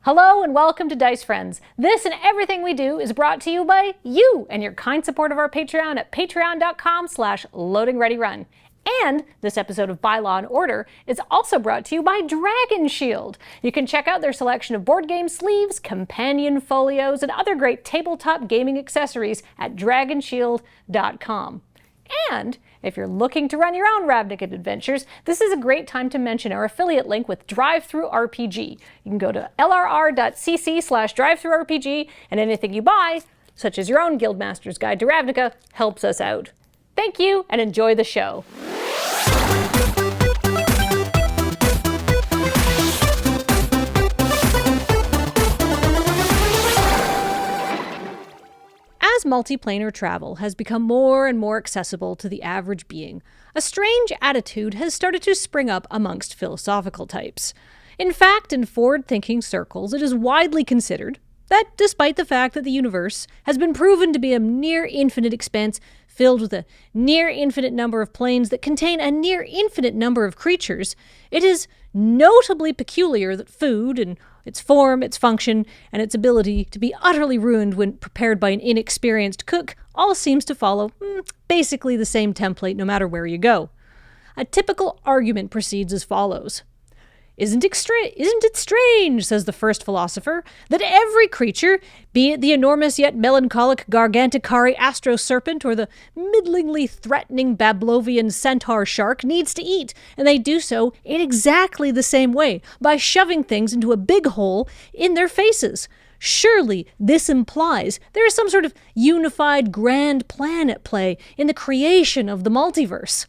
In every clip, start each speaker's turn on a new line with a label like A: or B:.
A: Hello and welcome to Dice Friends. This and everything we do is brought to you by you and your kind support of our Patreon at patreon.com/loadingreadyrun. And this episode of Bylaw and Order is also brought to you by Dragon Shield. You can check out their selection of board game sleeves, companion folios, and other great tabletop gaming accessories at dragonshield.com. And if you're looking to run your own Ravnica adventures, this is a great time to mention our affiliate link with DriveThruRPG. You can go to lrr.cc/DriveThruRPG, and anything you buy, such as your own Guildmaster's Guide to Ravnica, helps us out. Thank you, and enjoy the show. As multiplanar travel has become more and more accessible to the average being, a strange attitude has started to spring up amongst philosophical types. In fact, in forward-thinking circles, it is widely considered that despite the fact that the universe has been proven to be a near-infinite expanse filled with a near-infinite number of planes that contain a near-infinite number of creatures, it is notably peculiar that food and its form, its function, and its ability to be utterly ruined when prepared by an inexperienced cook all seems to follow basically the same template no matter where you go. A typical argument proceeds as follows. Isn't it strange, says the first philosopher, that every creature, be it the enormous yet melancholic Garganticari astro serpent or the middlingly threatening Bablovian centaur shark, needs to eat, and they do so in exactly the same way, by shoving things into a big hole in their faces. Surely this implies there is some sort of unified grand plan at play in the creation of the multiverse.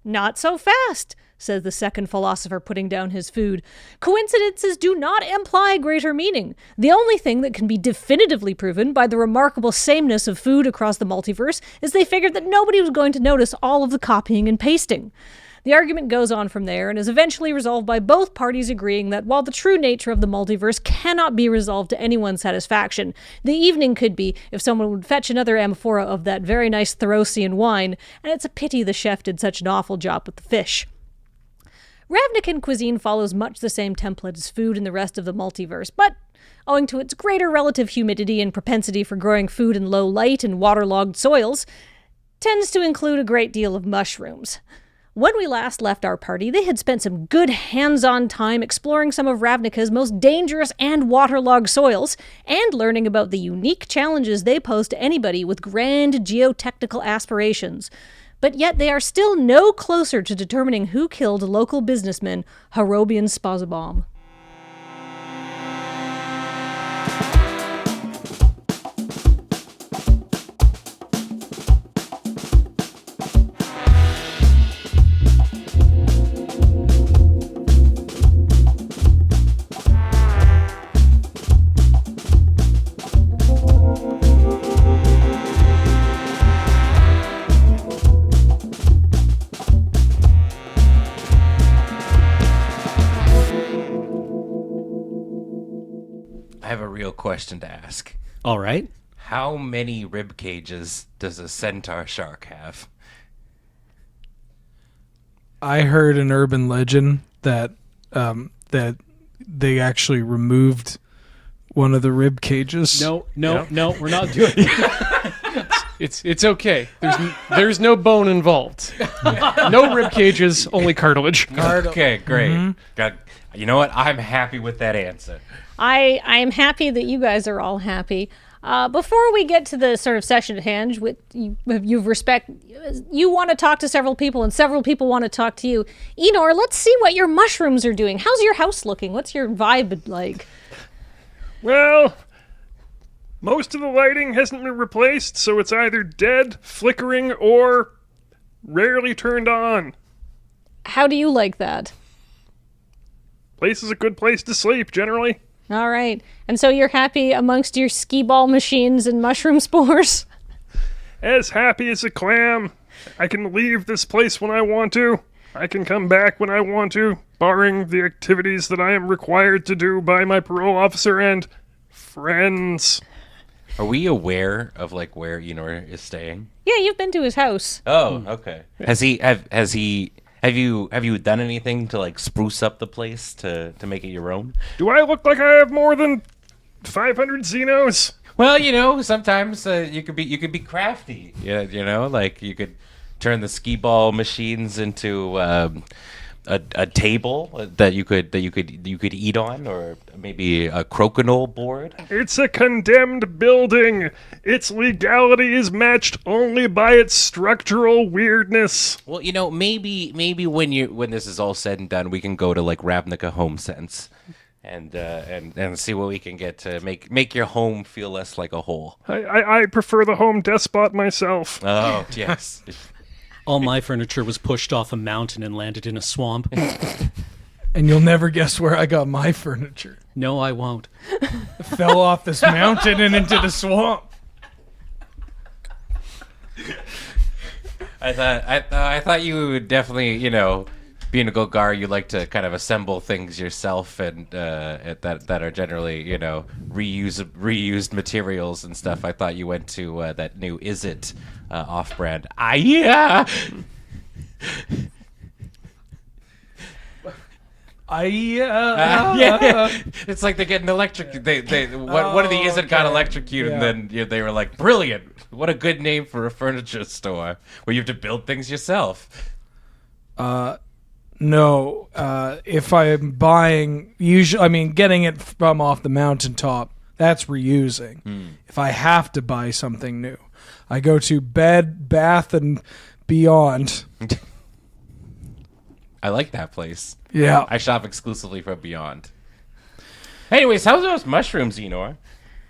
A: Not so fast, says the second philosopher, putting down his food. Coincidences do not imply greater meaning. The only thing that can be definitively proven by the remarkable sameness of food across the multiverse is they figured that nobody was going to notice all of the copying and pasting. The argument goes on from there and is eventually resolved by both parties agreeing that while the true nature of the multiverse cannot be resolved to anyone's satisfaction, the evening could be if someone would fetch another amphora of that very nice Therosian wine, and it's a pity the chef did such an awful job with the fish. Ravnican cuisine follows much the same template as food in the rest of the multiverse, but owing to its greater relative humidity and propensity for growing food in low light and waterlogged soils, tends to include a great deal of mushrooms. When we last left our party, they had spent some good hands-on time exploring some of Ravnica's most dangerous and waterlogged soils, and learning about the unique challenges they pose to anybody with grand geotechnical aspirations. But yet they are still no closer to determining who killed local businessman Harobian Spazabom.
B: Question to ask.
C: All right.
B: How many rib cages does a centaur shark have?
D: I heard an urban legend that that they actually removed one of the rib cages.
C: No, we're not doing it. It's okay. There's no bone involved. No rib cages, only cartilage.
B: Okay, great. Mm-hmm. You know what? I'm happy with that answer.
A: I am happy that you guys are all happy. Before we get to the sort of session at hand, you want to talk to several people, and several people want to talk to you. Enor, let's see what your mushrooms are doing. How's your house looking? What's your vibe like?
E: Well, most of the lighting hasn't been replaced, so it's either dead, flickering, or rarely turned on.
A: How do you like that?
E: Place is a good place to sleep, generally.
A: All right. And so you're happy amongst your skee ball machines and mushroom spores?
E: As happy as a clam. I can leave this place when I want to. I can come back when I want to, barring the activities that I am required to do by my parole officer and friends.
B: Are we aware of where Enor is staying?
A: Yeah, you've been to his house.
B: Oh, okay. Has he Have you done anything to like spruce up the place to make it your own?
E: Do I look like I have more than 500 Xenos?
B: Well, sometimes you could be crafty. Yeah, like you could turn the skee ball machines into a table that you could eat on, or maybe a crokinole board.
E: It's a condemned building. Its legality is matched only by its structural weirdness.
B: Well, maybe when this is all said and done, we can go to like Ravnica Home Sense. And see what we can get to make your home feel less like a hole.
E: I prefer the home despot myself.
B: Oh, yes.
F: All my furniture was pushed off a mountain and landed in a swamp.
D: And you'll never guess where I got my furniture.
F: No, I won't.
D: It fell off this mountain and into the swamp.
B: I thought you would definitely, being a Golgar, you like to kind of assemble things yourself, and that are generally, reused materials and stuff. I thought you went to that new Is It off-brand. Yeah. Yeah. It's like they get an electric. One of the Is It got electrocuted, and then they were like, brilliant. What a good name for a furniture store where you have to build things yourself.
D: No, if I'm buying, getting it from off the mountaintop, that's reusing. If I have to buy something new, I go to Bed, Bath, and Beyond.
B: I like that place.
D: Yeah.
B: I shop exclusively from Beyond. Anyways, how's those mushrooms, Enor?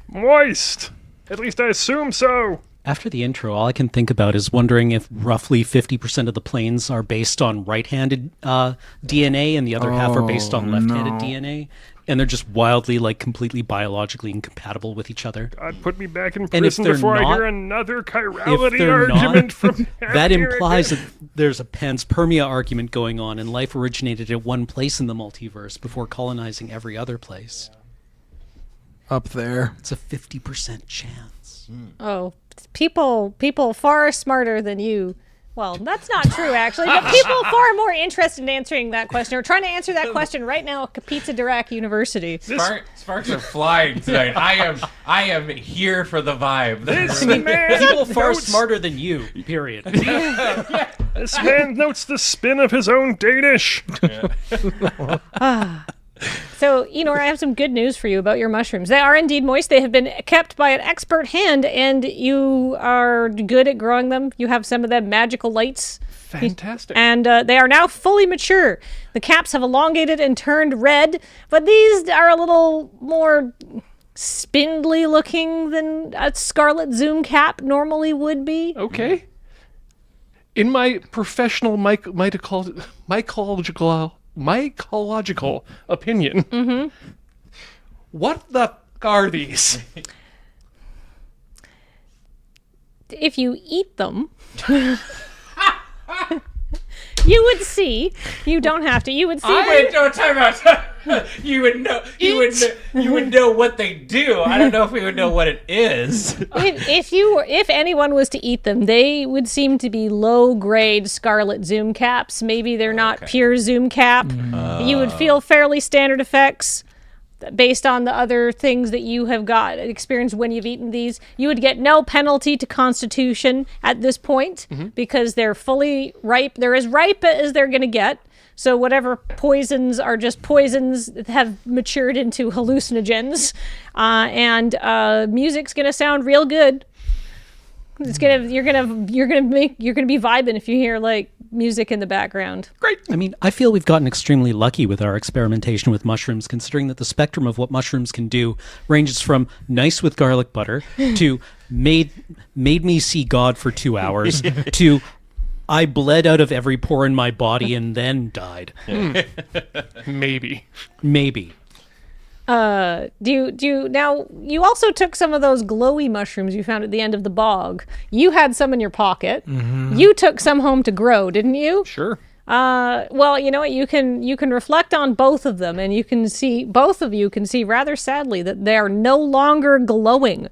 E: Moist. At least I assume so.
F: After the intro, all I can think about is wondering if roughly 50% of the planes are based on right-handed DNA and the other half are based on left-handed DNA. And they're just wildly, completely biologically incompatible with each other.
E: God, put me back in
F: And if
E: prison
F: they're
E: before I
F: not-
E: hear another
F: If
E: chirality
F: they're
E: argument
F: not,
E: from
F: that implies that there's a panspermia argument going on, and life originated at one place in the multiverse before colonizing every other place.
D: Up there.
F: It's a 50% chance.
A: Oh, people far smarter than you. Well, that's not true, actually, but people far more interested in answering that question, or trying to answer that question right now at Pizza Dirac University.
B: Sparks are flying tonight. I am here for the vibe.
E: This man
F: People far
E: notes,
F: smarter than you, period.
E: This man notes the spin of his own Danish.
A: So, Enor, I have some good news for you about your mushrooms. They are indeed moist. They have been kept by an expert hand, and you are good at growing them. You have some of them magical lights.
C: Fantastic.
A: And they are now fully mature. The caps have elongated and turned red, but these are a little more spindly looking than a scarlet zoom cap normally would be.
C: Okay. In my professional mycological opinion, what the f- are these?
A: If you eat them, you would see. You don't have to. You would see.
B: Time out. You would know. You would know what they do. I don't know if we would know what it is.
A: If anyone was to eat them, they would seem to be low-grade scarlet zoom caps. Maybe they're not pure zoom cap. You would feel fairly standard effects based on the other things that you have got experienced when you've eaten these. You would get no penalty to Constitution at this point because they're fully ripe. They're as ripe as they're going to get. So whatever poisons are just poisons that have matured into hallucinogens, and music's gonna sound real good. It's gonna you're gonna be vibing if you hear music in the background.
F: Great. I mean, I feel we've gotten extremely lucky with our experimentation with mushrooms, considering that the spectrum of what mushrooms can do ranges from nice with garlic butter to made me see God for 2 hours to I bled out of every pore in my body and then died.
C: Maybe.
A: Do you now? You also took some of those glowy mushrooms you found at the end of the bog. You had some in your pocket. You took some home to grow, didn't you?
C: Sure.
A: Well, you know what? You can reflect on both of them, and both of you can see rather sadly that they are no longer glowing.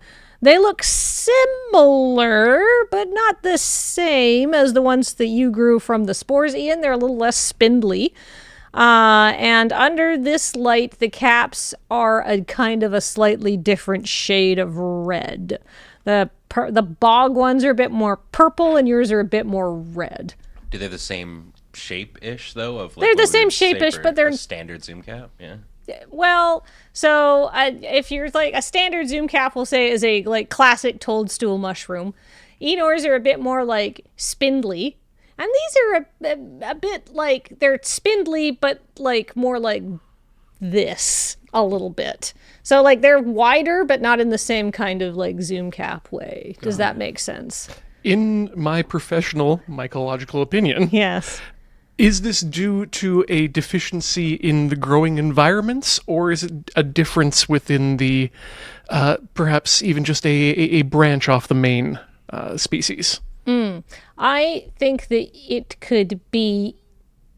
A: They look similar, but not the same as the ones that you grew from the spores, Ian. They're a little less spindly. And under this light, the caps are a kind of a slightly different shade of red. The bog ones are a bit more purple, and yours are a bit more red.
B: Do they have the same shape-ish, though?
A: They're the same shape-ish, but they're...
B: A standard zoom cap, yeah.
A: Well, so if you're like a standard zoom cap, we'll say is a like classic toadstool mushroom. Enors are a bit more like spindly, and these are a bit like they're spindly, but like more like this a little bit. So like they're wider, but not in the same kind of like zoom cap way. Does that make sense?
C: In my professional mycological opinion,
A: Yes.
C: is this due to a deficiency in the growing environments, or is it a difference within the, perhaps even just a branch off the main species?
A: I think that it could be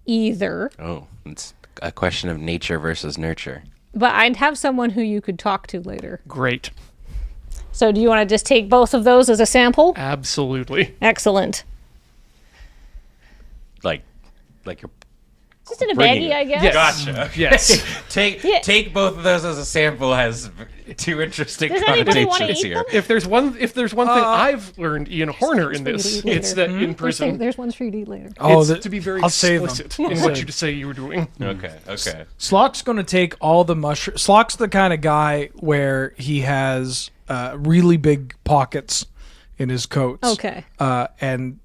A: either.
B: Oh, it's a question of nature versus nurture.
A: But I'd have someone who you could talk to later.
C: Great.
A: So do you want to just take both of those as a sample?
C: Absolutely.
A: Excellent.
B: Like you're
A: Just in a
B: bringing
A: baggie, I guess.
C: Yes.
B: Gotcha.
C: Yes.
B: Take both of those as a sample has two interesting
A: Does anybody wanna
B: connotations
A: eat
B: here.
A: them?
C: If there's one thing I've learned, Ian Horner, in
A: for you to
C: this,
A: eat later.
C: it's that in person,
A: There's ones for you to eat later.
C: it's to be very
D: I'll save them.
C: explicit in what you say you were doing.
B: Okay.
D: Slock's going to take all the mushrooms. Slock's the kind of guy where he has really big pockets in his coats.
A: Okay.
D: And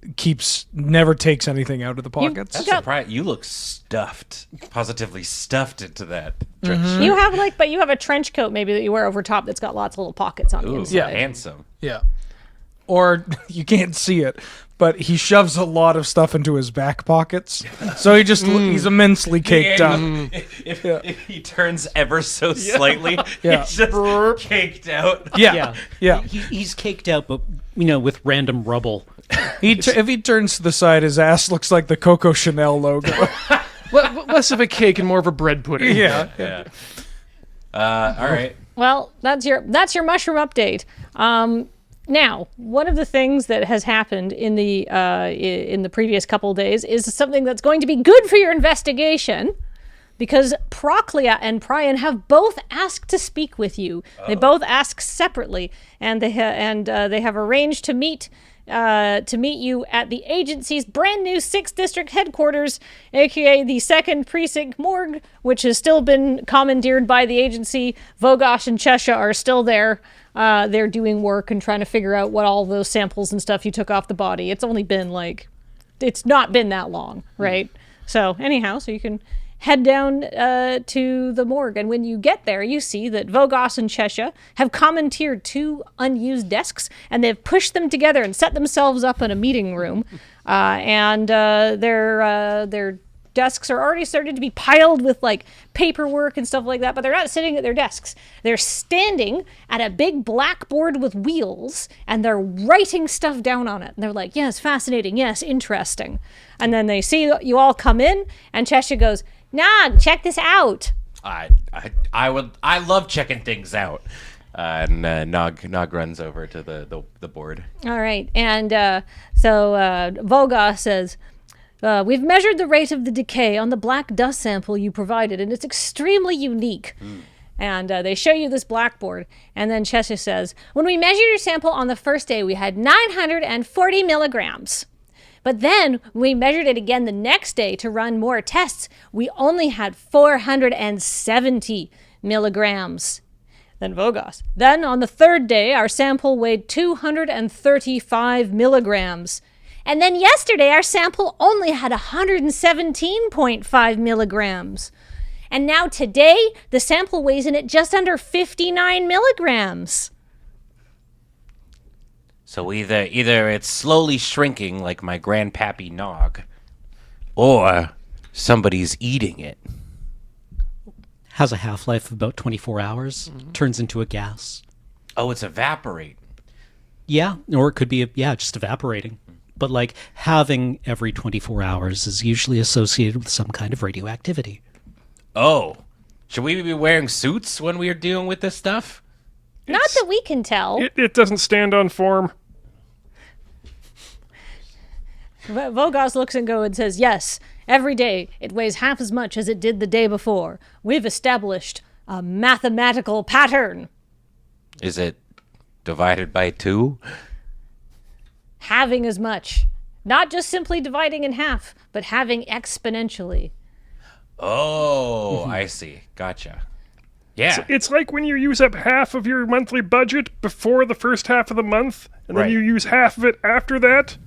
D: never takes anything out of the pockets.
B: That's
A: Got-
B: surprising. You look stuffed, positively stuffed into that.
A: You have but you have a trench coat maybe that you wear over top that's got lots of little pockets on the
B: Ooh,
A: inside.
B: handsome.
D: Yeah. Or you can't see it, but he shoves a lot of stuff into his back pockets. So he's immensely caked up.
B: If he turns ever so slightly,
D: Yeah.
B: he's just caked out.
D: Yeah. Yeah.
F: He's caked out, but with random rubble.
D: If he turns to the side, his ass looks like the Coco Chanel logo.
C: Less of a cake and more of a bread pudding.
B: Yeah. All right.
A: Well, that's your mushroom update. Now, one of the things that has happened in the previous couple of days is something that's going to be good for your investigation, because Proclea and Prion have both asked to speak with you. They both ask separately, and they have arranged to meet you at the agency's brand new 6th District headquarters, aka the 2nd Precinct Morgue, which has still been commandeered by the agency. Vogosh and Cheshire are still there. They're doing work and trying to figure out what all those samples and stuff you took off the body. It's only been it's not been that long, right? So anyhow, so you can head down to the morgue, and when you get there, you see that Vogosh and Cheshire have commandeered 2 unused desks, and they've pushed them together and set themselves up in a meeting room, and their desks are already starting to be piled with like paperwork and stuff like that, but they're not sitting at their desks. They're standing at a big blackboard with wheels, and they're writing stuff down on it. And they're like, yes, fascinating, yes, interesting. And then they see you all come in, and Cheshire goes, Nog, check this out.
B: I love checking things out. And Nog runs over to the board.
A: All right. And so Voga says, we've measured the rate of the decay on the black dust sample you provided, and it's extremely unique. And they show you this blackboard. And then Cheshire says, when we measured your sample on the first day, we had 940 milligrams. But then when we measured it again the next day to run more tests, we only had 470 milligrams. Then Vogos. Then on the third day, our sample weighed 235 milligrams. And then yesterday, our sample only had 117.5 milligrams. And now today, the sample weighs in at just under 59 milligrams.
B: So either it's slowly shrinking like my grandpappy Nog, or somebody's eating it.
F: Has a half-life of about 24 hours. Turns into a gas.
B: Oh, it's evaporate.
F: Yeah, or it could be, just evaporating. But like having every 24 hours is usually associated with some kind of radioactivity.
B: Oh, should we be wearing suits when we are dealing with this stuff?
A: Not that we can tell.
E: It doesn't stand on form.
A: Vogos looks and goes and says, yes, every day it weighs half as much as it did the day before. We've established a mathematical pattern.
B: Is it divided by 2?
A: Having as much. Not just simply dividing in half, but having exponentially.
B: Oh, I see. Gotcha. Yeah.
E: It's like when you use up half of your monthly budget before the first half of the month, and then
B: Right.
E: you use half of it after that,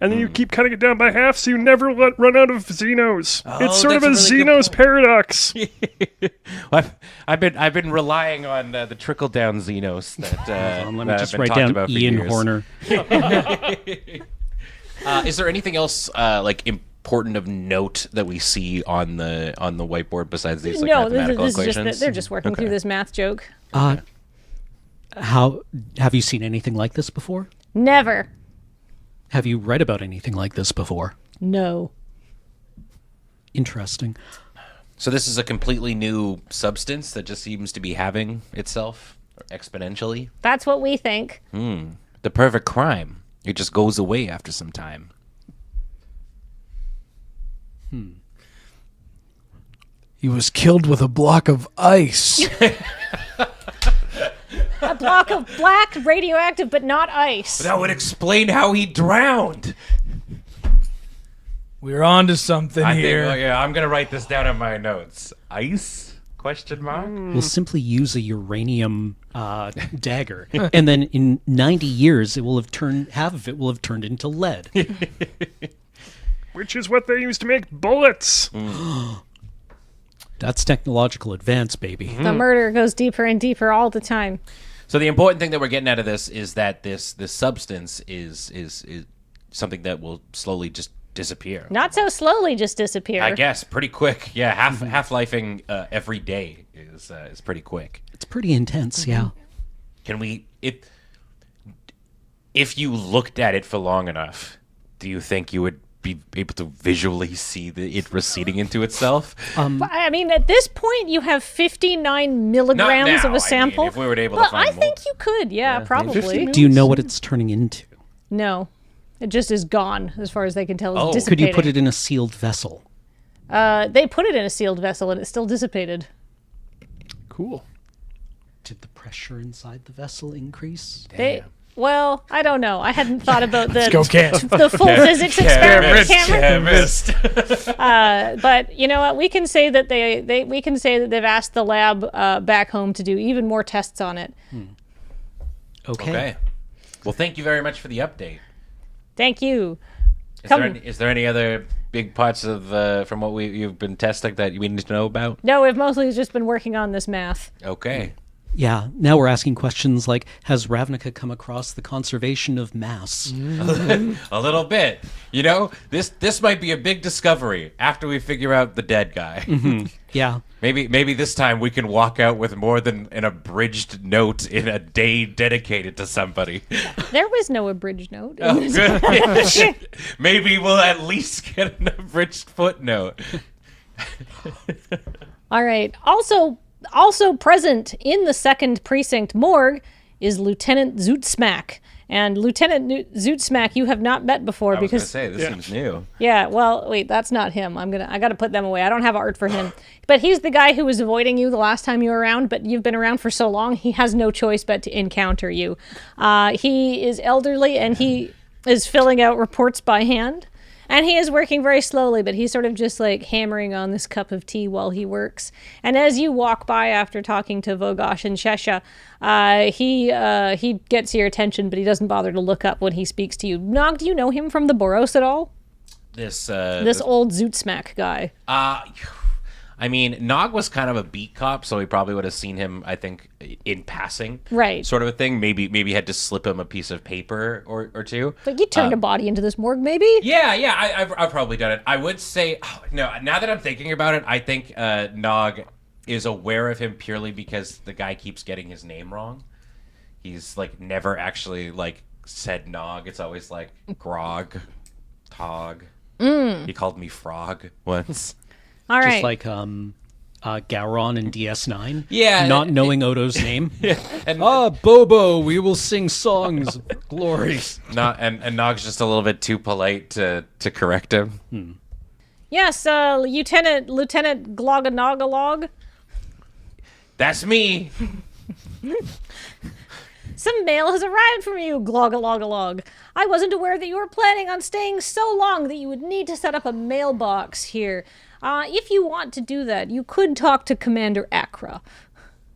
E: and then you keep cutting it down by half, so you never run out of Xenos. It's sort of a
B: that's a really good
E: Xenos
B: point.
E: paradox.
B: I've been relying on the trickle down Xenos that
F: Let me
B: that
F: just
B: have been
F: write
B: talked
F: down
B: about for
F: Ian
B: years.
F: Horner.
B: Is there anything else like important of note that we see on the whiteboard besides these like
A: No,
B: mathematical
A: this is just
B: equations?
A: that they're just working through this math joke.
F: How have you seen anything like this before?
A: Never.
F: Have you read about anything like this before?
A: No.
F: Interesting.
B: So this is a completely new substance that just seems to be having itself exponentially.
A: That's what we think.
B: The perfect crime. It just goes away after some time.
D: He was killed with a block of ice.
A: A block of black radioactive, but not ice.
B: That would explain how he drowned.
D: We're on to something here.
B: I'm gonna write this down in my notes. Ice? Question mark.
F: We'll simply use a uranium dagger, and then in 90 years, it will have half of it will have turned into lead.
E: Which is what they use to make bullets.
F: That's technological advance, baby.
A: The murder goes deeper and deeper all the time.
B: So the important thing that we're getting out of this is that this substance is something that will slowly just disappear.
A: Not so slowly just disappear.
B: I guess pretty quick. Yeah, half-lifing every day is pretty quick.
F: It's pretty intense, yeah.
B: Can we if you looked at it for long enough, do you think you would be able to visually see it receding into itself?
A: But, I mean, at this point, you have 59 milligrams
B: now,
A: of
B: I
A: a
B: mean,
A: sample.
B: if we were able to
A: But
B: find
A: I think
B: more.
A: you could, probably.
F: Do you know what it's turning into?
A: No. It just is gone, as far as they can tell. It's
B: Oh.
A: dissipating.
F: Could you put it in a sealed vessel?
A: They put it in a sealed vessel, and it still dissipated.
C: Cool.
F: Did the pressure inside the vessel increase?
A: Well, I don't know. I hadn't thought about the
D: Go Cam.
A: the full physics experiment, Cameron.
B: Chemist.
A: But you know what? We can say that we can say that they've asked the lab back home to do even more tests on it.
B: Okay. Well, thank you very much for the update.
A: Thank you.
B: Is there any other big parts of from what you've been testing that we need to know about?
A: No, we've mostly just been working on this math.
B: Okay.
F: Yeah, now we're asking questions like, has Ravnica come across the conservation of mass?
B: A little bit. You know, this might be a big discovery after we figure out the dead guy.
F: Yeah.
B: Maybe this time we can walk out with more than an abridged note in a day dedicated to somebody.
A: There was no abridged note.
B: Oh, good. Maybe we'll at least get an abridged footnote.
A: All right. Also present in the 2nd Precinct morgue is Lieutenant Zootsmack. And Lieutenant Zootsmack, you have not met before
B: I was
A: because
B: gonna say this seems new.
A: yeah, well, wait, that's not him. I got to put them away. I don't have art for him. But he's the guy who was avoiding you the last time you were around, but you've been around for so long, he has no choice but to encounter you. He is elderly and he is filling out reports by hand. And he is working very slowly, but he's sort of just like hammering on this cup of tea while he works. And as you walk by after talking to Vogosh and Shesha, he gets your attention, but he doesn't bother to look up when he speaks to you. Nog, do you know him from the Boros at all?
B: This
A: Old Zootsmack guy.
B: I mean, Nog was kind of a beat cop, so we probably would have seen him, I think, in passing.
A: Right.
B: Sort of a thing. Maybe had to slip him a piece of paper or two.
A: Like you turned a body into this morgue, maybe?
B: Yeah, I've probably done it. I would say, no, now that I'm thinking about it, I think Nog is aware of him purely because the guy keeps getting his name wrong. He's, like, never actually, like, said Nog. It's always, like, Grog, Tog. He called me Frog once.
A: All right.
F: Just like Gowron in DS9.
B: Yeah,
F: Not knowing Odo's name.
B: And
F: Bobo, we will sing songs of glory.
B: and Nog's just a little bit too polite to correct him.
A: Yes, Lieutenant Gloganogalog.
B: That's me.
A: Some mail has arrived from you, Glogalogalog. I wasn't aware that you were planning on staying so long that you would need to set up a mailbox here. If you want to do that, you could talk to Commander Accra.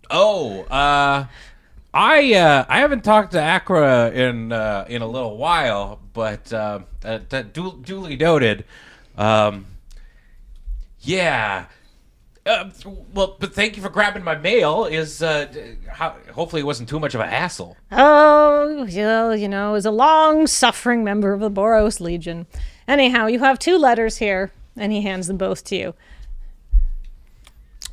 B: Oh, I haven't talked to Accra in a little while, but duly noted. Yeah. Well, but thank you for grabbing my mail. Hopefully it wasn't too much of a hassle.
A: Oh, well, is a long-suffering member of the Boros Legion. Anyhow, you have 2 letters here, and he hands them both to you.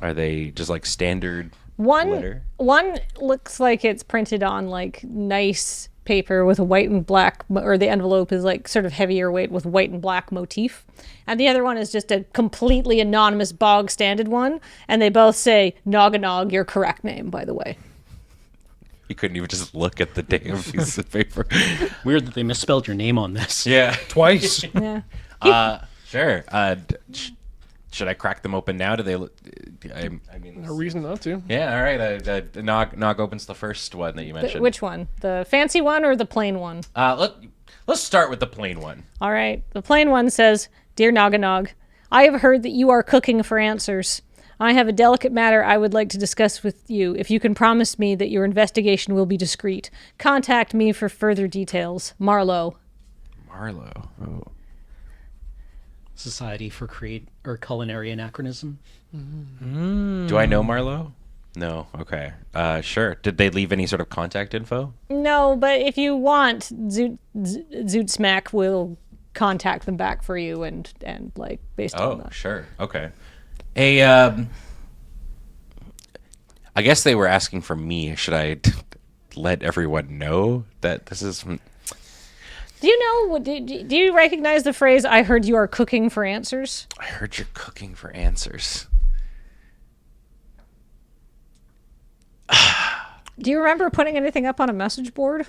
B: Are they just like standard letter?
A: One looks like it's printed on like nice paper with a white and black, or the envelope is like sort of heavier weight with white and black motif. And the other one is just a completely anonymous bog standard one. And they both say, Noganog, your correct name, by the way.
B: You couldn't even just look at the damn piece of paper.
F: Weird that they misspelled your name on this.
B: Yeah.
D: Twice.
A: Yeah.
B: Sure. Should I crack them open now? Do they look... I mean...
C: No reason not to.
B: Yeah, all right. Nog opens the first one that you mentioned.
A: Which one? The fancy one or the plain one?
B: Let's start with the plain one.
A: All right. The plain one says, Dear Noganog, I have heard that you are cooking for answers. I have a delicate matter I would like to discuss with you. If you can promise me that your investigation will be discreet, contact me for further details. Marlowe.
B: Marlowe. Oh.
F: Society for Culinary Anachronism.
B: Do I know Marlowe? No. Okay. Sure. Did they leave any sort of contact info?
A: No, but if you want, Zoot Smack will contact them back for you and like based on that.
B: Oh, sure. Okay. Hey, I guess they were asking for me. Should I let everyone know that this is...
A: Do you know, do you recognize the phrase, I heard you are cooking for answers?
B: I heard you're cooking for answers.
A: Do you remember putting anything up on a message board?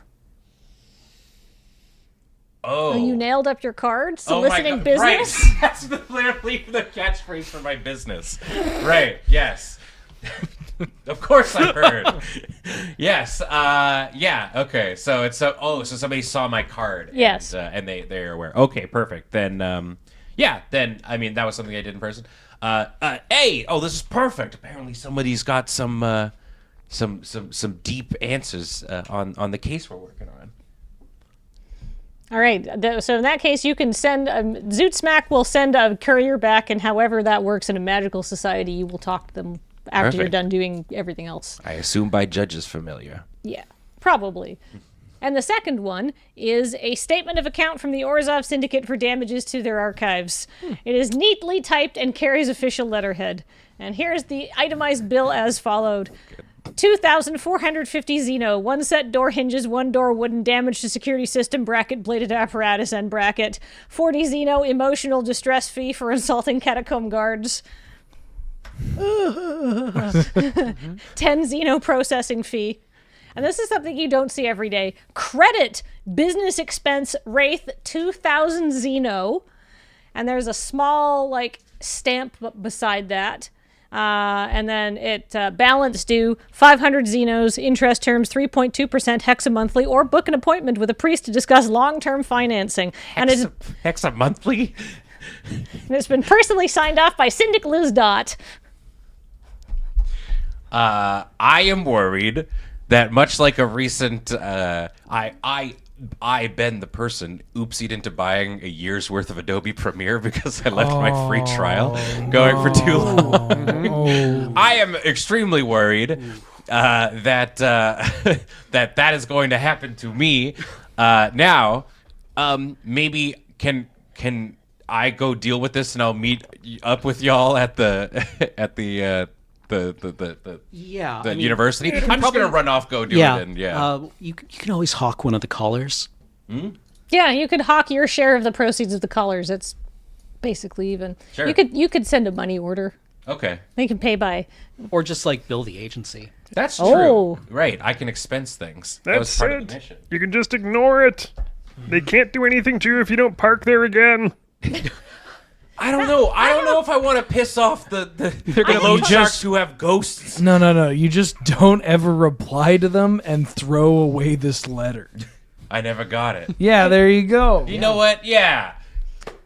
B: Oh.
A: You nailed up your card?
B: Oh my
A: Soliciting
B: God,
A: business?
B: Right. That's literally the catchphrase for my business. Right, yes. Of course I heard. Yes. Yeah, okay. So it's so somebody saw my card.
A: Yes.
B: And they're aware. Okay, perfect. Then yeah, then I mean that was something I did in person. Hey, this is perfect. Apparently somebody's got some deep answers on the case we're working on.
A: All right. So in that case, you can send... Zoot Smack will send a courier back, and however that works in a magical society, you will talk to them after you're done doing everything else.
B: I assume by judge's familiar.
A: Yeah, probably. And the second one is a statement of account from the Orzhov Syndicate for damages to their archives. It is neatly typed and carries official letterhead. And here's the itemized bill as followed. 2,450 Xeno, 1 set door hinges, 1 door wooden, damage to security system, bracket, bladed apparatus, end bracket. 40 Xeno, emotional distress fee for insulting catacomb guards. 10 Xeno processing fee. And this is something you don't see every day. Credit, business expense, Wraith, 2,000 Xeno. And there's a small, stamp beside that. And then it balance due 500 Xenos, interest terms 3.2% hexa monthly, or book an appointment with a priest to discuss long-term financing.
B: Hexa monthly?
A: And it's been personally signed off by Syndic Lizdot.
B: I am worried that much like a recent, I, Ben the person, oopsied into buying a year's worth of Adobe Premiere because I left my free trial going for too long. I am extremely worried that that is going to happen to me. Now, maybe can I go deal with this and I'll meet up with y'all at the university. I'm just gonna run off, go do it, and
F: you can always hawk one of the collars.
A: Yeah, you could hawk your share of the proceeds of the collars. It's basically even.
B: Sure.
A: You could send a money order.
B: Okay.
A: They can pay by.
F: Or just like bill the agency.
B: That's
A: Oh.
B: true. Right. I can expense things. That was
E: That's
B: part of
E: it.
B: the mission.
E: You can just ignore it. They can't do anything to you if you don't park there again.
B: I don't know. I don't know if I want to piss off the loan sharks who have ghosts.
D: No. You just don't ever reply to them and throw away this letter.
B: I never got it.
D: Yeah, there you go.
B: You know what? Yeah.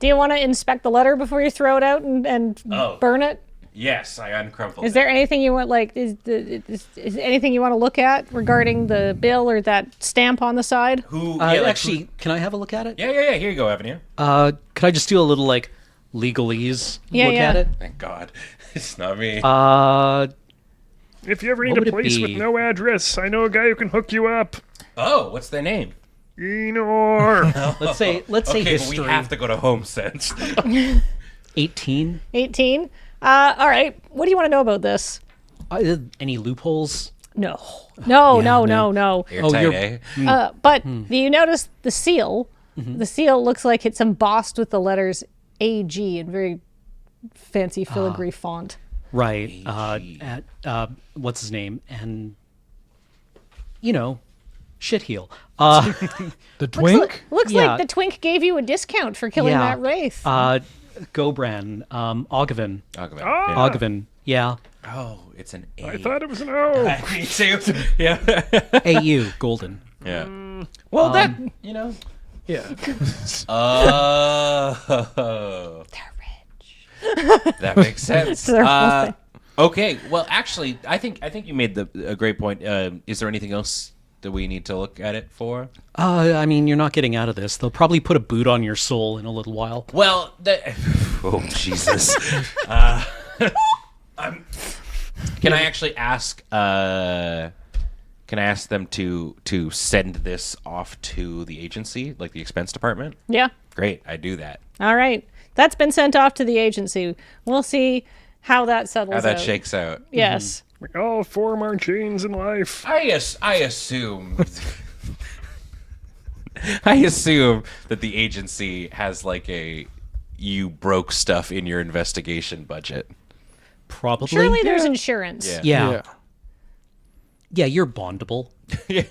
A: Do you want to inspect the letter before you throw it out and burn it?
B: Yes, I uncrumpled
A: Is
B: it.
A: there anything you want, like, is anything you want to look at regarding the bill or that stamp on the side?
B: Who?
F: Actually, can I have a look at it?
B: Yeah. Here you go, Avenue.
F: Could I just do a little like legalese look at it?
B: Thank God. It's not me.
E: If you ever need
F: What would
E: a
F: it
E: place
F: be?
E: with no address, I know a guy who can hook you up.
B: Oh, what's their name?
E: Enor.
F: Let's say
B: Okay,
F: history.
B: but we have to go to HomeSense.
F: 18.
A: 18. All right. What do you want to know about this?
F: Any loopholes?
A: No.
F: no.
A: No.
B: Airtight,
F: you're-
B: eh?
A: But do you notice the seal? The seal looks like it's embossed with the letters AG in very fancy filigree font.
F: Right. At what's his name? And shitheel.
D: The twink?
A: Looks
F: Yeah.
A: like the twink gave you a discount for killing
F: Yeah.
A: that wraith.
F: Gobran. Ogvin.
B: Ogman.
E: Ah!
F: Ogvin. Yeah.
B: Oh, it's an A.
E: I thought it was an O.
B: Me too. Yeah.
F: AU. Golden.
B: Yeah. Well,
D: Yeah.
B: Oh.
A: They're rich.
B: That makes sense.
A: Their whole thing.
B: Okay. Well, actually, I think you made a great point. Is there anything else that we need to look at it for?
F: I mean, you're not getting out of this. They'll probably put a boot on your soul in a little while.
B: Well, oh Jesus. Can I actually ask? Can I ask them to send this off to the agency, like the expense department?
A: Yeah.
B: Great, I do that.
A: All right. That's been sent off to the agency. We'll see how that settles
B: How that
A: out.
B: shakes out.
A: Yes.
E: We all form our chains in life.
B: I assume. I assume that the agency has like you broke stuff in your investigation budget.
F: Probably.
A: Surely there's insurance.
B: Yeah.
F: Yeah, you're bondable.
A: Yeah.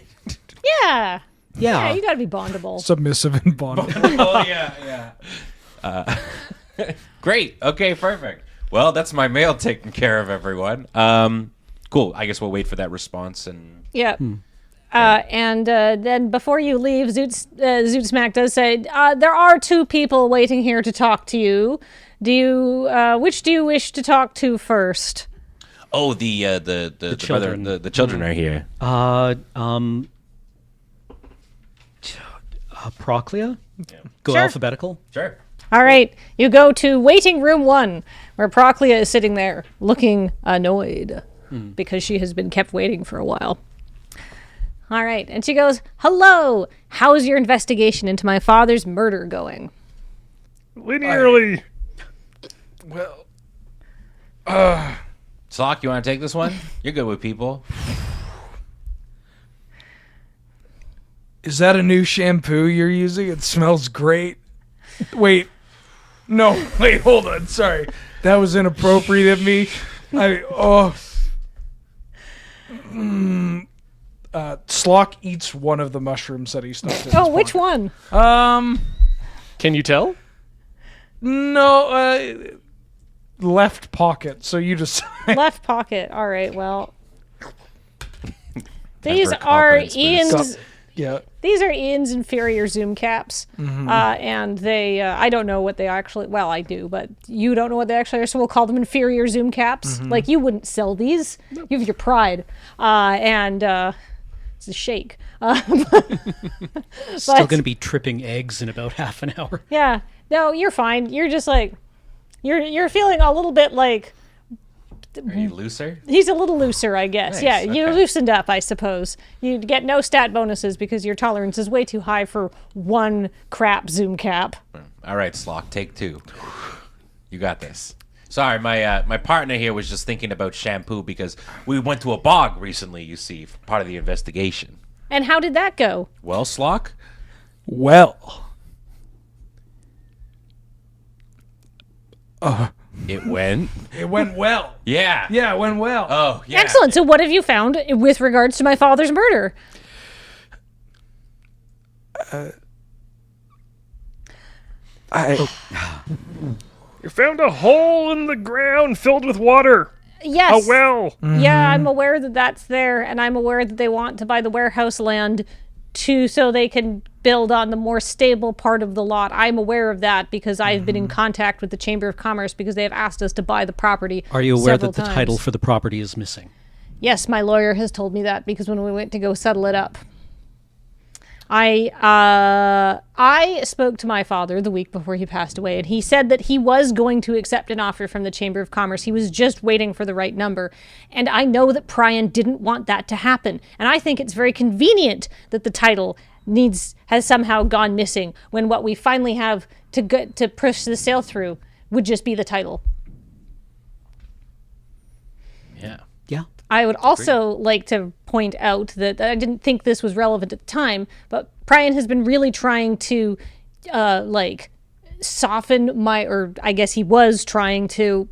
F: Yeah.
A: Yeah, you got to be bondable.
D: Submissive and bonded.
B: Oh yeah. Great. Okay, perfect. Well, that's my mail taken care of, everyone. Cool. I guess we'll wait for that response and.
A: Yeah. And then before you leave, Zootsmack does say, there are two people waiting here to talk to you. Which do you wish to talk to first?
B: Oh, the
F: children.
B: brother, the children are here.
F: Proclea? Go
A: Sure.
F: alphabetical?
B: Sure.
A: All right. You go to waiting room 1, where Proclea is sitting there looking annoyed because she has been kept waiting for a while. All right. And she goes, hello. How's your investigation into my father's murder going?
E: Linearly.
D: Well,
B: Slock, you want to take this one? You're good with people.
D: is that a new shampoo you're using? It smells great. Wait. No. Wait, hold on. Sorry. That was inappropriate of me. Slock eats one of the mushrooms that he stuffed in his
A: Oh, which
D: pocket.
A: one?
C: Can you tell?
D: No, left pocket. So you just
A: Left pocket. All right. Well, these
B: for a
A: are
B: confidence boost.
A: Ian's.
D: yeah.
A: These are Ian's inferior Zoom caps, and they, I don't know what they actually, well, I do, but you don't know what they actually are, so we'll call them inferior Zoom caps. Like, you wouldn't sell these. You have your pride. It's a shake.
F: Still going to be tripping eggs in about half an hour.
A: Yeah. No, you're fine. You're just like, you're feeling a little bit like,
B: Are you looser?
A: he's a little looser, I guess.
B: Nice,
A: Yeah, you
B: okay.
A: loosened up, I suppose. You get no stat bonuses because your tolerance is way too high for one crap Zoom cap.
B: All right, Slock, take 2. You got this. Sorry, my partner here was just thinking about shampoo because we went to a bog recently, you see, for part of the investigation.
A: And how did that go?
B: Well, Slock?
D: Well.
B: It went.
D: It went well.
B: Yeah.
D: Yeah, it went well.
B: Oh, yeah.
A: Excellent. So what have you found with regards to my father's murder?
E: You found a hole in the ground filled with water.
A: Yes.
E: A well.
A: Yeah, I'm aware that that's there, and I'm aware that they want to buy the warehouse land so they can build on the more stable part of the lot. I'm aware of that because I've been in contact with the Chamber of Commerce because they have asked us to buy the property.
F: Are you aware
A: several
F: that the
A: times.
F: title for the property is missing?
A: Yes, my lawyer has told me that because when we went to go settle it up, I spoke to my father the week before he passed away, and he said that he was going to accept an offer from the Chamber of Commerce. He was just waiting for the right number. And I know that Prion didn't want that to happen. And I think it's very convenient that the title has somehow gone missing when what we finally have to push the sale through would just be the title.
B: Yeah.
F: Yeah.
A: I would also like to point out that I didn't think this was relevant at the time, but Prion has been really trying to, soften or I guess he was trying to.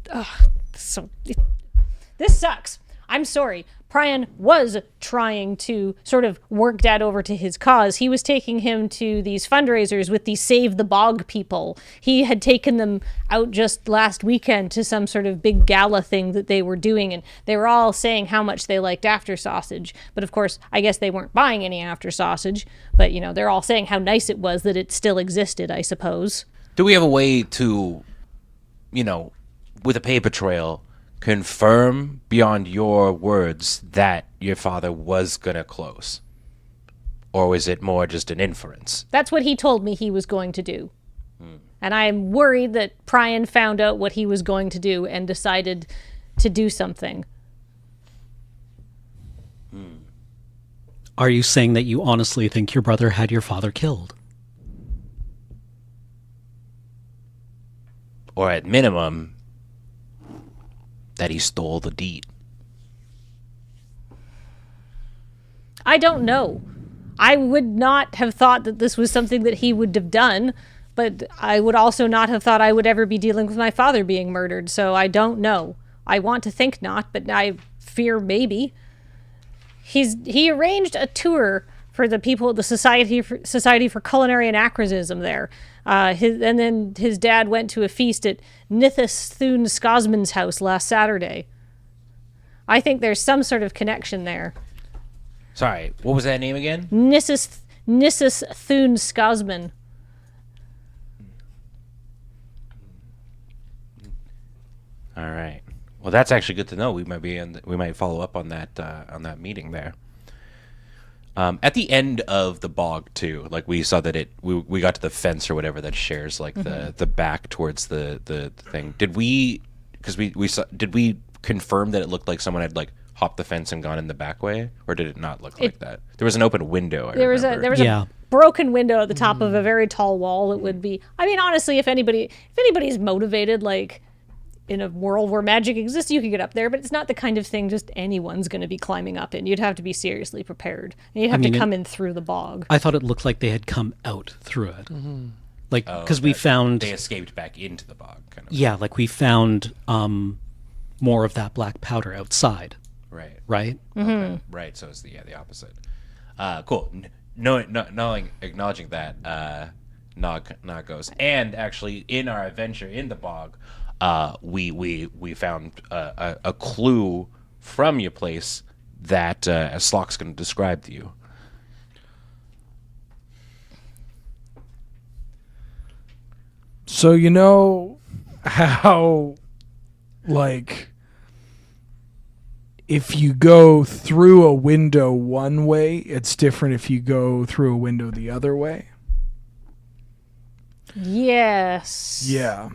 A: This sucks. I'm sorry. Prion was trying to sort of work Dad over to his cause. He was taking him to these fundraisers with these Save the Bog people. He had taken them out just last weekend to some sort of big gala thing that they were doing, and they were all saying how much they liked after sausage. But of course, I guess they weren't buying any after sausage, but they're all saying how nice it was that it still existed, I suppose.
B: Do we have a way to, with a paper trail, confirm beyond your words that your father was gonna close? Or was it more just an inference?
A: That's what he told me he was going to do. And I'm worried that Prion found out what he was going to do and decided to do something.
F: Are you saying that you honestly think your brother had your father killed?
B: Or at minimum, that he stole the deed?
A: I don't know. I would not have thought that this was something that he would have done, but I would also not have thought I would ever be dealing with my father being murdered, so I don't know. I want to think not, but I fear maybe. He arranged a tour for the people at the Society for Culinary Anachronism there. And then his dad went to a feast at Nithis Thune Skosman's house last Saturday. I think there's some sort of connection there.
B: Sorry, what was that name again?
A: Nissus Thune Skosman.
B: All right. Well, that's actually good to know. We might follow up on that meeting there. At the end of the bog too, like we saw that we got to the fence or whatever that shares like the back towards the thing. Did we confirm that it looked like someone had like hopped the fence and gone in the back way, or did it not look like that? There was an open window.
A: There was a broken window at the top of a very tall wall. It would be. I mean, honestly, if anybody's motivated, like in a world where magic exists, you could get up there, but it's not the kind of thing just anyone's going to be climbing up in. You'd have to be seriously prepared. And you'd have to come in through the bog.
F: I thought it looked like they had come out through it. Like, because we found...
B: They escaped back into the bog, kind of.
F: Yeah, like we found more of that black powder outside.
B: Right.
F: Right?
B: Okay. Right, so it's the opposite. Cool. Acknowledging that, Nog goes. And actually, in our adventure in the bog, we found a clue from your place that Slock's going to describe to you.
D: So you know how, like, if you go through a window one way, it's different if you go through a window the other way?
A: Yes.
D: Yeah.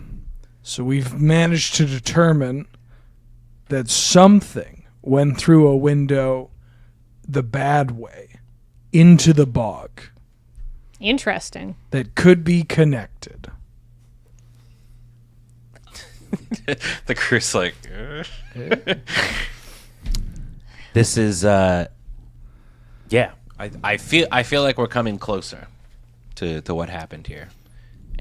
D: So we've managed to determine that something went through a window the bad way into the bog
A: Interesting.
D: that could be connected.
B: The crew's like, this is, yeah. I feel like we're coming closer to what happened here.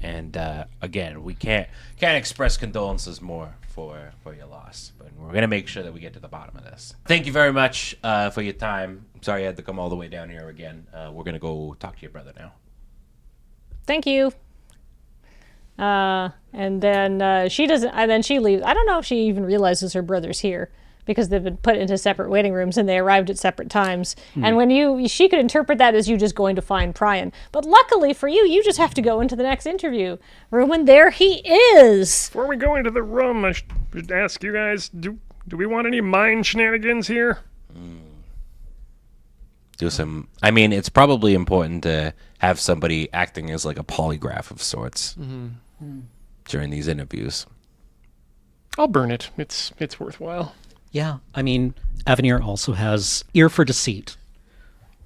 B: And again, we can't express condolences more for your loss, but we're gonna make sure that we get to the bottom of this. Thank you very much for your time. Sorry I had to come all the way down here again. We're gonna go talk to your brother now.
A: Thank you. And then she doesn't. And then she leaves. I don't know if she even realizes her brother's here because they've been put into separate waiting rooms and they arrived at separate times. And when she could interpret that as you just going to find Prian. But luckily for you, you just have to go into the next interview room, and there he is.
E: Before we go into the room, I should ask you guys: Do we want any mind shenanigans here?
B: Do some. I mean, it's probably important to have somebody acting as like a polygraph of sorts during these interviews.
C: I'll burn it. It's worthwhile.
F: Yeah, I mean, Avenir also has ear for deceit,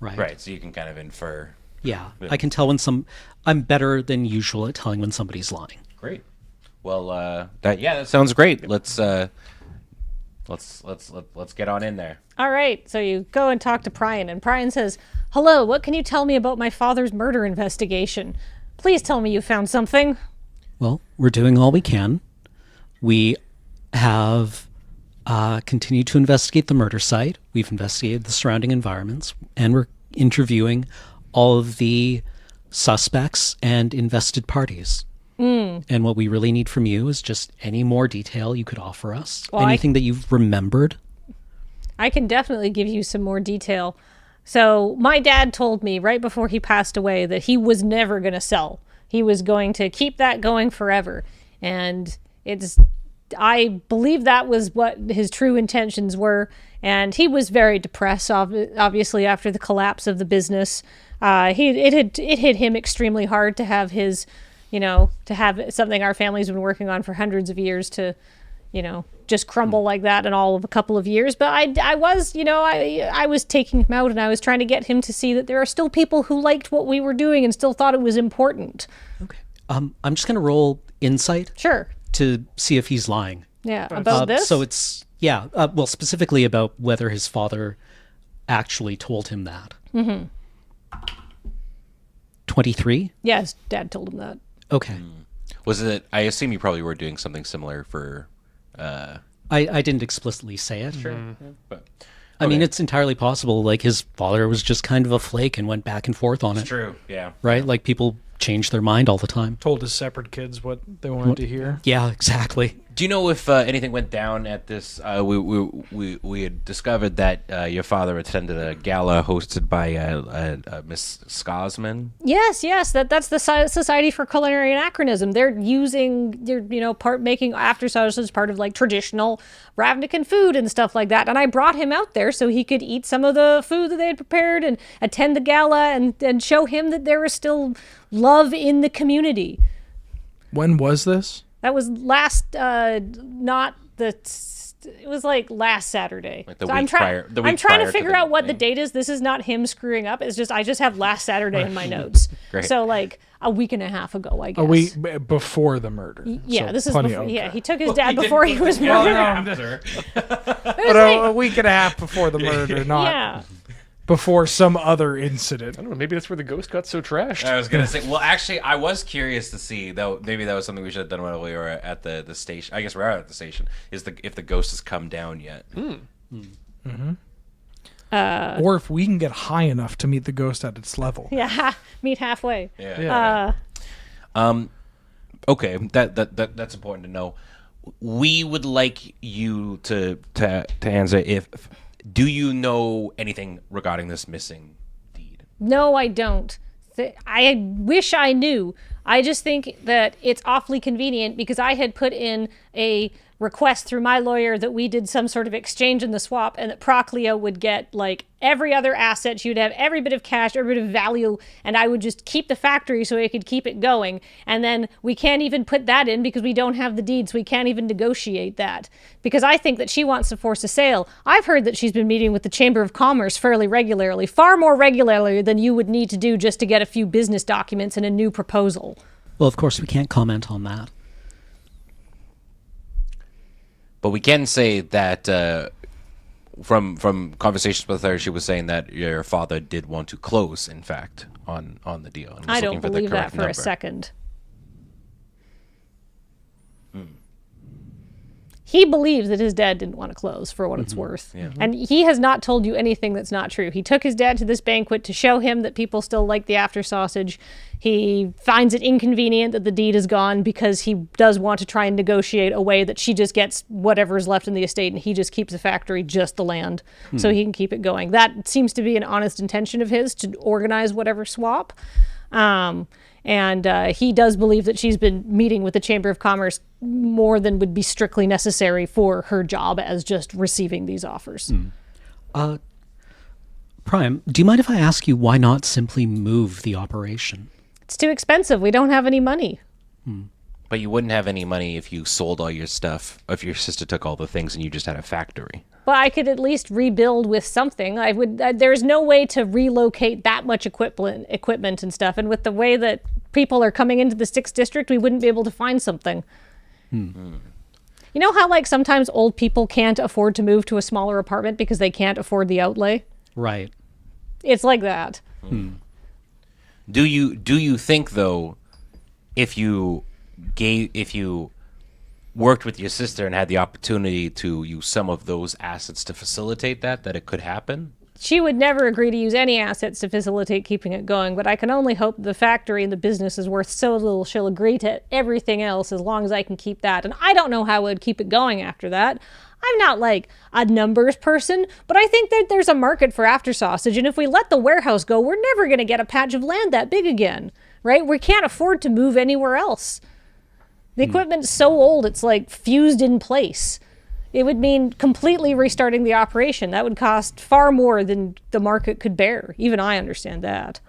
F: right?
B: Right, so you can kind of infer.
F: Yeah, I can tell when I'm better than usual at telling when somebody's lying.
B: Great. Well, that sounds great. Let's get on in there.
A: All right, so you go and talk to Prian, and Prian says, "Hello, what can you tell me about my father's murder investigation? Please tell me you found something."
F: Well, we're doing all we can. We have continued to investigate the murder site. We've investigated the surrounding environments, and we're interviewing all of the suspects and invested parties. And what we really need from you is just any more detail you could offer us.
A: Well,
F: anything that you've remembered.
A: I can definitely give you some more detail. So my dad told me right before he passed away that he was never going to sell. He was going to keep that going forever. And I believe that was what his true intentions were. And he was very depressed, obviously, after the collapse of the business. It hit him extremely hard to have his, to have something our family's been working on for hundreds of years to, just crumble like that in all of a couple of years. But I was taking him out, and I was trying to get him to see that there are still people who liked what we were doing and still thought it was important.
F: Okay. I'm just going to roll insight.
A: Sure.
F: To see if he's lying.
A: Yeah, about this?
F: So it's, well, specifically about whether his father actually told him that. 23?
A: Yeah, his dad told him that.
F: Okay.
B: Was it? I assume you probably were doing something similar for.
F: I didn't explicitly say it.
B: Sure. But
F: I mean, it's entirely possible. Like, his father was just kind of a flake and went back and forth on it.
B: true. Yeah.
F: Right? Like, people change their mind all the time.
D: Told his separate kids what they wanted to hear.
F: Yeah, exactly.
B: Do you know if anything went down at this? We had discovered that your father attended a gala hosted by Miss Skosman.
A: Yes, that's the Society for Culinary Anachronism. They're making after hours as part of like traditional Ravnican food and stuff like that. And I brought him out there so he could eat some of the food that they had prepared and attend the gala and show him that there was still love in the community.
D: When was this?
A: That was it was like last Saturday.
B: Like the
A: so
B: week prior.
A: I'm trying to figure out what the
B: thing.
A: date is. This is not him screwing up. It's just I just have last Saturday in my notes.
B: Great.
A: So like a week and a half ago, I guess.
D: A week before the murder.
A: Yeah,
D: So
A: this is
D: plenty-
A: before,
D: okay.
A: yeah. He took his dad before he was
D: Well,
A: murdered.
D: no, but a week and a half before the murder, not
A: Yeah.
D: before some other incident.
C: I don't know. Maybe that's where the ghost got so trashed.
B: I was gonna say. Well, actually, I was curious to see though. Maybe that was something we should have done while we were at the station. I guess we're out at the station. If the ghost has come down yet?
D: Or if we can get high enough to meet the ghost at its level.
A: Yeah, meet halfway.
B: Yeah. Okay, that's important to know. We would like you to answer if. Do you know anything regarding this missing deed?
A: No, I don't. I wish I knew. I just think that it's awfully convenient because I had put in a request through my lawyer that we did some sort of exchange in the swap and that Procleo would get like every other asset. She would have every bit of cash, every bit of value, and I would just keep the factory so I could keep it going. And then we can't even put that in because we don't have the deed, so we can't even negotiate that. Because I think that she wants to force a sale. I've heard that she's been meeting with the Chamber of Commerce fairly regularly, far more regularly than you would need to do just to get a few business documents and a new proposal.
F: Well, of course, we can't comment on that.
B: But we can say that from conversations with her, she was saying that your father did want to close, in fact, on the deal. And was
A: I
B: looking
A: don't
B: for the
A: believe that
B: correct
A: for
B: number.
A: a second. he believes that his dad didn't want to close for what it's worth. And he has not told you anything that's not true. He took his dad to this banquet to show him that people still like the after sausage. He finds it inconvenient that the deed is gone because he does want to try and negotiate a way that she just gets whatever's left in the estate and he just keeps the factory, just the land, so he can keep it going. That seems to be an honest intention of his, to organize whatever swap. And he does believe that she's been meeting with the Chamber of Commerce more than would be strictly necessary for her job as just receiving these offers.
F: Prime, do you mind if I ask you why not simply move the operation?
A: It's too expensive. We don't have any money.
B: But you wouldn't have any money if you sold all your stuff, if your sister took all the things and you just had a factory.
A: But I could at least rebuild with something. I would. There's no way to relocate that much equipment and stuff. And with the way that people are coming into the 6th district, we wouldn't be able to find something. You know how like sometimes old people can't afford to move to a smaller apartment because they can't afford the outlay?
F: Right.
A: It's like that.
B: Do you think though, if you worked with your sister and had the opportunity to use some of those assets to facilitate that it could happen?
A: She would never agree to use any assets to facilitate keeping it going, but I can only hope the factory and the business is worth so little she'll agree to everything else as long as I can keep that. And I don't know how I would keep it going after that. I'm not like a numbers person, but I think that there's a market for after sausage, and if we let the warehouse go, we're never going to get a patch of land that big again, right? We can't afford to move anywhere else. The equipment's so old, it's like fused in place. It would mean completely restarting the operation. That would cost far more than the market could bear. Even I understand that.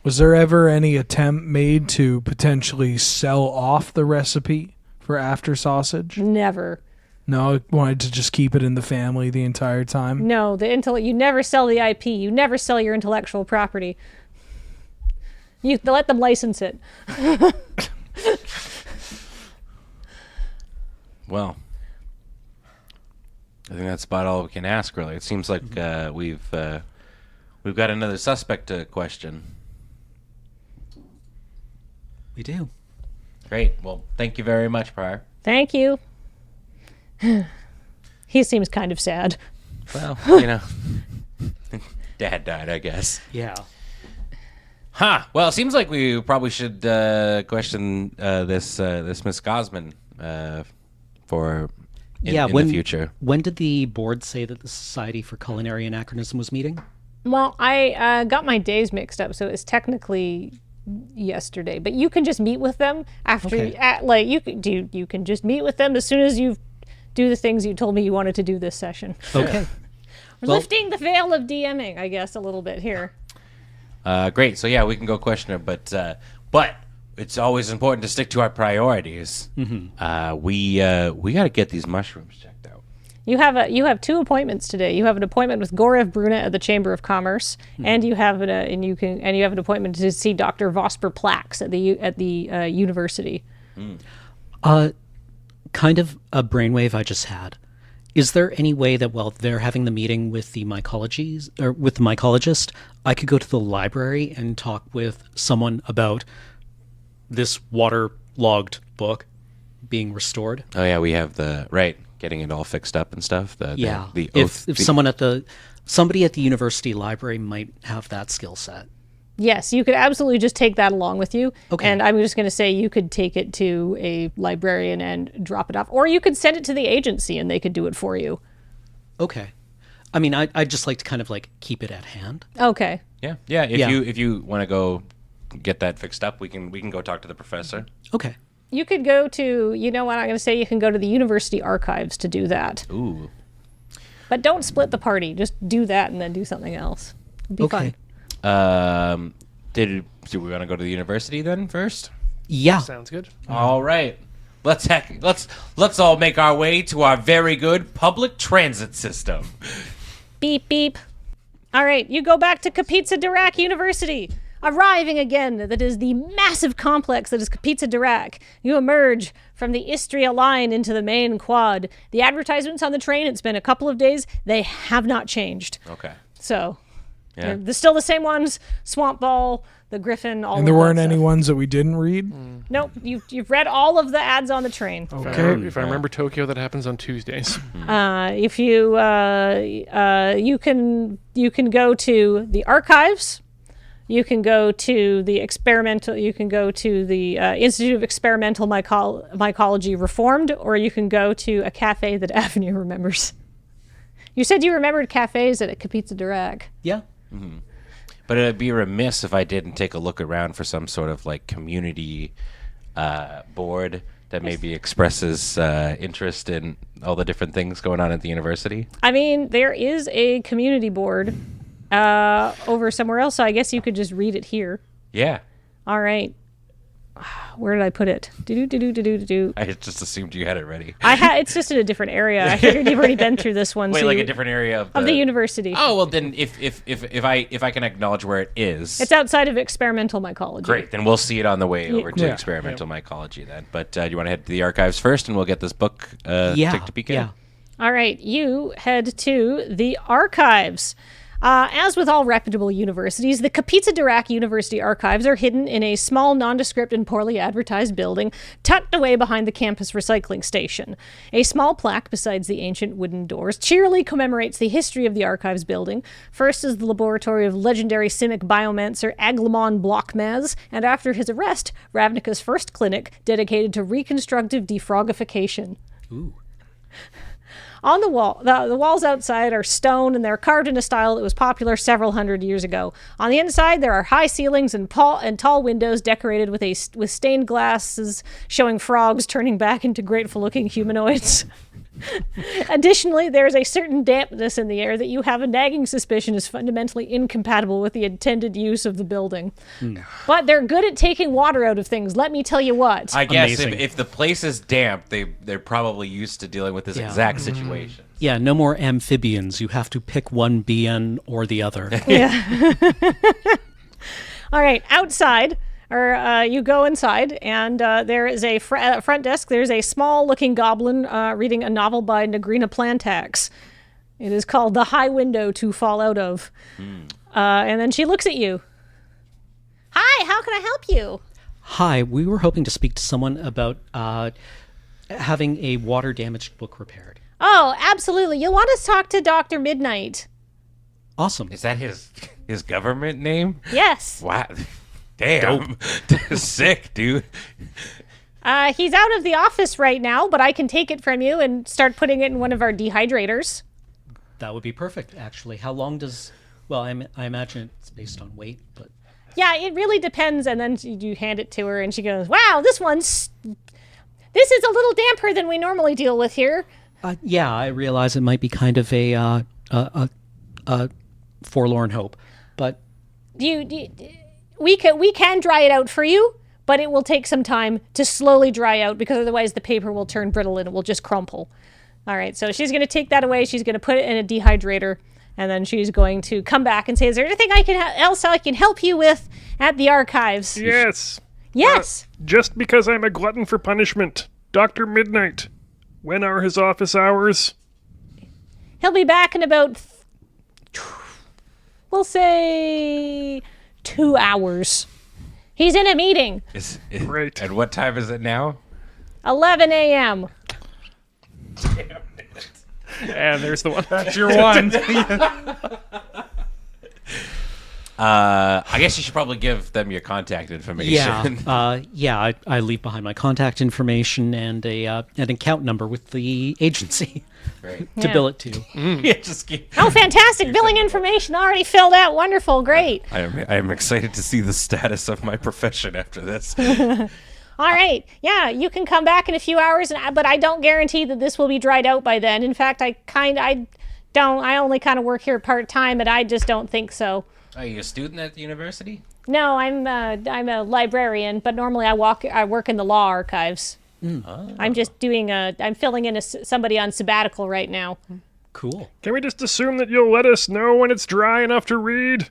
D: Was there ever any attempt made to potentially sell off the recipe for after sausage?
A: Never.
D: No, I wanted to just keep it in the family the entire time.
A: No, you never sell the IP. You never sell your intellectual property. You let them license it.
B: Well, I think that's about all we can ask, really. It seems like we've got another suspect to question.
F: We do.
B: Great. Well, thank you very much, Pryor.
A: Thank you. He seems kind of sad.
B: Well, Dad died, I guess.
F: Yeah.
B: Huh. Well, it seems like we probably should question this Miss Gosman for in the future.
F: When did the board say that the Society for Culinary Anachronism was meeting?
A: Well, I got my days mixed up, so it's technically yesterday. But you can just meet with them after, you can just meet with them as soon as you do the things you told me you wanted to do this session.
F: Okay.
A: We're lifting the veil of DMing, I guess, a little bit here.
B: Great. So yeah, we can go question her, but it's always important to stick to our priorities. Mm-hmm. We got to get these mushrooms checked out.
A: You have 2 appointments today. You have an appointment with Gorev Brunette at the Chamber of Commerce, and you have an appointment to see Dr. Vosper Plax at the university.
F: Kind of a brainwave I just had. Is there any way that while they're having the meeting with the mycologist, I could go to the library and talk with someone about this waterlogged book being restored?
B: Oh yeah, we have getting it all fixed up and stuff. The oath.
F: If somebody at the university library might have that skill set.
A: Yes, you could absolutely just take that along with you.
F: Okay.
A: And I'm just going to say you could take it to a librarian and drop it off. Or you could send it to the agency and they could do it for you.
F: Okay. I mean, I'd just like to kind of like keep it at hand.
A: Okay.
B: Yeah. If you want to go get that fixed up, we can go talk to the professor.
F: Okay.
A: You could go to, you know what I'm going to say, you can go to the university archives to do that.
B: Ooh.
A: But don't split the party. Just do that and then do something else. It'd be fun.
B: Do we want to go to the university then first?
F: Yeah.
C: Sounds good.
B: All right. Let's all make our way to our very good public transit system.
A: Beep, beep. All right, you go back to Kapitsa Dirac University. Arriving again, that is the massive complex that is Kapitsa Dirac. You emerge from the Istria line into the main quad. The advertisements on the train, it's been a couple of days, they have not changed.
B: Okay.
A: So,
B: Yeah.
A: They're still the same ones: Swamp Ball, the Griffin, all.
D: And there
A: of that
D: weren't any
A: stuff.
D: ones that we didn't read.
A: Nope, you've read all of the ads on the train.
D: Okay.
C: If I remember Tokyo, that happens on Tuesdays.
A: If you you can go to the archives. You can go to the experimental. You can go to the Institute of Experimental Mycology Reformed, or you can go to a cafe that Avenue remembers. You said you remembered cafes at Capizza Dirac.
F: Yeah.
B: But it'd be remiss if I didn't take a look around for some sort of like community board that maybe expresses interest in all the different things going on at the university.
A: I mean, there is a community board over somewhere else, so I guess you could just read it here.
B: Yeah.
A: All right. Where did I put it? Do.
B: I just assumed you had it ready.
A: It's just in a different area. I figured you've already been through this one.
B: Wait,
A: so
B: like a different area
A: of the university.
B: Oh, well then if I can acknowledge where it is.
A: It's outside of experimental mycology.
B: Great, then we'll see it on the way over to
D: Yeah.
B: experimental mycology then. But do you want to head to the archives first and we'll get this book
F: Yeah.
B: take a peek at?
F: Yeah.
A: All right, you head to the archives. As with all reputable universities, the Capizza Dirac University archives are hidden in a small, nondescript, and poorly advertised building tucked away behind the campus recycling station. A small plaque besides the ancient wooden doors cheerily commemorates the history of the archives building, first as the laboratory of legendary Simic biomancer Aglamon Blockmaz, and after his arrest, Ravnica's first clinic dedicated to reconstructive defrogification.
F: Ooh.
A: On the wall, the walls outside are stone, and they're carved in a style that was popular several hundred years ago. On the inside, there are high ceilings and tall windows decorated with stained glasses showing frogs turning back into grateful-looking humanoids. Additionally, there is a certain dampness in the air that you have a nagging suspicion is fundamentally incompatible with the intended use of the building. But they're good at taking water out of things, let me tell you what.
B: I guess
F: Amazing.
B: if the place is damp, they're probably used to dealing with this
F: Yeah.
B: exact situation.
F: Yeah, no more amphibians. You have to pick one BN or the other.
A: All right, outside, or you go inside, and there is a front desk. There's a small-looking goblin reading a novel by Negrina Plantax. It is called The High Window to Fall Out Of. And then she looks at you. Hi, how can I help you?
F: Hi, we were hoping to speak to someone about having a water-damaged book repaired.
A: Oh, absolutely. You'll want to talk to Dr. Midnight.
F: Awesome.
B: Is that his government name?
A: Yes.
B: Wow. Damn. Sick, dude.
A: He's out of the office right now, but I can take it from you and start putting it in one of our dehydrators.
F: That would be perfect, actually. How long does... Well, I imagine it's based on weight, but...
A: Yeah, it really depends. And then you hand it to her, and she goes, wow, this is a little damper than we normally deal with here.
F: Yeah, I realize it might be kind of a forlorn hope, but...
A: We can dry it out for you, but it will take some time to slowly dry out because otherwise the paper will turn brittle and it will just crumple. All right, so she's going to take that away. She's going to put it in a dehydrator, and then she's going to come back and say, is there anything else I can help you with at the archives?
E: Yes.
A: Yes.
E: Just because I'm a glutton for punishment. Dr. Midnight. When are his office hours?
A: He'll be back in about, we'll say, 2 hours. He's in a meeting.
E: Great.
B: And what time is it now?
A: 11 a.m.
C: And there's the one.
D: That's your one.
B: I guess you should probably give them your contact information.
F: Yeah. I leave behind my contact information and an account number with the agency
B: Right.
F: to
A: Yeah.
F: bill it to.
B: Yeah, just keep...
A: Oh, fantastic. Billing information already filled out. Wonderful. Great.
B: I am excited to see the status of my profession after this.
A: All right. Yeah, you can come back in a few hours, but I don't guarantee that this will be dried out by then. In fact, I only kind of work here part-time, and I just don't think so.
B: Are you a student at the university?
A: No, I'm a librarian, but normally I work in the law archives. I'm just I'm filling in somebody on sabbatical right now.
F: Cool.
E: Can we just assume that you'll let us know when it's dry enough to read?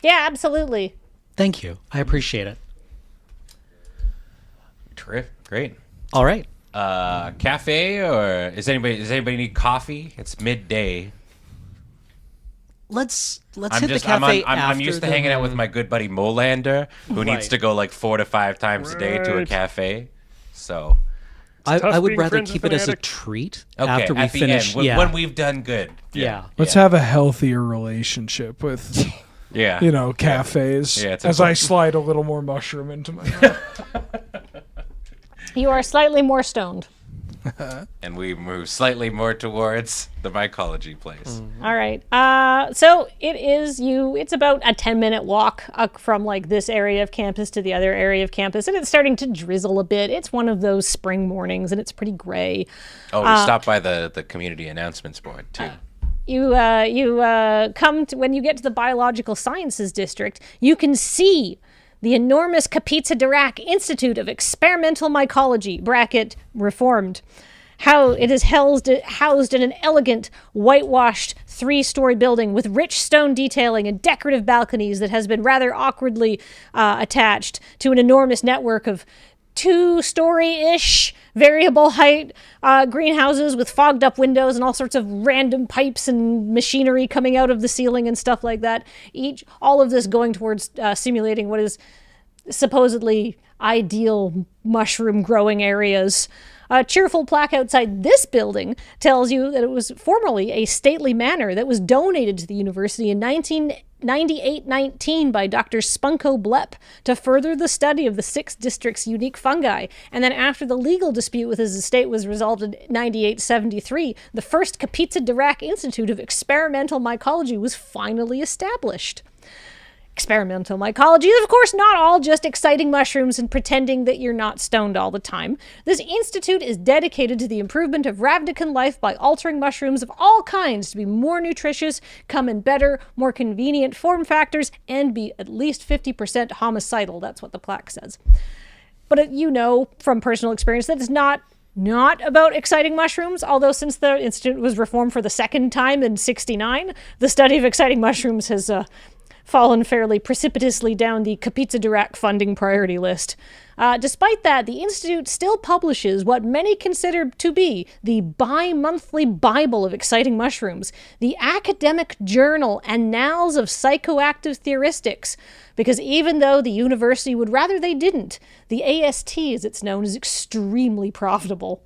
A: Yeah, absolutely.
F: Thank you. I appreciate it.
B: Terrific. Great.
F: All right.
B: Cafe, or does anybody need coffee? It's midday.
F: let's
B: I'm
F: hit
B: just
F: the cafe
B: I'm used to hanging out with my good buddy Molander, who needs
F: Right.
B: to go like 4 to 5 times a day to a
E: Right.
B: cafe. So
F: I would
E: being
F: rather
E: friends
F: keep
E: with
F: it
E: an
F: as a
E: addict.
F: treat
B: okay,
F: after we
B: at the
F: finish.
B: end,
F: yeah.
B: when we've done good.
F: yeah.
D: Let's have a healthier relationship with,
B: Yeah.
D: cafes.
B: Yeah, it's
D: as I
B: important.
D: slide a little more mushroom into my mouth.
A: You are slightly more stoned.
B: And we move slightly more towards the mycology place.
A: All right. So it's about a 10-minute walk from like this area of campus to the other area of campus, and it's starting to drizzle a bit. It's one of those spring mornings, and it's pretty gray.
B: Oh, we stopped by the community announcements board too.
A: You come to, when you get to the biological sciences district, you can see the enormous Kapitsa Dirac Institute of Experimental Mycology (bracket reformed). How it is housed in an elegant, whitewashed 3-story building with rich stone detailing and decorative balconies that has been rather awkwardly attached to an enormous network of 2-story-ish variable height greenhouses with fogged up windows and all sorts of random pipes and machinery coming out of the ceiling and stuff like that. All of this going towards simulating what is supposedly ideal mushroom growing areas. A cheerful plaque outside this building tells you that it was formerly a stately manor that was donated to the university in 1998-19 by Dr. Spunko Blepp to further the study of the 6th district's unique fungi. And then after the legal dispute with his estate was resolved in 98-73, the first Kapitsa Dirac Institute of Experimental Mycology was finally established. Experimental mycology is, of course, not all just exciting mushrooms and pretending that you're not stoned all the time. This institute is dedicated to the improvement of Ravnican life by altering mushrooms of all kinds to be more nutritious, come in better, more convenient form factors, and be at least 50% homicidal. That's what the plaque says. But you know from personal experience that it's not about exciting mushrooms, although since the institute was reformed for the second time in 1969, the study of exciting mushrooms has fallen fairly precipitously down the Kapitsa Dirac funding priority list. Despite that, the Institute still publishes what many consider to be the bi-monthly Bible of exciting mushrooms, the academic journal Annals of Psychoactive Theoristics, because even though the university would rather they didn't, the AST, as it's known, is extremely profitable.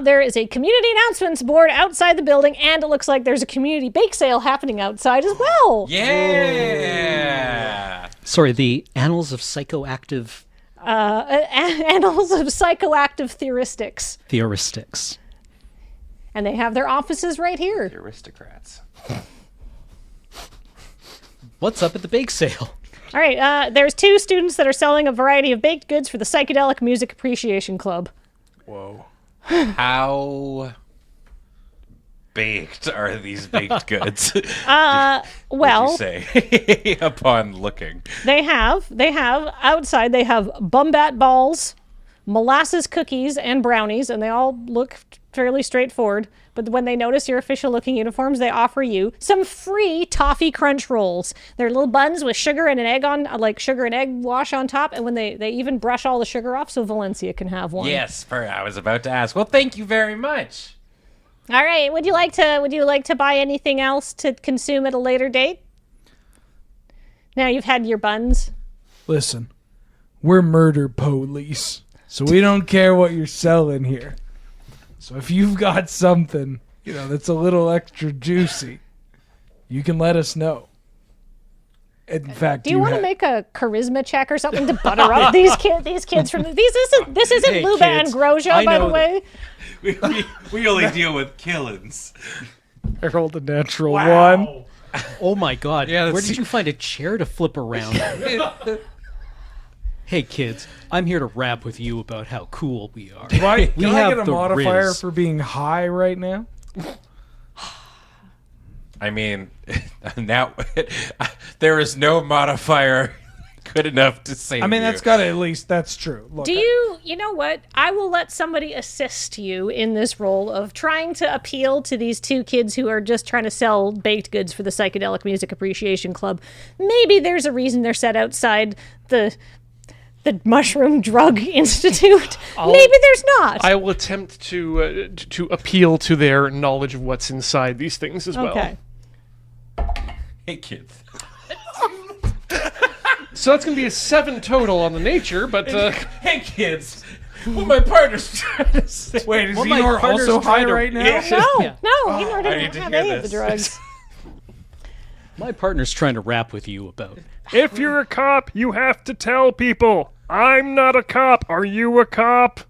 A: There is a community announcements board outside the building, and it looks like there's a community bake sale happening outside as well.
B: Yeah.
F: Sorry, the Annals of Psychoactive
A: Annals of Psychoactive Theoristics.
F: Theoristics.
A: And they have their offices right here.
B: The aristocrats.
F: What's up at the bake sale?
A: All right, there's 2 students that are selling a variety of baked goods for the Psychedelic Music Appreciation Club.
E: Whoa.
B: How baked are these baked goods?
A: Well,
B: Would you say upon looking?
A: they have outside, they have bumbat balls, molasses cookies, and brownies, and they all look fairly straightforward. But when they notice your official-looking uniforms, they offer you some free toffee crunch rolls. They're little buns with sugar and an egg on, like sugar and egg wash on top, and when they even brush all the sugar off so Valencia can have one.
B: Yes, I was about to ask. Well, thank you very much.
A: All right. Would you like to buy anything else to consume at a later date? Now you've had your buns.
D: Listen, we're murder police, so we don't care what you're selling here. So if you've got something, that's a little extra juicy, you can let us know. In fact,
A: Do you want to make a charisma check or something to butter up these kids from this isn't
F: Hey,
A: Luba
F: kids,
A: and Grosjean,
F: I
A: by the
F: know
A: way.
B: We only deal with killings.
D: I rolled a natural one.
F: Oh my god.
C: Yeah,
F: Where
C: that's-
F: did you find a chair to flip around? Hey kids, I'm here to rap with you about how cool we are.
D: Right?
F: We
D: Can I
F: have
D: get a
F: the
D: modifier
F: Riz.
D: for being high right now?
B: I mean, now there is no modifier good enough to save
D: I mean,
B: you.
D: that's true. Look,
A: You know what? I will let somebody assist you in this role of trying to appeal to these 2 kids who are just trying to sell baked goods for the Psychedelic Music Appreciation Club. Maybe there's a reason they're set outside the Mushroom Drug Institute. Maybe there's not.
C: I will attempt to appeal to their knowledge of what's inside these things as well.
A: Okay.
B: Hey, kids.
C: So that's going to be a 7 total on the nature, but
B: Hey, kids. What my partner's trying to say.
D: Wait, is
F: Well, my
D: Enor
F: partner's
D: also high
F: trying to-
D: right now?
A: No, no, Enor
B: I
A: didn't
B: need to
A: have
B: hear
A: any of the
B: this.
A: drugs.
F: My partner's trying to rap with you about.
E: If you're a cop, you have to tell people. I'm not a cop. Are you a cop?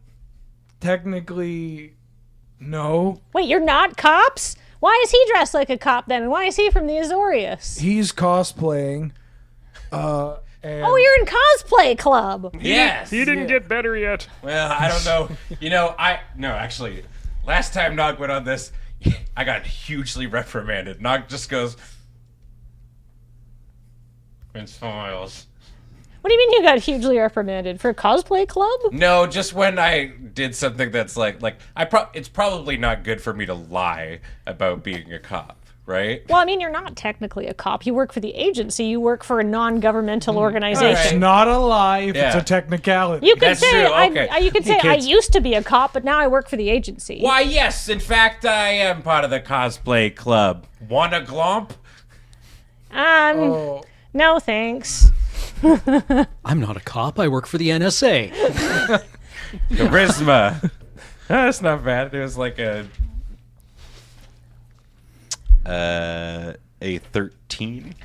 D: Technically, no.
A: Wait, you're not cops? Why is he dressed like a cop then? And why is he from the Azorius?
D: He's cosplaying. And
A: Oh, you're in cosplay club.
B: Yes.
E: He didn't get better yet.
B: Well, I don't know. Actually, last time Nog went on this, I got hugely reprimanded. Nog just goes, Prince Files.
A: What do you mean you got hugely reprimanded for cosplay club?
B: No, just when I did something that's it's probably not good for me to lie about being a cop, right?
A: Well, I mean, you're not technically a cop. You work for the agency. You work for a non-governmental organization.
D: it's not a lie if it's
B: Yeah.
D: a technicality.
A: You could
B: That's
A: say,
B: true, okay.
A: you could say, I used to be a cop, but now I work for the agency.
B: Why, yes, in fact, I am part of the cosplay club. Want a glomp?
D: Oh.
A: No, thanks.
F: I'm not a cop. I work for the NSA.
B: Charisma. That's not bad. It was like a 13.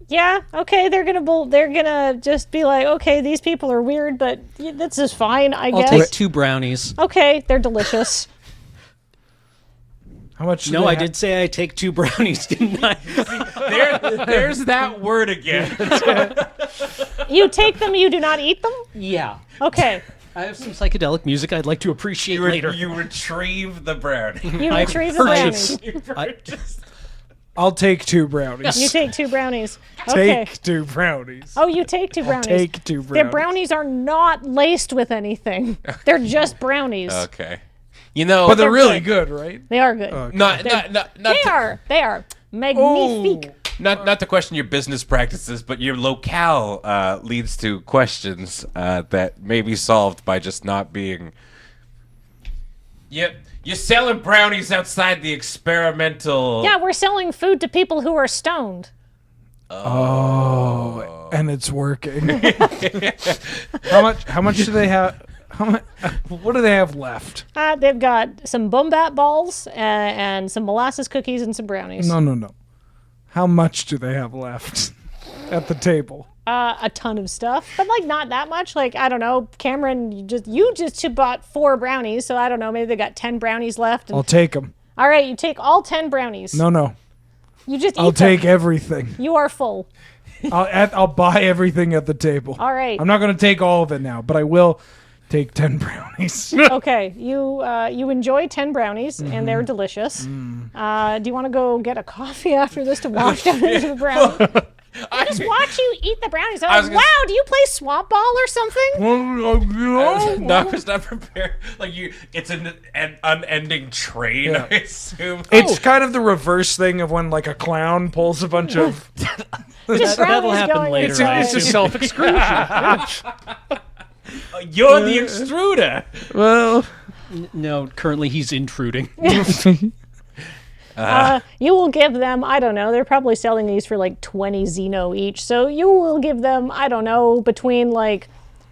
A: Yeah, okay, they're gonna just be like, okay, these people are weird, but this is fine, I
F: I'll
A: guess.
F: take 2 brownies.
A: Okay, they're delicious.
D: How much? do
F: No,
D: they
F: I
D: ha-
F: did say I take 2 brownies, didn't I?
B: There's that word again.
A: You take them, you do not eat them?
F: Yeah.
A: Okay.
F: I have some psychedelic music I'd like to appreciate later.
B: You retrieve the brownie.
A: You retrieve the brownies.
D: I'll take 2 brownies.
A: You take 2 brownies. Okay.
D: Take 2 brownies.
A: Oh, you take 2 brownies.
D: Take 2
A: Their
D: brownies.
A: brownies are not laced with anything. They're just brownies.
B: Okay. You know,
D: But they're really
A: good.
D: good, right?
A: They are good.
B: not
A: They are magnifique.
B: not to question your business practices, but your locale leads to questions that may be solved by just not being. Yep, you're selling brownies outside the experimental.
A: Yeah, we're selling food to people who are stoned.
D: Oh, and it's working. How much do they have? What do they have left?
A: They've got some Bombat balls and some molasses cookies and some brownies.
D: No. How much do they have left at the table?
A: A ton of stuff, but like not that much. Like, I don't know, Cameron, you just bought 4 brownies, so I don't know, maybe they got 10 brownies left. And...
D: I'll take them.
A: All right, you take all 10 brownies.
D: No.
A: You just eat
D: I'll take
A: them.
D: everything.
A: You are full.
D: I'll buy everything at the table.
A: All right.
D: I'm not going to take all of it now, but I will take 10 brownies.
A: Okay, you enjoy 10 brownies, and they're delicious. Do you want to go get a coffee after this to wash down into the brownies? I just watch you eat the brownies. I'm like, wow, do you play swamp ball or something?
B: No, I was not prepared. Like it's an unending train.
D: Yeah.
B: I assume.
D: It's kind of the reverse thing of when like a clown pulls a bunch of.
A: Just
F: that'll
A: brownies
F: happen
A: going
F: later.
A: inside.
C: it's a self-exclusion.
B: You're the extruder.
D: Well,
F: No, currently he's intruding.
A: You will give them, I don't know, they're probably selling these for like 20 Xeno each. So you will give them, I don't know, between like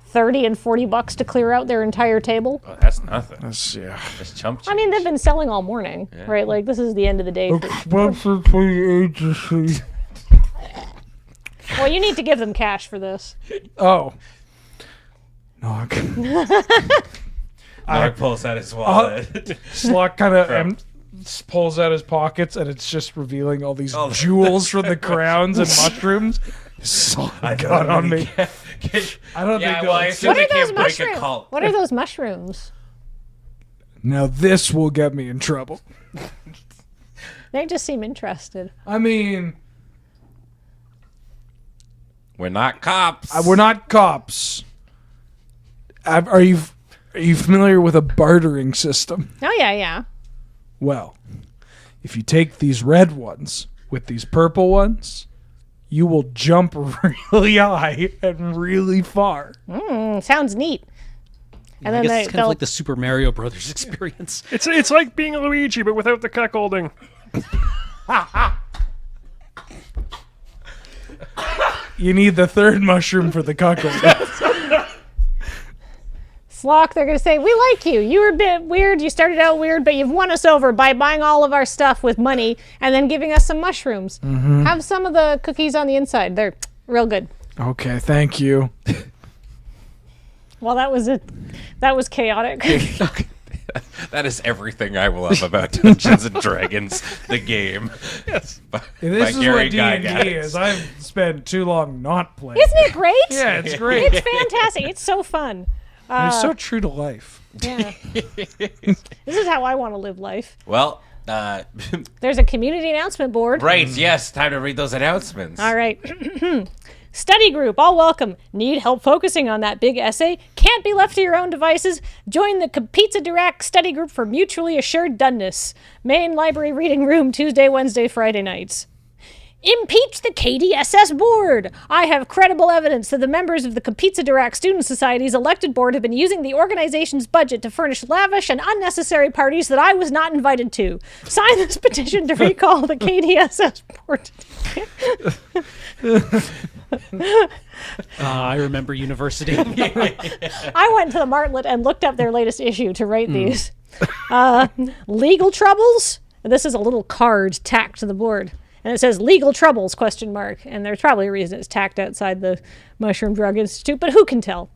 A: 30 and 40 bucks to clear out their entire table.
B: Oh, that's nothing.
D: yeah.
B: Just chump
A: I mean, they've been selling all morning, right? Like, this is the end of the day.
D: Expensive for the agency.
A: Well, you need to give them cash for this.
D: Oh. Nog.
B: Nog pulls out his wallet.
D: Slock kind of pulls out his pockets, and it's just revealing all these jewels from the crowns and mushrooms. Solid got on me. I don't think
B: well, I
D: they'll-
B: assume
A: What
B: they
A: are those
B: can't break a
A: mushrooms?
B: cult.
A: What are those mushrooms?
D: Now this will get me in trouble.
A: They just seem interested.
D: I mean,
B: We're not cops.
D: we're not cops. Are you familiar with a bartering system?
A: Oh, yeah.
D: Well, if you take these red ones with these purple ones, you will jump really high and really far.
A: Sounds neat. And
F: I
A: then
F: guess it's kind of like the Super Mario Brothers experience.
E: It's like being Luigi, but without the cuckolding.
D: You need the third mushroom for the cuckold.
A: Slock, they're going to say, we like you. You were a bit weird. You started out weird, but you've won us over by buying all of our stuff with money and then giving us some mushrooms. Have some of the cookies on the inside. They're real good.
D: Okay, thank you.
A: Well, that was chaotic.
B: That is everything I will love about Dungeons and Dragons, the game. Yes.
D: This is what D&D is. I've spent too long not playing.
A: Isn't it great?
D: Yeah, it's great.
A: It's fantastic. It's so fun.
D: It's so true to life.
A: Yeah. This is how I want to live life.
B: Well,
A: There's a community announcement board.
B: right, yes, time to read those announcements.
A: All right. Study group, all welcome. Need help focusing on that big essay? Can't be left to your own devices? Join the Pizza Direct study group for mutually assured doneness. Main library reading room Tuesday, Wednesday, Friday nights. Impeach the KDSS board. I have credible evidence that the members of the Pizza Direct Student Society's elected board have been using the organization's budget to furnish lavish and unnecessary parties that I was not invited to. Sign this petition to recall the KDSS board.
F: I remember university.
A: I went to the Martlet and looked up their latest issue to write these. Legal troubles? This is a little card tacked to the board. And it says legal troubles, ? And there's probably a reason it's tacked outside the Mushroom Drug Institute, but who can tell?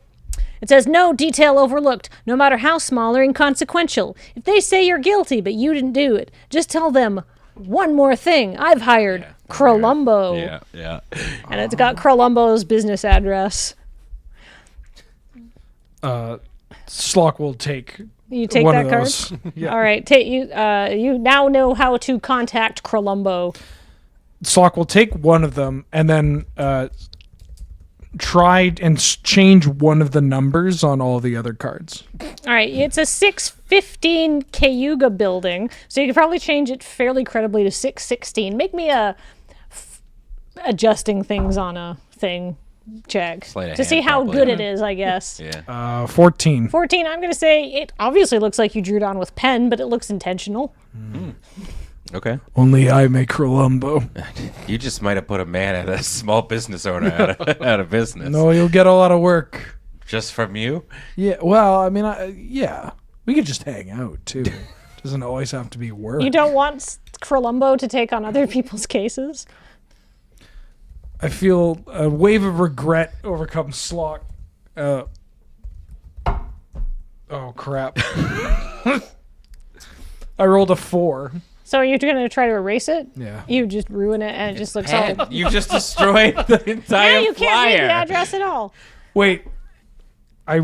A: It says no detail overlooked, no matter how small or inconsequential. If they say you're guilty, but you didn't do it, just tell them, one more thing, I've hired Crolumbo.
B: Yeah.
A: And it's got Crolumbo's business address.
D: Slock will take
A: You take
D: one
A: that
D: of
A: card?
D: those. Yeah.
A: All right. You now know how to contact Crolumbo.
D: Slock will take one of them and then try and change one of the numbers on all the other cards.
A: All right. It's a 615 Cayuga building, so you could probably change it fairly credibly to 616. Make me a adjusting things on a thing check
B: Sleight of
A: to see
B: hand,
A: how
B: probably.
A: good it is, I guess.
B: Yeah.
D: 14.
A: 14, I'm going to say it obviously looks like you drew it on with pen, but it looks intentional.
B: Okay.
D: Only I make Crolumbo.
B: You just might have put a man and a small business owner out of business.
D: No, you'll get a lot of work.
B: Just from you?
D: Yeah, well, I mean, yeah. We could just hang out, too. Doesn't always have to be work.
A: You don't want Crolumbo to take on other people's cases?
D: I feel a wave of regret overcome Slock. Oh, crap. I rolled a 4.
A: So are you going to try to erase it?
D: Yeah.
A: You just ruin it and it just looks all...
B: You just destroyed the entire
A: Yeah, you can't read the
B: flyer.
A: address at all.
D: Wait. I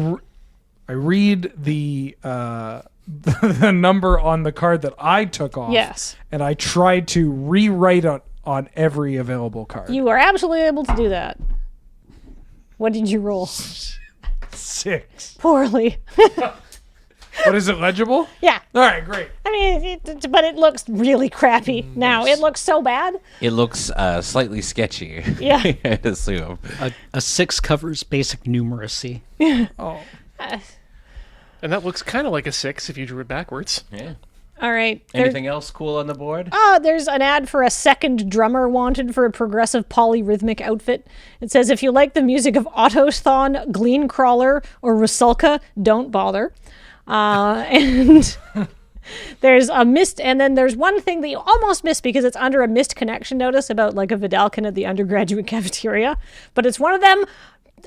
D: read the the number on the card that I took off.
A: Yes.
D: And I tried to rewrite on every available card.
A: You are absolutely able to do that. What did you roll?
D: 6.
A: Poorly.
D: What is it, legible?
A: Yeah.
D: All right, great.
A: I mean, but it looks really crappy now. It looks so bad.
B: It looks slightly sketchy.
A: Yeah.
B: I'd assume.
F: A 6 covers basic numeracy.
D: Oh.
C: And that looks kind of like a 6 if you drew it backwards.
B: Yeah.
A: All right.
B: Anything else cool on the board?
A: Oh, there's an ad for a second drummer wanted for a progressive polyrhythmic outfit. It says, if you like the music of Autothon, Gleancrawler, or Rusalka, don't bother. And there's a missed, and then there's one thing that you almost missed because it's under a missed connection notice about like a Vidalkin at the undergraduate cafeteria. But it's one of them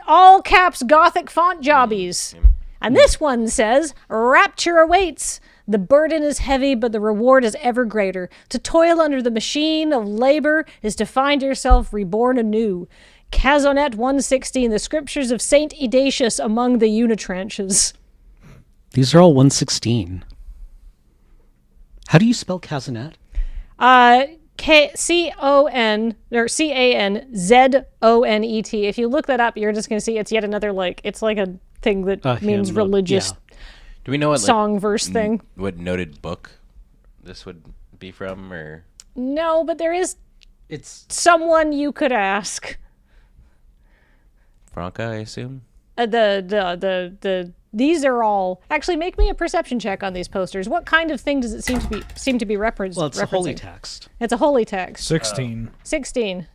A: all caps Gothic font jobbies. And this one says, rapture awaits. The burden is heavy, but the reward is ever greater. To toil under the machine of labor is to find yourself reborn anew. Cazonet 116, the scriptures of Saint Edatius among the unitranches.
F: These are all 116. How do you spell Cazonet?
A: C-O-N or C-A-N-Z-O-N-E-T. If you look that up, you're just going to see it's yet another it's like a thing that means
F: hymn,
A: religious
B: Do we know what
A: song verse thing.
B: What noted book this would be from, or?
A: No, but there is
F: It's
A: someone you could ask.
B: Franca, I assume.
A: These are all actually. Make me a perception check on these posters. What kind of thing does it seem to be referencing?
F: well, it's a holy text.
A: It's a holy text.
D: 16.
A: 16.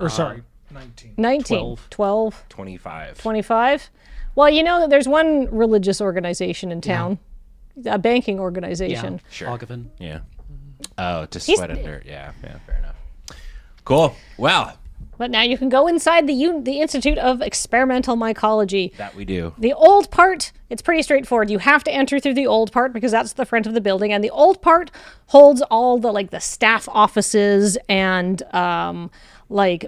D: Or sorry, 19.
A: 19. 12.
B: 25.
A: 25. Well, you know that there's one religious organization in town, a banking organization.
B: Sure.
F: Ogden.
B: Yeah. Oh, to sweat under. Yeah, fair enough. Cool. Well,
A: But now you can go inside the Institute of Experimental Mycology.
B: that we do.
A: The old part, it's pretty straightforward. You have to enter through the old part because that's the front of the building, and the old part holds all the staff offices and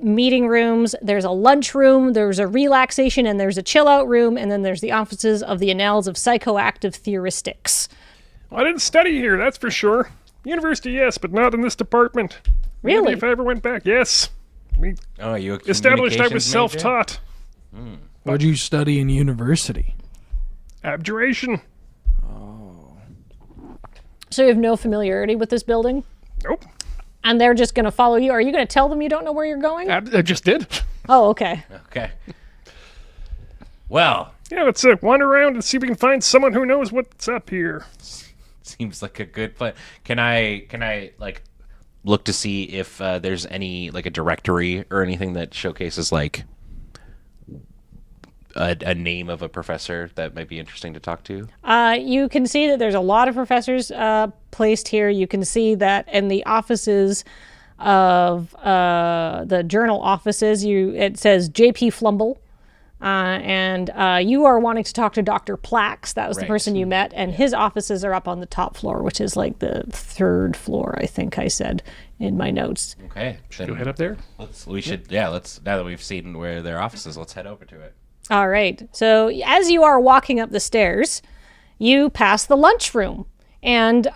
A: meeting rooms. There's a lunch room, there's a relaxation, and there's a chill out room, and then there's the offices of the Annals of Psychoactive Theoristics.
E: Well, I didn't study here, that's for sure. University, yes, but not in this department.
A: Really?
E: Maybe if I ever went back, yes. We
B: Oh, you
E: established I was
B: communications major?
E: self-taught.
D: What'd you study in university?
E: Abjuration.
A: So you have no familiarity with this building?
E: Nope.
A: And they're just going to follow you? Are you going to tell them you don't know where you're going?
C: I just did.
A: Oh, okay.
B: Okay. Well,
E: Yeah, let's wander around and see if we can find someone who knows what's up here.
B: seems like a good plan. Can I look to see if there's any a directory or anything that showcases a name of a professor that might be interesting to talk to?
A: You can see that there's a lot of professors placed here. You can see that in the offices of the journal offices, it says J.P. Flumble. And you are wanting to talk to Dr. Plax. That was the
B: Right.
A: person you met. And his offices are up on the top floor, which is the 3rd floor, I think I said in my notes.
B: Okay.
C: Go head up there.
B: Let's now that we've seen where their office is, let's head over to it.
A: All right. So as you are walking up the stairs, you pass the lunchroom. And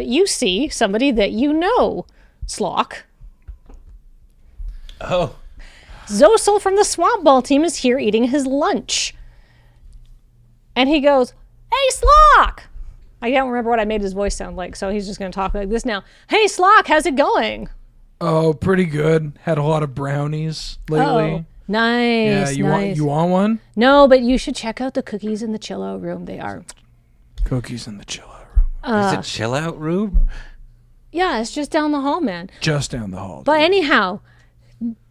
A: you see somebody that you know, Slock.
B: Oh.
A: Zosel from the Swamp Ball team is here eating his lunch. And he goes, "Hey, Slock!" I don't remember what I made his voice sound like, so he's just going to talk like this now. "Hey, Slock, how's it going?"
D: Oh, pretty good. Had a lot of brownies lately.
A: Oh, nice,
D: Yeah,
A: nice.
D: you want one?
A: No, but you should check out the cookies in the chill-out room. They are...
D: Cookies in the chill-out room.
B: There's a chill out room?
A: Yeah, it's just down the hall, man.
D: Just down the hall.
A: But anyhow,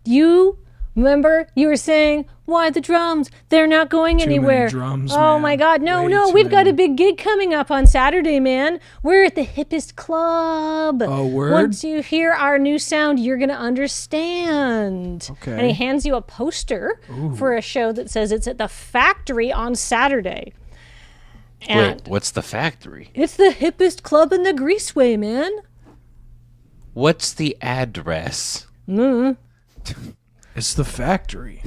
A: you... Remember, you were saying, why the drums? They're not going anywhere.
D: Many drums,
A: oh
D: man.
A: my God, no,
D: Way
A: no,
D: too
A: we've got a
D: many.
A: big gig coming up on Saturday, man. We're at the hippest club.
D: Oh, word?
A: Once you hear our new sound, you're going to understand.
D: Okay.
A: And he hands you a poster for a show that says it's at the Factory on Saturday. And
B: Wait, what's the factory?
A: it's the hippest club in the Greaseway, man.
B: What's the address?
D: It's the factory.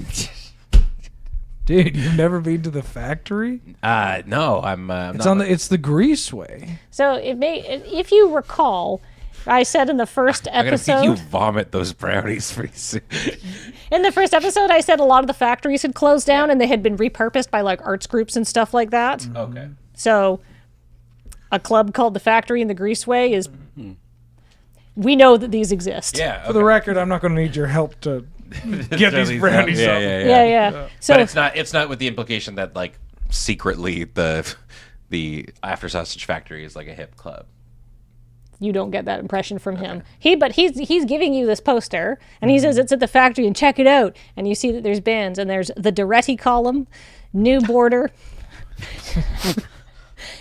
D: Dude, you've never been to the factory?
B: No, I'm
D: It's
B: not.
D: it's the Greaseway.
A: So if you recall, I said in the first
B: I'm gonna make you
A: episode...
B: vomit those brownies pretty soon.
A: In the first episode, I said a lot of the factories had closed down and they had been repurposed by arts groups and stuff like that.
B: Okay.
A: So a club called the Factory in the Greaseway is... We know that these exist.
B: Yeah.
D: For the record, I'm not going to need your help to get these brownies up.
A: Yeah. So
B: But it's not with the implication that secretly the After Sausage Factory is a hip club.
A: you don't get that impression from him. But he's giving you this poster and he says it's at the Factory and check it out. And you see that there's bands and there's the Doretti column, New Border,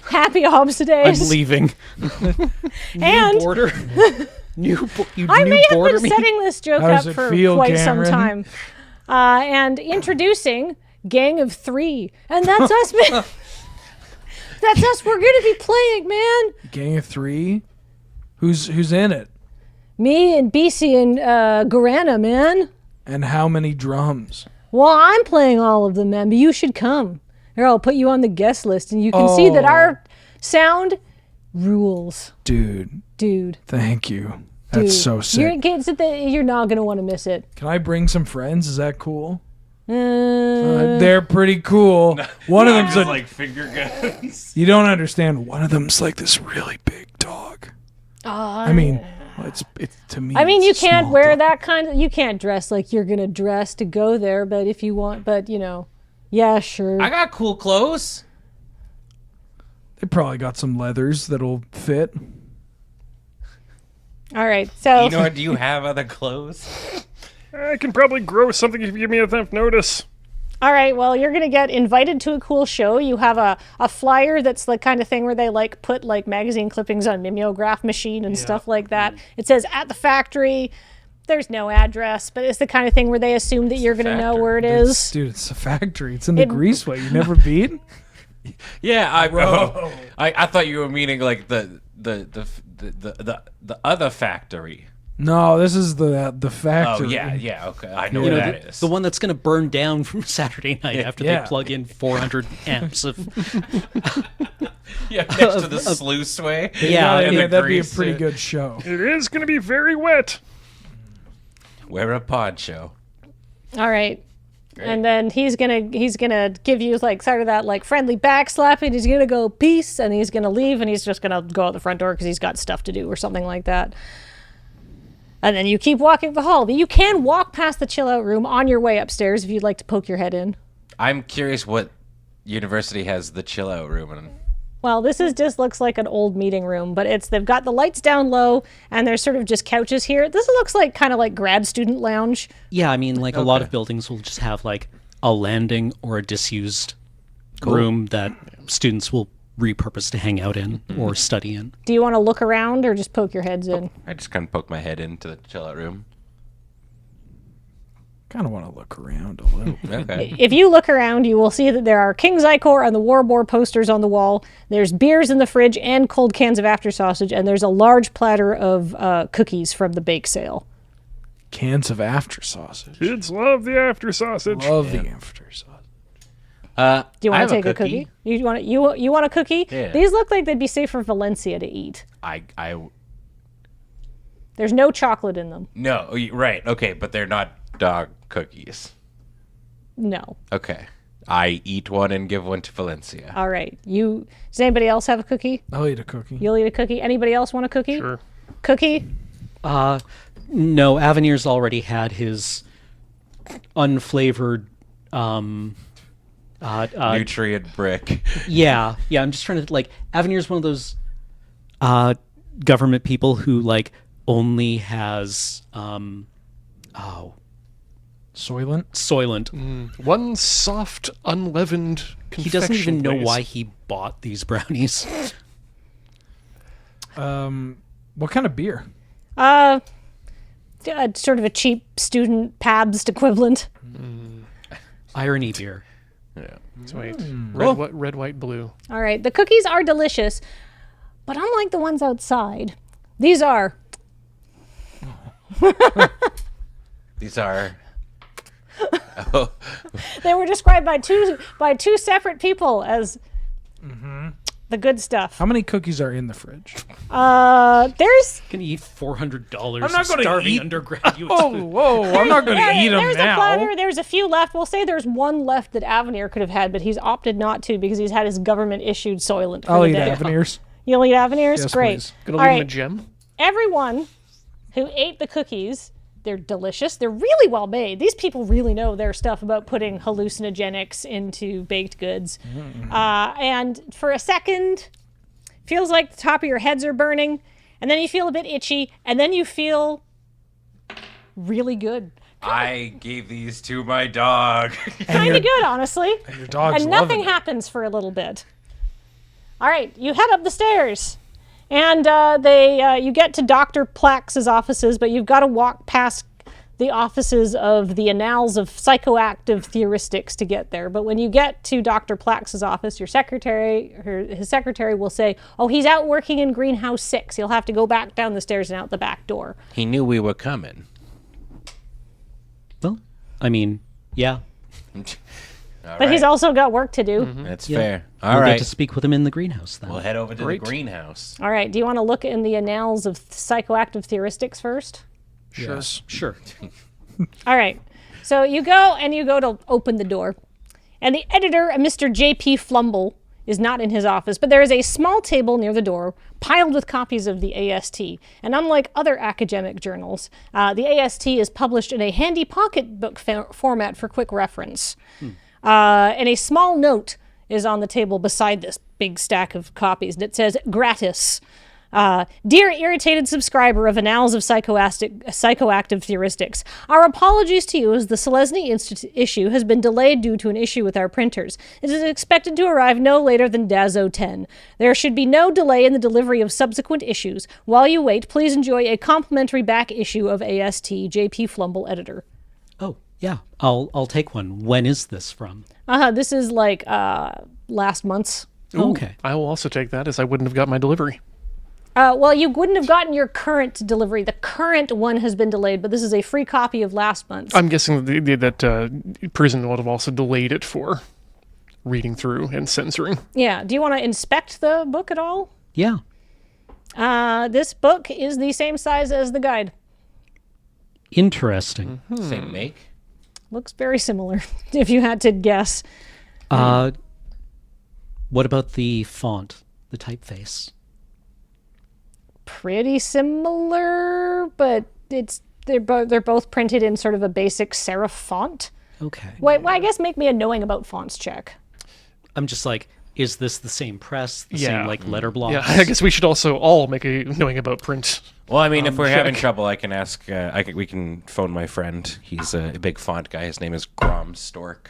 A: Happy Obsidays.
F: I'm leaving.
A: And
F: Border.
A: I
F: new
A: may have
F: border
A: been setting this joke
D: How
A: up
D: does it
A: for
D: feel,
A: quite
D: Cameron?
A: some time. And introducing Gang of 3. And that's us, man. That's us. We're going to be playing, man.
D: Gang of 3? Who's in it?
A: Me and BC and Garana, man.
D: And how many drums?
A: Well, I'm playing all of them, man, but you should come. Here, I'll put you on the guest list, and you can see that our sound rules.
D: Dude, thank you. That's
A: Dude.
D: so sick.
A: You're not going to want to miss it.
D: Can I bring some friends? Is that cool?
A: Uh,
D: They're pretty cool. One of them's a,
B: finger guns.
D: you don't understand. One of them's this really big dog. I mean, it's to me.
A: I mean,
D: it's
A: you
D: a
A: can't
D: small
A: wear
D: dog.
A: that kind of... You can't dress like you're going to dress to go there, but if you want... But, yeah, sure.
B: I got cool clothes.
D: They probably got some leathers that'll fit.
A: All right, so...
B: Do you have other clothes?
E: I can probably grow something if you give me enough notice.
A: All right, well, you're going to get invited to a cool show. You have a flyer that's the kind of thing where they like put like magazine clippings on mimeograph machine and stuff like that. It says at the factory. There's no address, but it's the kind of thing where they assume that you're going to know where it is.
D: Dude, it's a factory. It's in the Greaseway. You never beat?
B: Yeah, I thought you were meaning like the other factory.
D: No, this is the factory.
B: Oh yeah, okay. I know what that is.
F: The one that's going to burn down from Saturday night after they plug in 400 amps of.
B: Next to the sluiceway.
F: Yeah,
D: that'd be a pretty good show.
E: It is going to be very wet.
B: Wear a poncho.
A: All right. Great. And then he's gonna give you like sort of that like friendly backslapping. He's gonna go peace, and he's gonna leave, and he's just gonna go out the front door because he's got stuff to do or something like that. And then you keep walking the hall. But you can walk past the chill out room on your way upstairs if you'd like to poke your head in.
B: I'm curious what university has the chill out room in.
A: Well, this is just looks like an old meeting room, but they've got the lights down low, and there's sort of just couches here. This looks like kind of like grad student lounge.
F: Yeah, I mean, like a lot of buildings will just have like a landing or a disused room that students will repurpose to hang out in or study in.
A: Do you want to look around or just poke your heads in?
B: I just kind of poke my head into the chill out room.
D: Kind of want to look around a little bit.
B: Okay.
A: If you look around, you will see that there are King's Icor and the Warboar posters on the wall. There's beers in the fridge and cold cans of after sausage, and there's a large platter of cookies from the bake sale.
D: Cans of after sausage.
E: Kids love the after sausage.
D: Love the after sausage.
A: Do you want to take a cookie? You want a cookie?
B: Yeah.
A: These look like they'd be safe for Valencia to eat.
B: I
A: There's no chocolate in them.
B: No, right. Okay, but they're not dog cookies.
A: No.
B: Okay. I eat one and give one to Valencia.
A: All right. Does anybody else have a cookie?
D: I'll eat a cookie.
A: You'll eat a cookie. Anybody else want a cookie?
E: Sure.
A: Cookie?
F: No, Avenir's already had his unflavored
B: Nutrient brick.
F: Yeah, I'm just trying to like Avenir's one of those government people who like only has Soylent.
C: One soft, unleavened confection
F: He doesn't even know
C: place.
F: why he bought these brownies.
D: What kind of beer?
A: Sort of a cheap student Pabst equivalent.
F: Irony beer.
B: Yeah.
C: Sweet. Red, white, blue.
A: All right. The cookies are delicious, but unlike the ones outside, these are...
B: These are.
A: They were described by two separate people as the good stuff.
D: How many cookies are in the fridge?
A: There's
F: Gonna eat $400.
D: I'm not gonna
F: starving
D: eat-
F: undergraduates.
D: Whoa! I'm not going to eat them
A: there's
D: now.
A: a platter. There's a few left. We'll say there's one left that Avenir could have had, but he's opted not to because he's had his government-issued Soylent for
D: I'll
A: the
D: eat
A: day.
D: Avenir's.
A: You'll eat Avenir's?
D: Yes,
A: Great.
D: please.
C: Gonna
A: All
C: leave him a
A: right.
C: gem.
A: Everyone who ate the cookies, they're delicious. They're really well made. These people really know their stuff about putting hallucinogenics into baked goods. And for a second, feels like the top of your heads are burning, and then you feel a bit itchy, and then you feel really good.
B: I gave these to my dog.
A: Kind of good, honestly.
D: Your dog's
A: And nothing
D: loving it.
A: happens for a little bit. All right, you head up the stairs, and you get to Dr. Plax's offices, but you've got to walk past the offices of the Annals of Psychoactive Theoristics to get there. But when you get to Dr. Plax's office, his secretary will say, "Oh, he's out working in Greenhouse 6. He'll have to go back down the stairs and out the back door."
B: He knew we were coming.
F: Well, I mean, yeah.
A: But he's also got work to do.
B: That's
F: Yeah.
B: fair.
F: We'll
B: All
F: get
B: right.
F: to speak with him in the greenhouse then.
B: We'll head over to
C: Great.
B: the greenhouse.
A: All right, do you want to look in the Annals of Psychoactive Theoristics first?
C: Sure.
F: Sure.
A: All right. So you go to open the door. And the editor, Mr. J.P. Flumble, is not in his office, but there is a small table near the door piled with copies of the AST. And unlike other academic journals, the AST is published in a handy pocketbook format for quick reference. And a small note is on the table beside this big stack of copies, and it says, "Gratis." Dear irritated subscriber of Annals of Psychoactive Theoristics, our apologies to you as the Selesny issue has been delayed due to an issue with our printers. It is expected to arrive no later than Dazo 10. There should be no delay in the delivery of subsequent issues. While you wait, please enjoy a complimentary back issue of AST, JP Flumble, editor.
F: Oh, yeah. I'll take one. When is this from?
A: This is like last month's.
F: Okay.
C: I will also take that, as I wouldn't have got my delivery.
A: Well, you wouldn't have gotten your current delivery. The current one has been delayed, but this is a free copy of last month's.
C: I'm guessing that Prison would have also delayed it for reading through and censoring.
A: Yeah. Do you want to inspect the book at all?
F: Yeah.
A: This book is the same size as the guide.
F: Interesting.
B: Same make.
A: Looks very similar, if you had to guess.
F: What about the font, the typeface?
A: Pretty similar, but they're both printed in sort of a basic serif font.
F: Okay.
A: Well, I guess make me a knowing about fonts check.
F: I'm just like, is this the same press, the
C: Yeah.
F: same like letter blocks?
C: Yeah, I guess we should also all make a knowing about print.
B: Well, I mean, if we're having
C: check.
B: trouble, I can ask. We can phone my friend. He's a big font guy. His name is Grom Stork.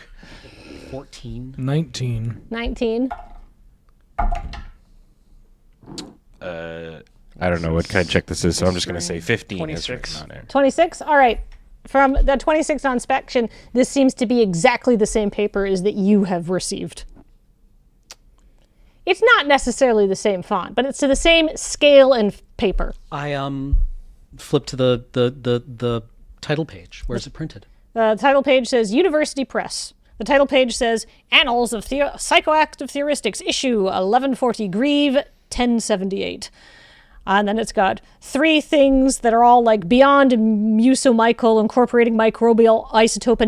F: 14.
D: 19.
A: 19.
B: I don't know what kind of check this is, so I'm just going to say 15.
C: 26.
B: Is written on it.
A: 26? All right. From the 26 on inspection, this seems to be exactly the same paper as that you have received. It's not necessarily the same font, but it's to the same scale and paper.
F: I flip to the title page. Where's it printed?
A: The title page says University Press. The title page says Annals of Psychoactive Theoristics, issue 1140, Grieve 1078. And then it's got 3 things that are all like beyond mucomical, incorporating microbial isotope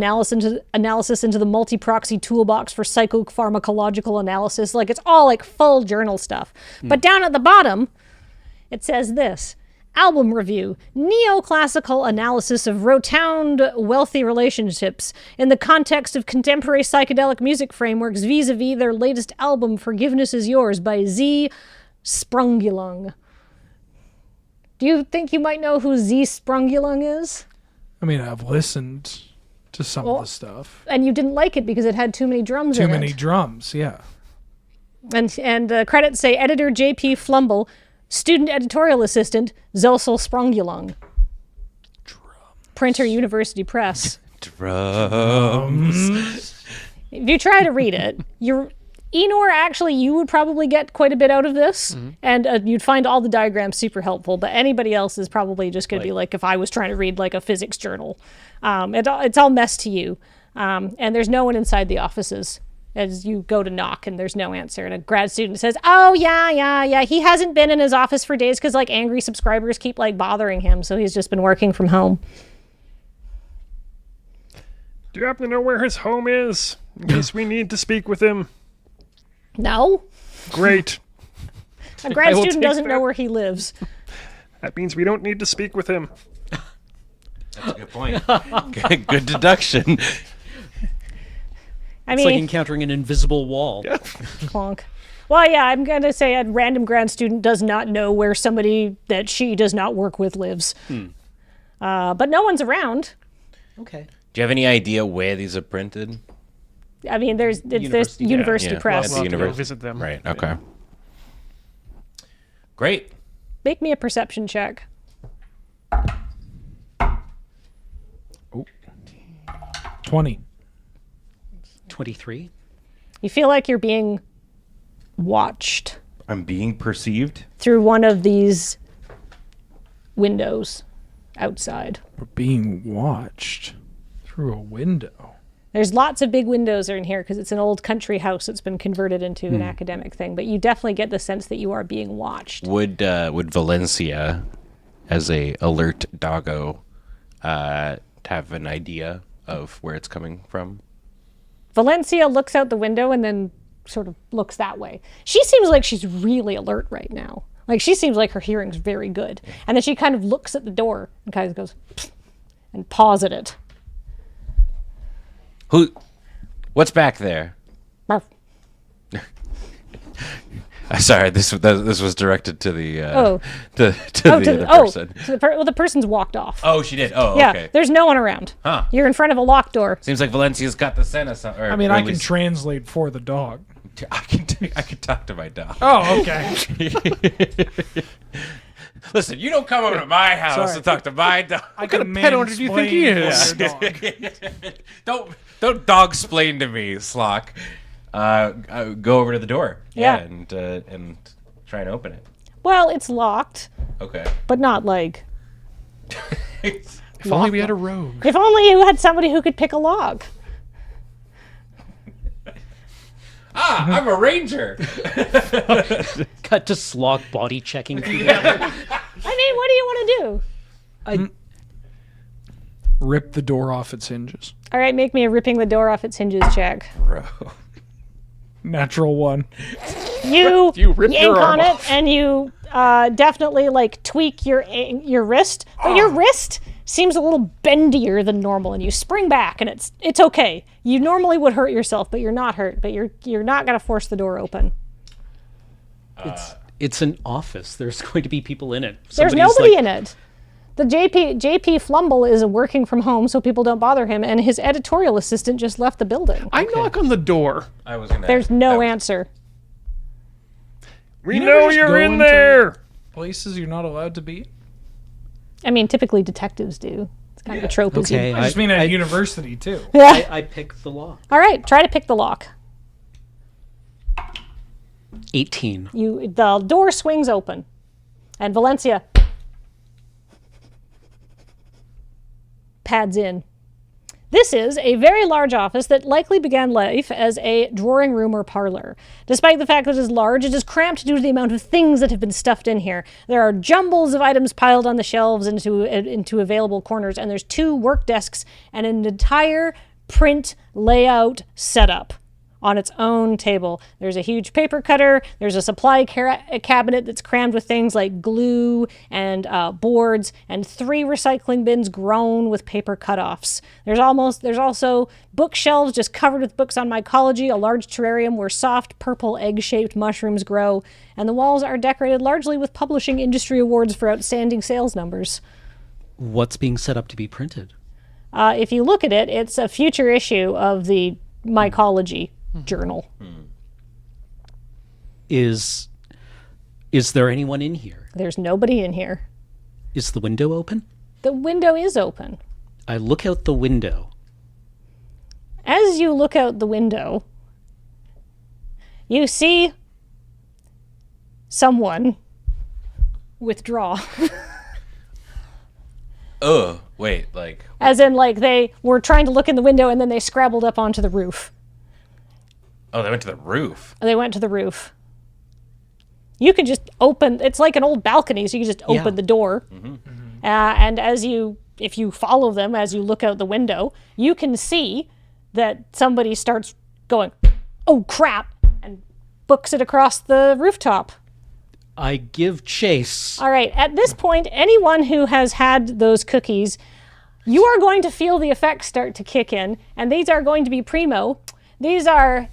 A: analysis into the multi-proxy toolbox for psychopharmacological analysis. Like it's all like full journal stuff. But down at the bottom, it says this. Album review, neoclassical analysis of rotund wealthy relationships in the context of contemporary psychedelic music frameworks vis-a-vis their latest album, Forgiveness is Yours by Z. Sprungulung. Do you think you might know who Z. Sprungulung is?
D: I mean, I've listened to some of the stuff.
A: And you didn't like it because it had too many drums in it.
D: Too many drums, yeah.
A: And the credits say editor J.P. Flumble, student editorial assistant Zosel Sprungulung. Printer University Press.
B: Drums.
A: If you try to read it, Enor, actually, you would probably get quite a bit out of this, and you'd find all the diagrams super helpful, but anybody else is probably just going to be like if I was trying to read like a physics journal. It's all mess to you, and there's no one inside the offices as you go to knock, and there's no answer, and a grad student says, oh, yeah, he hasn't been in his office for days because like angry subscribers keep like bothering him, so he's just been working from home.
E: Do you happen to know where his home is? In case we need to speak with him.
A: No?
E: Great.
A: A grad
E: will
A: student
E: take
A: doesn't know
E: that.
A: where he lives.
E: That means we don't need to speak with him.
B: That's a good point. Good deduction.
A: I
F: It's
A: mean,
F: like encountering an invisible wall.
A: Clonk. Well, yeah, I'm going to say a random grad student does not know where somebody that she does not work with lives. But no one's around.
F: Okay.
B: Do you have any idea where these are printed?
A: I mean, there's University
B: Yeah.
A: Press.
B: Well,
C: We'll have to go
B: universe.
C: visit them.
B: Right. Okay. Great.
A: Make me a perception check.
D: 20.
F: 23.
A: You feel like you're being watched
B: I'm being perceived.
A: through one of these windows outside.
D: We're being watched through a window.
A: There's lots of big windows in here because it's an old country house that's been converted into an academic thing. But you definitely get the sense that you are being watched.
B: Would Valencia, as a alert doggo, have an idea of where it's coming from?
A: Valencia looks out the window and then sort of looks that way. She seems like she's really alert right now. Like she seems like her hearing's very good. And then she kind of looks at the door and kind of goes "Pfft," and paws at it.
B: What's back there?
A: Barf.
B: Sorry, this was directed to the
A: Oh.
B: to the other person.
A: So the person's walked off.
B: Oh, she did. Oh,
A: Yeah,
B: okay.
A: there's no one around.
B: Huh.
A: You're in front of a locked door.
B: Seems like Valencia's got the scent of something.
D: I mean, I can translate for the dog.
B: I can talk to my dog.
D: Oh, okay.
B: Listen, you don't come over to my house
D: Sorry.
B: to talk to my dog.
D: I
C: kind of pet owner do you think he is?
B: Don't dog splain to me, Slock. Go over to the door.
A: Yeah.
B: And try and open it.
A: Well, it's locked,
B: Okay.
A: but not like.
C: If only we had a rogue.
A: If only you had somebody who could pick a lock.
B: I'm a ranger.
F: Cut to Slog body checking people.
A: I mean, what do you want to do?
D: Rip the door off its hinges.
A: All right, make me a ripping the door off its hinges check.
B: Bro.
D: Natural one.
A: You
C: rip
A: yank
C: your
A: on
C: arm
A: it,
C: off.
A: and you definitely like tweak your wrist, but your wrist seems a little bendier than normal, and you spring back, and it's okay. You normally would hurt yourself, but you're not hurt. But you're not gonna force the door open.
F: It's an office. There's going to be people in it.
A: There's nobody in it. The JP Flumble is working from home, so people don't bother him, and his editorial assistant just left the building.
C: I knock on the door.
B: I was gonna.
A: There's no answer.
E: We
D: You never
E: know
D: just
E: you're
D: go
E: in
D: into-
E: there.
D: Places you're not allowed to be.
A: I mean, typically detectives do. It's kind of a trope. as you-
F: Okay,
D: I just mean at university too.
A: Yeah.
F: I pick the lock.
A: All right, try to pick the lock.
F: 18.
A: The door swings open, and Valencia pads in. This is a very large office that likely began life as a drawing room or parlor. Despite the fact that it is large, it is cramped due to the amount of things that have been stuffed in here. There are jumbles of items piled on the shelves into available corners, and there's 2 work desks and an entire print layout setup on its own table. There's a huge paper cutter. There's a supply cabinet that's crammed with things like glue and boards, and 3 recycling bins grown with paper cutoffs. There's also bookshelves just covered with books on mycology, a large terrarium where soft purple egg-shaped mushrooms grow, and the walls are decorated largely with publishing industry awards for outstanding sales numbers.
F: What's being set up to be printed?
A: If you look at it, it's a future issue of the mycology journal.
F: Is there anyone in here?
A: There's nobody in here.
F: Is the window open?
A: The window is open.
F: I look out the window.
A: As you look out the window, you see someone withdraw.
B: Wait, like.
A: As in, like, they were trying to look in the window and then they scrabbled up onto the roof.
B: Oh, they went to the roof.
A: They went to the roof. You can just open, it's like an old balcony, so you can just open the door. And if you follow them as you look out the window, you can see that somebody starts going, oh crap, and books it across the rooftop.
F: I give chase.
A: All right, at this point, anyone who has had those cookies, you are going to feel the effects start to kick in, and these are going to be primo. These are,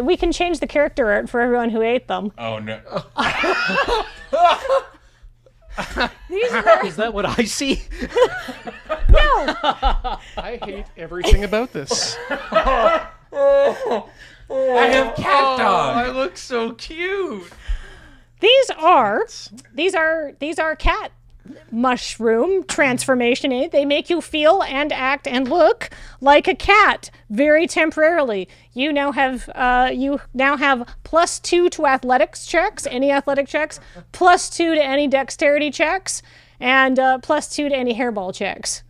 A: we can change the character art for everyone who ate them.
B: Oh no.
A: These are,
F: Is that what I see?
A: no,
C: I hate everything about this.
B: I have cat dog.
C: look so cute.
A: these are cat mushroom transformation aid. They make you feel and act and look like a cat very temporarily. You now have +2 to athletics checks, any athletic checks, +2 to any dexterity checks, and +2 to any hairball checks.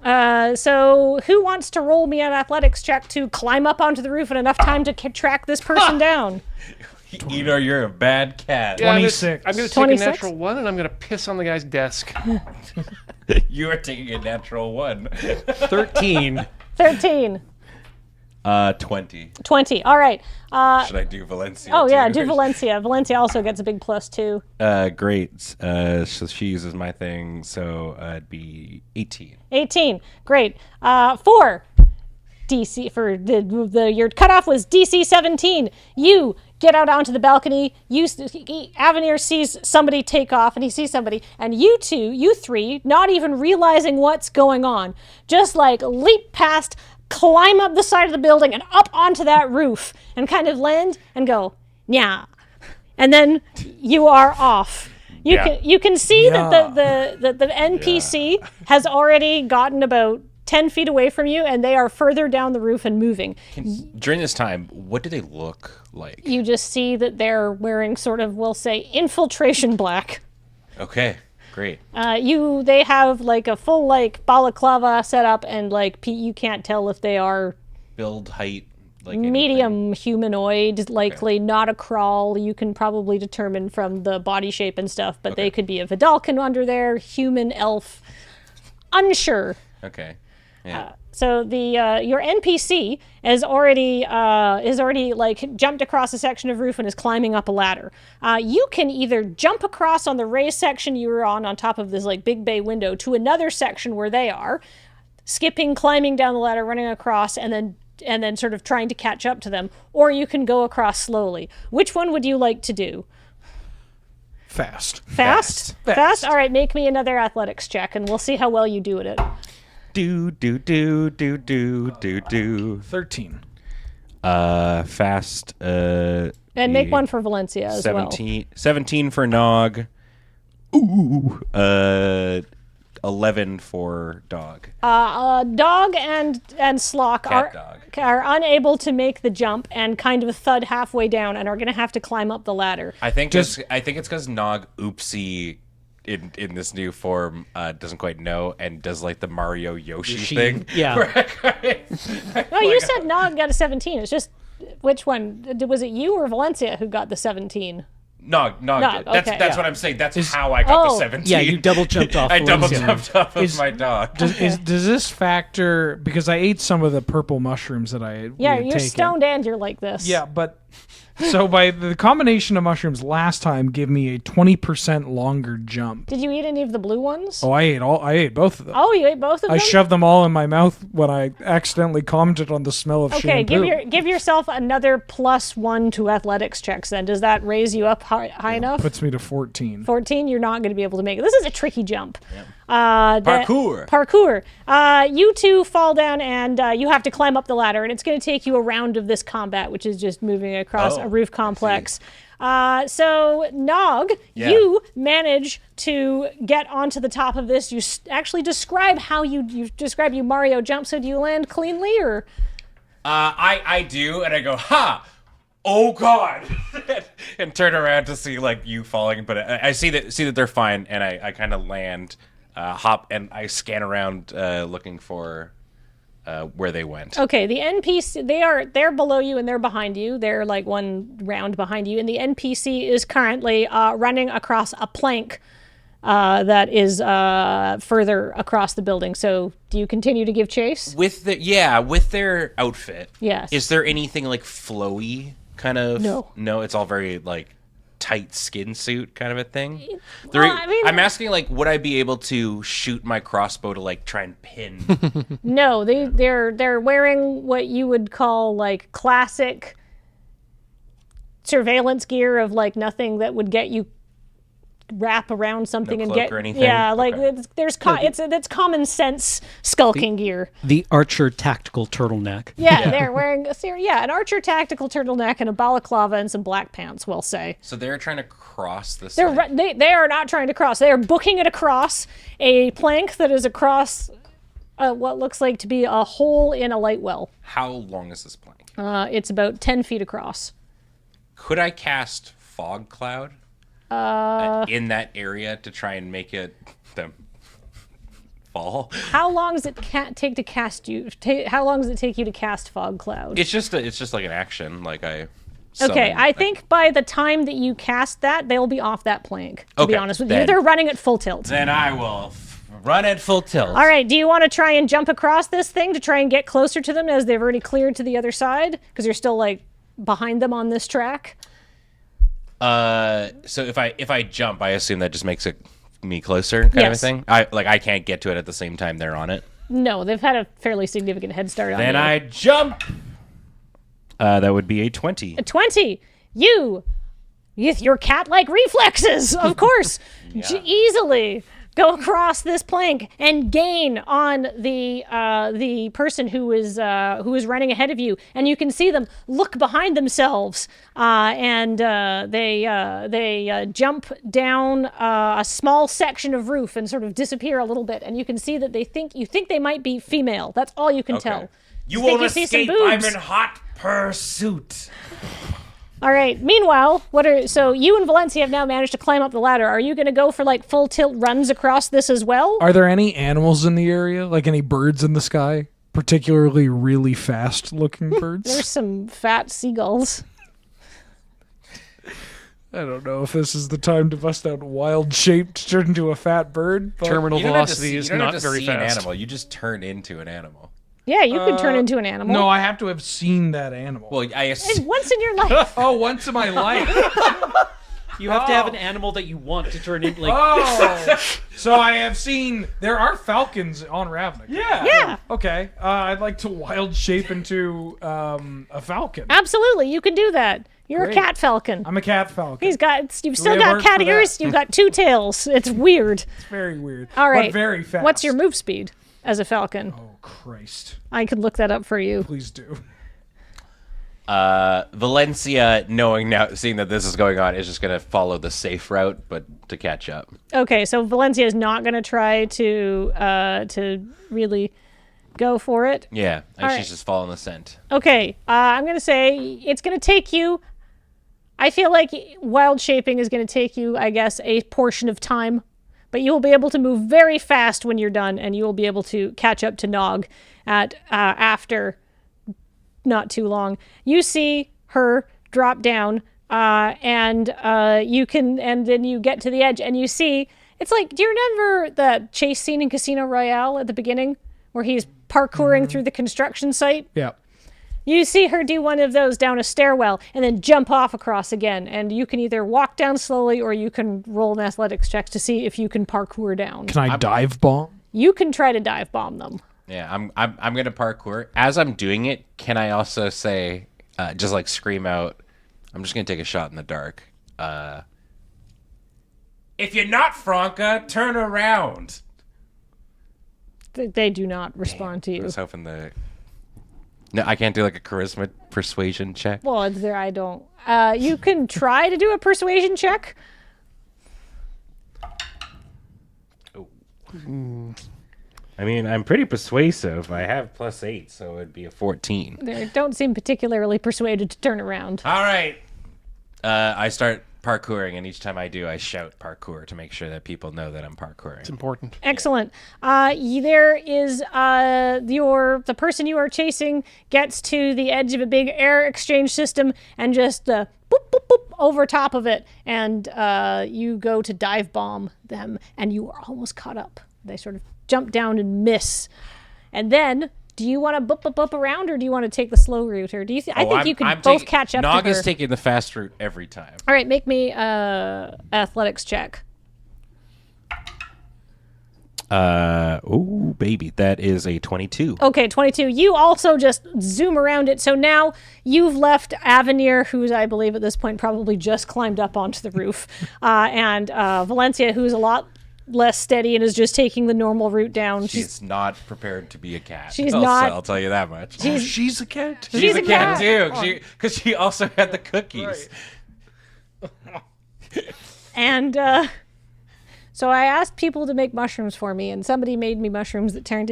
A: So who wants to roll me an athletics check to climb up onto the roof in enough time to track this person down?
B: Eater, you're a bad cat.
C: Yeah,
D: 26.
C: I'm going to take
A: 26?
C: a natural 1 and I'm going to piss on the guy's desk.
B: You are taking a natural 1.
F: 13.
A: 13.
B: 20.
A: 20. All right.
B: Should I do Valencia?
A: Oh, yeah,
B: too?
A: do Valencia. Valencia also gets a big +2.
B: Great. So she uses my thing, so it'd be 18.
A: 18. Great. 4. DC for your cutoff was DC 17. You get out onto the balcony. Avenir sees somebody take off, and he sees somebody, and you three, not even realizing what's going on, just like leap past, climb up the side of the building and up onto that roof, and kind of land and go, yeah, and then you are off. You can see that the NPC has already gotten about 10 feet away from you, and they are further down the roof and moving.
B: During this time, what do they look like?
A: You just see that they're wearing sort of, we'll say, infiltration black.
B: Okay, great.
A: They have like a full like balaclava set up, and like you can't tell if they are
B: Build, height, like
A: medium
B: anything?
A: humanoid, likely not a crawl. You can probably determine from the body shape and stuff, but they could be a Vidalcan under there, human, elf, unsure.
B: Okay. Yeah.
A: So your NPC is already like jumped across a section of roof and is climbing up a ladder. You can either jump across on the raised section you were on top of this like big bay window to another section where they are, skipping, climbing down the ladder, running across, and then sort of trying to catch up to them, or you can go across slowly. Which one would you like to do?
D: Fast.
A: Fast? All right, make me another athletics check, and we'll see how well you do at it.
B: Do.
D: 13.
B: Fast.
A: And make one for Valencia as
B: 17, 17 for Nog. Ooh. 11 for Dog.
A: Dog and Slock are unable to make the jump and kind of thud halfway down and are going to have to climb up the ladder.
B: I think it's because Nog oopsie in this new form doesn't quite know and does like the Mario Yoshi thing.
F: Yeah.
A: No, you said Nog got a 17. It's just which one? Was it you or Valencia who got the 17?
B: Nog did. That's what I'm saying. That's how I got the 17.
F: Yeah, you double jumped off.
B: I double jumped off of my dog.
D: Does this factor, because I ate some of the purple mushrooms that I had
A: Yeah, you're
D: taken.
A: stoned and you're like this.
D: Yeah, but so by the combination of mushrooms last time gave me a 20% longer jump.
A: Did you eat any of the blue ones?
D: Oh, I ate both of them.
A: Oh, you ate both of them?
D: I shoved them all in my mouth when I accidentally commented on the smell of
A: Okay,
D: shampoo.
A: give yourself another +1 to athletics checks then. Does that raise you up high enough?
D: Puts me to 14.
A: 14, you're not going to be able to make it. This is a tricky jump.
B: Yep.
A: Parkour. You two fall down and you have to climb up the ladder, and it's going to take you a round of this combat, which is just moving across a roof complex. So Nog, you manage to get onto the top of this. You actually describe how you describe you Mario jump. So do you land cleanly or?
B: I do, and I go, ha! Oh God! And turn around to see like you falling, but I see that they're fine, and I kind of land, hop, and I scan around looking for where they went.
A: Okay, the NPC they're below you and they're behind you. They're like one round behind you, and the NPC is currently running across a plank that is further across the building. So, do you continue to give chase?
B: With their outfit.
A: Yes.
B: Is there anything like flowy kind of?
A: No,
B: it's all very like tight skin suit kind of a thing.
A: Well, I mean,
B: I'm asking like, would I be able to shoot my crossbow to like try and pin?
A: No, they're wearing what you would call like classic surveillance gear of like nothing that would get you wrap around something
B: No
A: and
B: cloak
A: get
B: or anything?
A: like
B: Okay.
A: it's common sense skulking gear.
F: The Archer tactical turtleneck.
A: Yeah, they're wearing an Archer tactical turtleneck and a balaclava and some black pants, we'll say.
B: So they're trying to cross this.
A: They are not trying to cross. They are booking it across a plank that is across what looks like to be a hole in a light well.
B: How long is this plank?
A: It's about 10 feet across.
B: Could I cast fog cloud in that area to try and make them fall?
A: How long does it take to cast you? How long does it take you to cast fog cloud?
B: It's just like an action. Like I.
A: Okay, I think by the time that you cast that, they'll be off that plank. To be honest with you, they're running at full tilt.
B: Then I will run at full tilt.
A: All right, do you want to try and jump across this thing to try and get closer to them as they've already cleared to the other side? Because you're still like behind them on this track.
B: So if I jump, I assume that just makes it me closer, kind of a thing. I can't get to it at the same time they're on it.
A: No, they've had a fairly significant head start on
B: Then
A: you.
B: I jump. That would be a 20.
A: A 20. You, with your cat-like reflexes, of course, easily go across this plank and gain on the person who is running ahead of you, and you can see them look behind themselves, and they jump down a small section of roof and sort of disappear a little bit, and you can see that you think they might be female. That's all you can tell.
B: You
A: Think
B: won't
A: see some
B: escape. I'm
A: boobs.
B: in hot pursuit.
A: All right. Meanwhile, so you and Valencia have now managed to climb up the ladder. Are you going to go for like full tilt runs across this as well?
D: Are there any animals in the area? Like any birds in the sky? Particularly really fast looking birds?
A: There's some fat seagulls.
D: I don't know if this is the time to bust out wild shape to turn into a fat bird. But
C: Terminal
B: You don't have to
C: velocity
B: see,
C: is
B: you don't
C: not
B: have to
C: very
B: see an
C: fast.
B: animal. You just turn into an animal.
A: Yeah, you could turn into an animal.
D: No, I have to have seen that animal.
B: Well,
A: Once in your life.
D: Oh, once in my life.
F: You have to have an animal that you want to turn into. Like,
D: Oh, so I have seen. There are falcons on Ravnik.
A: Yeah,
D: Okay, I'd like to wild shape into a falcon.
A: absolutely. You can do that. You're
D: Great.
A: a cat falcon.
D: I'm a cat falcon.
A: You've still
D: have
A: got
D: art
A: cat
D: for that?
A: ears. You've got two tails. It's weird.
D: It's very weird.
A: All right.
D: But very fast.
A: What's your move speed as a falcon?
D: Oh Christ!
A: I could look that up for you.
D: Please do.
B: Valencia, seeing that this is going on, is just going to follow the safe route, but to catch up.
A: Okay, so Valencia is not going to try to really go for it.
B: Yeah,
A: All
B: she's
A: right.
B: just following the scent.
A: Okay, I'm going to say it's going to take you. I feel like wild shaping is going to take you, I guess, a portion of time, but you will be able to move very fast when you're done, and you will be able to catch up to Nog after not too long. You see her drop down, and then you get to the edge, and you see it's like. Do you remember the chase scene in Casino Royale at the beginning, where he's parkouring through the construction site?
D: Yeah.
A: You see her do one of those down a stairwell and then jump off across again. And you can either walk down slowly or you can roll an athletics check to see if you can parkour down.
D: Can I dive bomb?
A: You can try to dive bomb them.
B: Yeah, I'm gonna parkour. As I'm doing it, can I also say, just like scream out, I'm just gonna take a shot in the dark. If you're not Franca, turn around.
A: They do not respond to
B: I
A: you.
B: was hoping No, I can't do like a charisma persuasion check.
A: Well, it's there. I don't. You can try to do a persuasion check.
B: I mean, I'm pretty persuasive. I have +8, so it'd be a 14.
A: They don't seem particularly persuaded to turn around.
B: All right. I start parkouring, and each time I do, I shout parkour to make sure that people know that I'm parkouring.
C: It's important.
A: Excellent. There is the person you are chasing gets to the edge of a big air exchange system and just boop boop boop over top of it, and you go to dive bomb them, and you are almost caught up. They sort of jump down and miss, and then. Do you want to boop boop boop around, or do you want to take the slow route, or do you? I think you can both catch up.
B: Nog
A: to her.
B: is taking the fast route every time.
A: All right, make me athletics check.
B: Oh baby, that is a 22.
A: Okay, 22. You also just zoom around it. So now you've left Avenir, who's, I believe, at this point probably just climbed up onto the roof, and Valencia, who's a lot less steady and is just taking the normal route down.
B: She's not prepared to be a cat.
A: She's
B: also,
A: not-
B: I'll tell you that much.
C: She's a cat.
A: She's a cat.
B: too, because she also had the cookies.
A: And so I asked people to make mushrooms for me, and somebody made me mushrooms that turned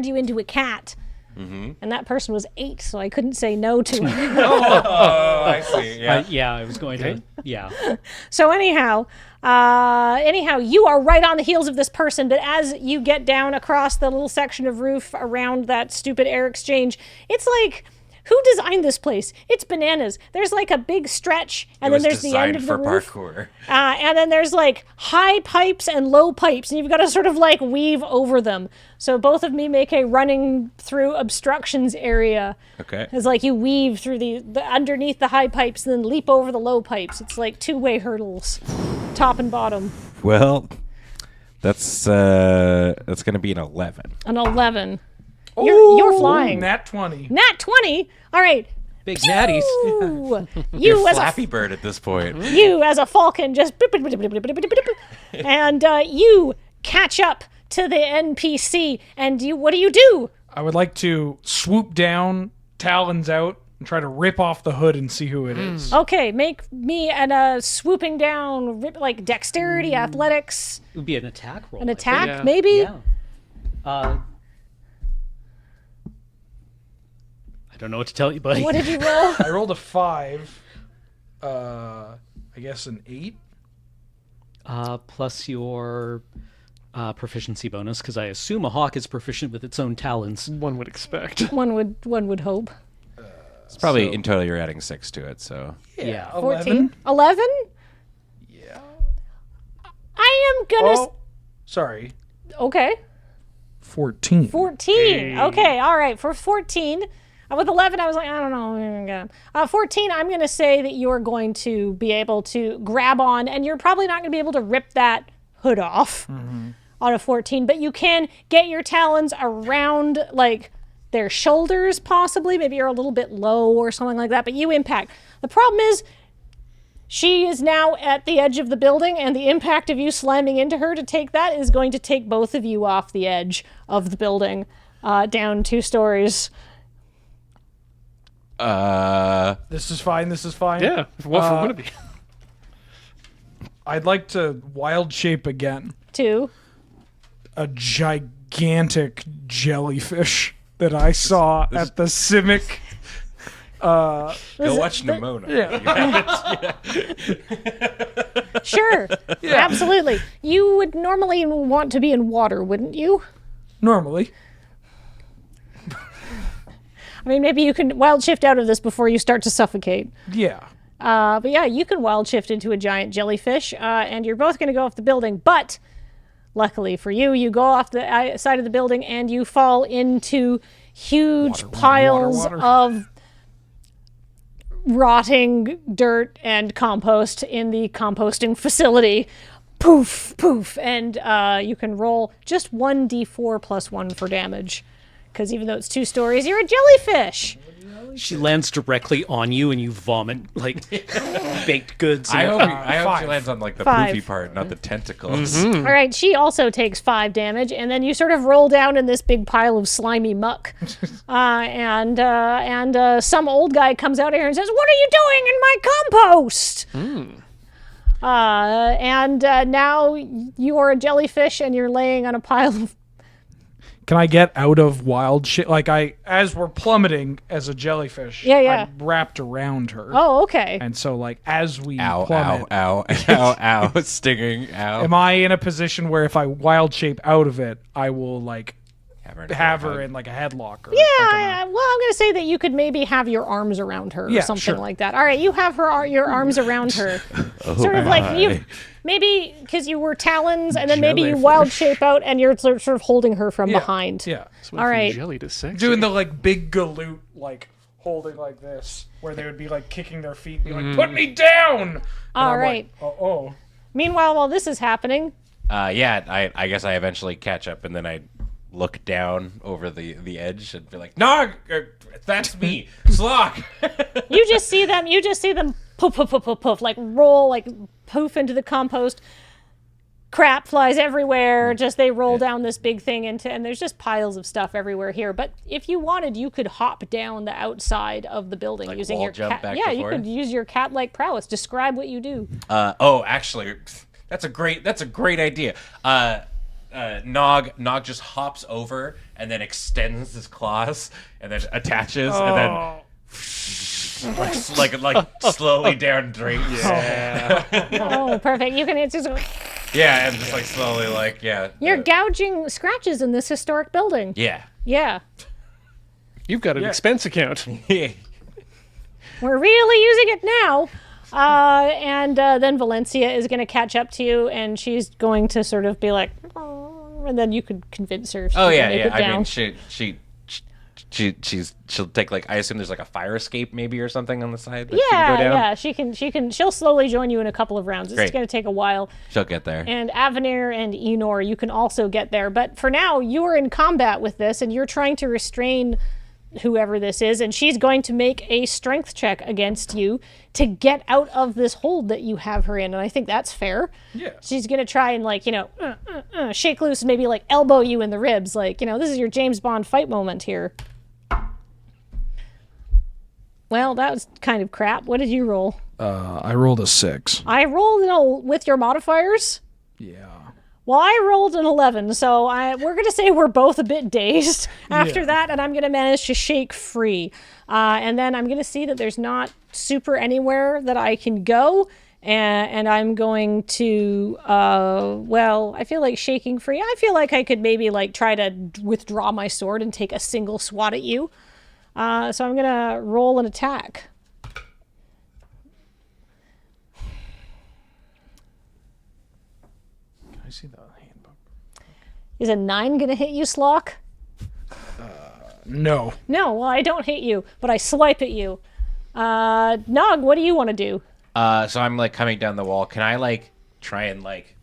A: you into a cat. Mm-hmm. And that person was 8, so I couldn't say no to it.
B: Oh, I see. Yeah.
F: I was going to. Yeah.
A: So anyhow, you are right on the heels of this person, but as you get down across the little section of roof around that stupid air exchange, it's like, who designed this place? It's bananas. There's like a big stretch, and then there's the end of the roof.
B: Parkour.
A: And then there's like high pipes and low pipes, and you've got to sort of like weave over them. So both of me make a running through obstructions area.
B: Okay.
A: It's like you weave through the underneath the high pipes and then leap over the low pipes. It's like 2-way hurdles, top and bottom.
B: Well, That's gonna be an 11.
A: An 11. You're flying.
D: Nat 20.
A: Nat 20. All right.
F: Big natties.
A: Ooh.
B: You're
A: You as a
B: Flappy Bird at this point.
A: you as a falcon just and you catch up to the NPC and what do?
D: I would like to swoop down, talons out, and try to rip off the hood and see who it is.
A: Okay, make me an swooping down, like dexterity, athletics,
F: It would be an attack roll.
A: an
F: I
A: attack,
C: Yeah.
A: maybe.
F: think. Yeah. I don't know what to tell you, buddy.
A: What did you roll?
D: I rolled a 5. I guess an 8.
F: Plus your proficiency bonus, because I assume a hawk is proficient with its own talons.
C: One would expect.
A: one would hope.
B: It's probably in total you're adding 6 to it. So
F: Yeah.
A: 14. 11?
D: Yeah.
A: I am gonna.
D: Oh, sorry.
A: Okay.
D: 14.
A: 14. Okay, all right. For 14, with 11, I was like, I don't know. 14, I'm going to say that you're going to be able to grab on, and you're probably not going to be able to rip that hood off on a 14, but you can get your talons around, like, their shoulders, possibly. Maybe you're a little bit low or something like that, but you impact. The problem is, she is now at the edge of the building, and the impact of you slamming into her to take that is going to take both of you off the edge of the building, down 2 stories.
D: This is fine. This is fine.
C: Yeah, what for one of you?
D: I'd like to wild shape again.
A: 2.
D: A gigantic jellyfish that I saw at the Civic.
B: go watch Nimona.
A: Sure. Absolutely. You would normally want to be in water, wouldn't you?
D: Normally.
A: I mean, maybe you can wild shift out of this before you start to suffocate.
D: Yeah.
A: But yeah, you can wild shift into a giant jellyfish, and you're both going to go off the building. But luckily for you, you go off the side of the building and you fall into huge piles of rotting dirt and compost in the composting facility. Poof, poof. And you can roll just 1d4 plus 1 for damage. Because even though it's 2 stories, you're a jellyfish.
F: She lands directly on you, and you vomit like baked goods.
B: I
F: and-
B: hope she lands on like the
A: 5.
B: poofy part, not the tentacles.
A: All right, she also takes 5 damage, and then you sort of roll down in this big pile of slimy muck. And some old guy comes out here and says, "What are you doing in my compost?" Now you are a jellyfish, and you're laying on a pile of...
D: Can I get out of wild shit? Like, as we're plummeting as a jellyfish,
A: Yeah.
D: I'm wrapped around her.
A: Oh, okay.
D: And so, like, as we
B: Ow,
D: plummet,
B: ow, ow, ow, ow, stinging, ow.
D: am I in a position where if I wild shape out of it, I will, like,
B: Have
D: her in, like, a headlock? Or,
A: Yeah, well, I'm going to say that you could maybe have your arms around her or
D: Yeah,
A: something
D: sure.
A: like that. All right, you have your arms around her. Sort of like you, maybe because you were talons, and then maybe you wild shape out and you're sort of holding her from behind.
D: Yeah.
C: Went
A: All
C: from
A: right.
C: jelly to sexy.
D: Doing the, like, big galoot, like, holding like this, where they would be, like, kicking their feet and be like, put me down! And
A: All
D: I'm
A: right.
D: Like, oh.
A: Meanwhile, while this is happening,
B: I guess I eventually catch up, and then I look down over the edge and be like, "No, that's me, Slock."
A: you just see them poof, poof, poof, poof, poof, like roll, like poof into the compost. Crap flies everywhere. Just they roll down this big thing and there's just piles of stuff everywhere here. But if you wanted, you could hop down the outside of the building
B: Like
A: using
B: wall
A: your
B: jump
A: cat.
B: back
A: Yeah,
B: and
A: you
B: forth?
A: could use your cat-like prowess. Describe what you do.
B: Actually, that's a great idea. Nog just hops over and then extends his claws and then attaches and then like slowly down drains.
A: Oh, perfect. You can. It's just,
B: Yeah, and just like slowly
A: you're gouging scratches in this historic building.
B: Yeah.
A: Yeah.
C: You've got an expense account.
A: We're really using it now. And then Valencia is going to catch up to you, and she's going to sort of be like, "Oh," and then you could convince her. If she
B: Oh
A: can
B: yeah,
A: make
B: yeah.
A: it down.
B: I mean, she she'll take like, I assume there's like a fire escape maybe or something on the side that she can go down?
A: Yeah, she'll slowly join you in a couple of rounds. It's
B: Great.
A: going to take a while.
B: She'll get there.
A: And Avenir and Enor, you can also get there. But for now, you are in combat with this, and you're trying to restrain whoever this is, and she's going to make a strength check against you to get out of this hold that you have her in, and I think that's fair.
D: Yeah.
A: She's going to try and, like, shake loose and maybe, like, elbow you in the ribs. Like, this is your James Bond fight moment here. Well, that was kind of crap. What did you roll?
D: I rolled a 6.
A: I rolled with your modifiers.
D: Yeah.
A: Well, I rolled an 11, so we're going to say we're both a bit dazed after that, and I'm going to manage to shake free. And then I'm going to see that there's not super anywhere that I can go, and I'm going to, I feel like shaking free. I feel like I could maybe like try to withdraw my sword and take a single swat at you. So I'm going to roll an attack.
D: I see the handbook.
A: Is a 9 going to hit you, Slock?
D: No.
A: No, well, I don't hit you, but I swipe at you. Nog, what do you want to do?
B: So I'm like coming down the wall. Can I like try and like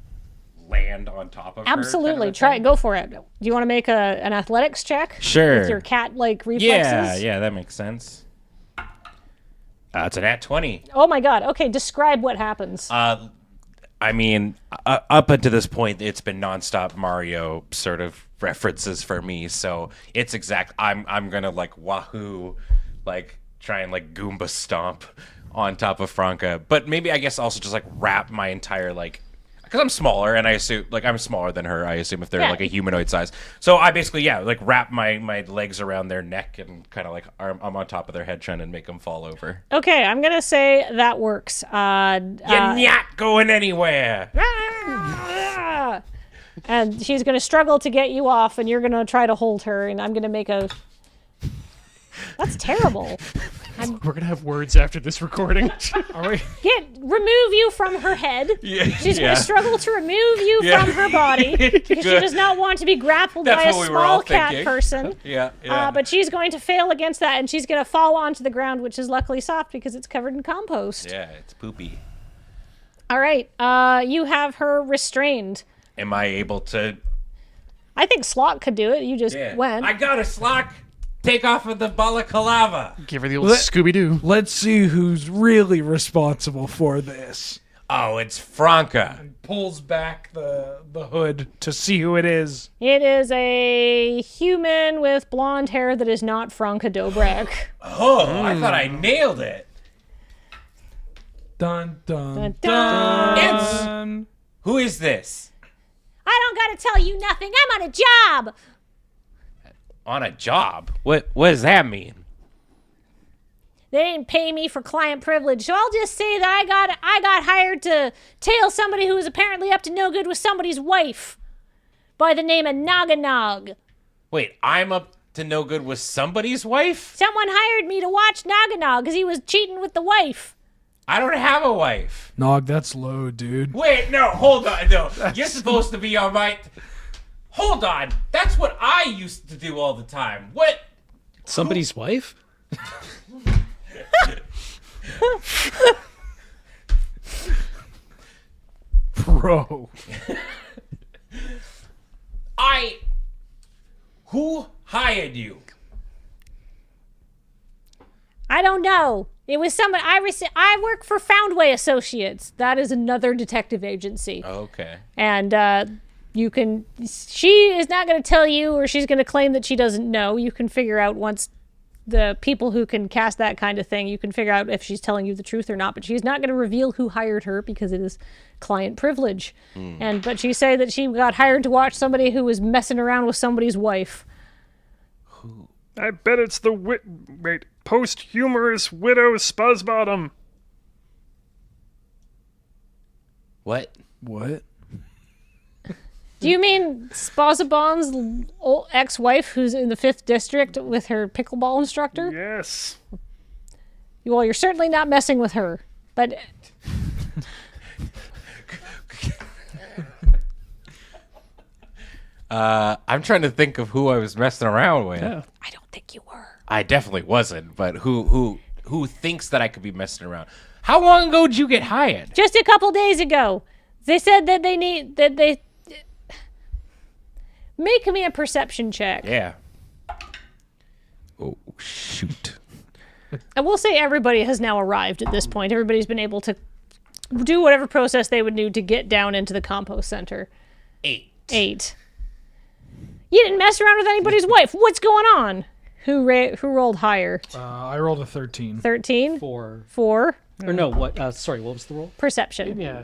B: land on top of her?
A: Absolutely. Try it. Go for it. Do you want to make an athletics check?
B: Sure.
A: With your cat-like reflexes?
B: Yeah, that makes sense. It's an at 20.
A: Oh my god. Okay, describe what happens.
B: I mean, up until this point, it's been nonstop Mario sort of references for me. So it's exact. I'm gonna like wahoo, like try and like Goomba stomp on top of Franca. But maybe I guess also just like wrap my entire like, because I'm smaller and I assume like I'm smaller than her. I assume if they're like a humanoid size. So I basically like wrap my legs around their neck and kind of like I'm on top of their head trying to make them fall over.
A: Okay, I'm gonna say that works.
B: You're not going anywhere.
A: And she's gonna struggle to get you off, and you're gonna try to hold her, and I'm gonna make a. That's terrible.
C: We're gonna have words after this recording.
D: Are we?
A: Remove you from her head. She's going to struggle to remove you from her body because she does not want to be grappled by a small cat person. But she's going to fail against that, and she's going to fall onto the ground, which is luckily soft because it's covered in compost.
B: Yeah, it's poopy.
A: All right. You have her restrained.
B: Am I able to?
A: I think Slock could do it. You just went.
B: I got a Slock. Take off of the balaclava.
C: Give her the old Scooby-Doo.
D: Let's see who's really responsible for this.
B: Oh, it's Franca.
D: Pulls back the hood to see who it is.
A: It is a human with blonde hair that is not Franca Dobrak.
B: Oh, I thought I nailed it.
D: Dun, dun,
A: Dun,
D: dun.
B: It's... Who is this?
A: I don't got to tell you nothing. I'm on a job.
B: On a job? What does that mean?
A: They didn't pay me for client privilege, so I'll just say that I got hired to tail somebody who was apparently up to no good with somebody's wife by the name of Naganog.
B: Wait, I'm up to no good with somebody's wife?
A: Someone hired me to watch Naganog because he was cheating with the wife.
B: I don't have a wife.
D: Nog, that's low, dude.
B: Wait, no, hold on. No, you're supposed to be on my... Hold on. That's what I used to do all the time. What?
F: Somebody's wife?
D: Bro.
B: Who hired you?
A: I don't know. It was somebody. I work for Foundway Associates. That is another detective agency.
B: Okay.
A: And she is not going to tell you, or she's going to claim that she doesn't know. You can figure out once the people who can cast that kind of thing, you can figure out if she's telling you the truth or not. But she's not going to reveal who hired her because it is client privilege. But she say that she got hired to watch somebody who was messing around with somebody's wife.
B: Who?
E: I bet it's the posthumous widow Spuzzbottom.
B: What?
D: What?
A: Do you mean Spazabon's ex-wife who's in the 5th district with her pickleball instructor?
E: Yes.
A: Well, you're certainly not messing with her. But
B: I'm trying to think of who I was messing around with.
C: Yeah.
A: I don't think you were.
B: I definitely wasn't, but who thinks that I could be messing around? How long ago did you get hired?
A: Just a couple days ago. They said that they make me a perception check.
B: Yeah. Oh, shoot.
A: I will say everybody has now arrived at this point. Everybody's been able to do whatever process they would do to get down into the compost center.
B: 8.
A: 8. You didn't mess around with anybody's wife. What's going on? Who rolled higher?
D: I rolled a 13.
A: 13?
F: 4.
A: 4.
F: Or no, what? Sorry, what was the roll?
A: Perception.
C: Yeah,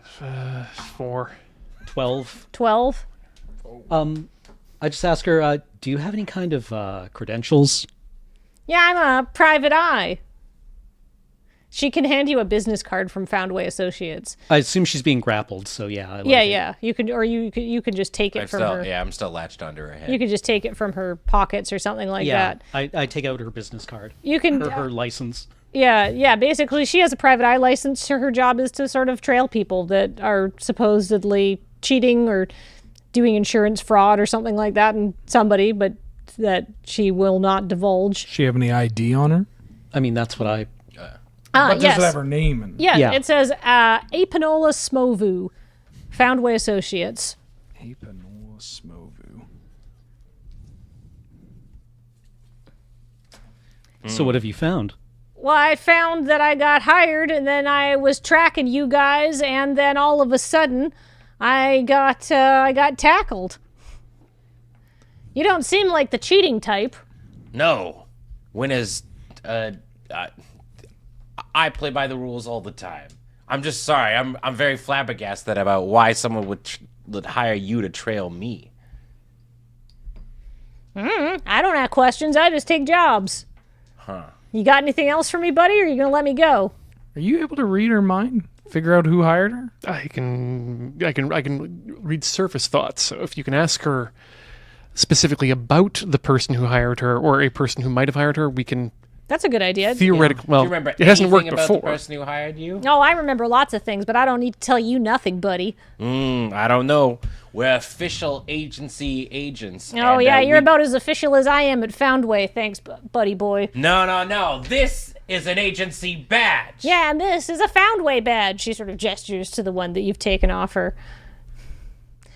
C: 4.
F: 12.
A: 12.
F: I just ask her, do you have any kind of credentials?
A: Yeah, I'm a private eye. She can hand you a business card from Foundway Associates.
F: I assume she's being grappled, so yeah. I like
A: Yeah,
F: it.
A: yeah. You can just take it from her.
B: Yeah, I'm still latched onto her head.
A: You can just take it from her pockets or something like
F: Yeah,
A: that.
F: I take out her business card.
A: You can.
F: Her license.
A: Yeah. Basically, she has a private eye license. So her job is to sort of trail people that are supposedly cheating or doing insurance fraud or something like that, and somebody, but that she will not divulge.
D: She have any ID on her?
F: I mean, that's what I...
D: But does
A: Yes.
D: it have her name? And
A: Yeah,
F: Yeah.
A: it says Apanola Smovu, Foundway Associates.
D: Apanola Smovu.
F: So what have you found?
A: Well, I found that I got hired, and then I was tracking you guys, and then all of a sudden, I got tackled. You don't seem like the cheating type.
B: No. I play by the rules all the time. I'm just sorry. I'm very flabbergasted about why someone would hire you to trail me.
A: I don't have questions. I just take jobs.
B: Huh.
A: You got anything else for me, buddy, or are you going to let me go?
D: Are you able to read her mind? Figure out who hired her?
C: I can read surface thoughts. So if you can ask her specifically about the person who hired her or a person who might have hired her, we can
A: That's a good idea.
C: theoretically.
B: Do
C: Well,
B: you remember
C: it hasn't worked
B: anything about
C: before.
B: the person who hired you?
A: No, I remember lots of things, but I don't need to tell you nothing, buddy.
B: I don't know. We're official agency agents.
A: Oh,
B: and,
A: yeah, you're
B: we-
A: about as official as I am at Foundway. Thanks, buddy boy.
B: No. This is an agency badge.
A: Yeah, and this is a Foundway badge. She sort of gestures to the one that you've taken off her.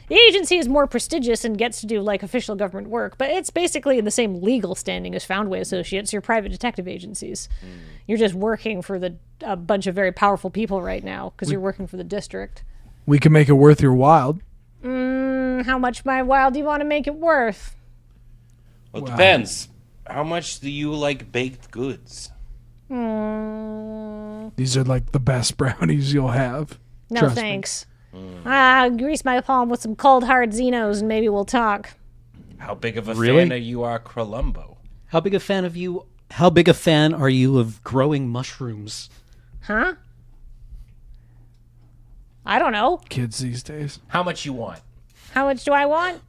A: The agency is more prestigious and gets to do, like, official government work, but it's basically in the same legal standing as Foundway Associates, your private detective agencies. You're just working for a bunch of very powerful people right now, because you're working for the district.
D: We can make it worth your while.
A: How much my while do you want to make it worth?
B: Well, it depends. How much do you like baked goods?
D: These are like the best brownies you'll have.
A: No,
D: Trust me.
A: thanks. Grease my palm with some cold hard Xenos and maybe we'll talk.
B: How big of a
F: Really?
B: fan are you, Columbo?
F: How big a fan are you of growing mushrooms?
A: Huh? I don't know.
D: Kids these days.
B: How much you want?
A: How much do I want?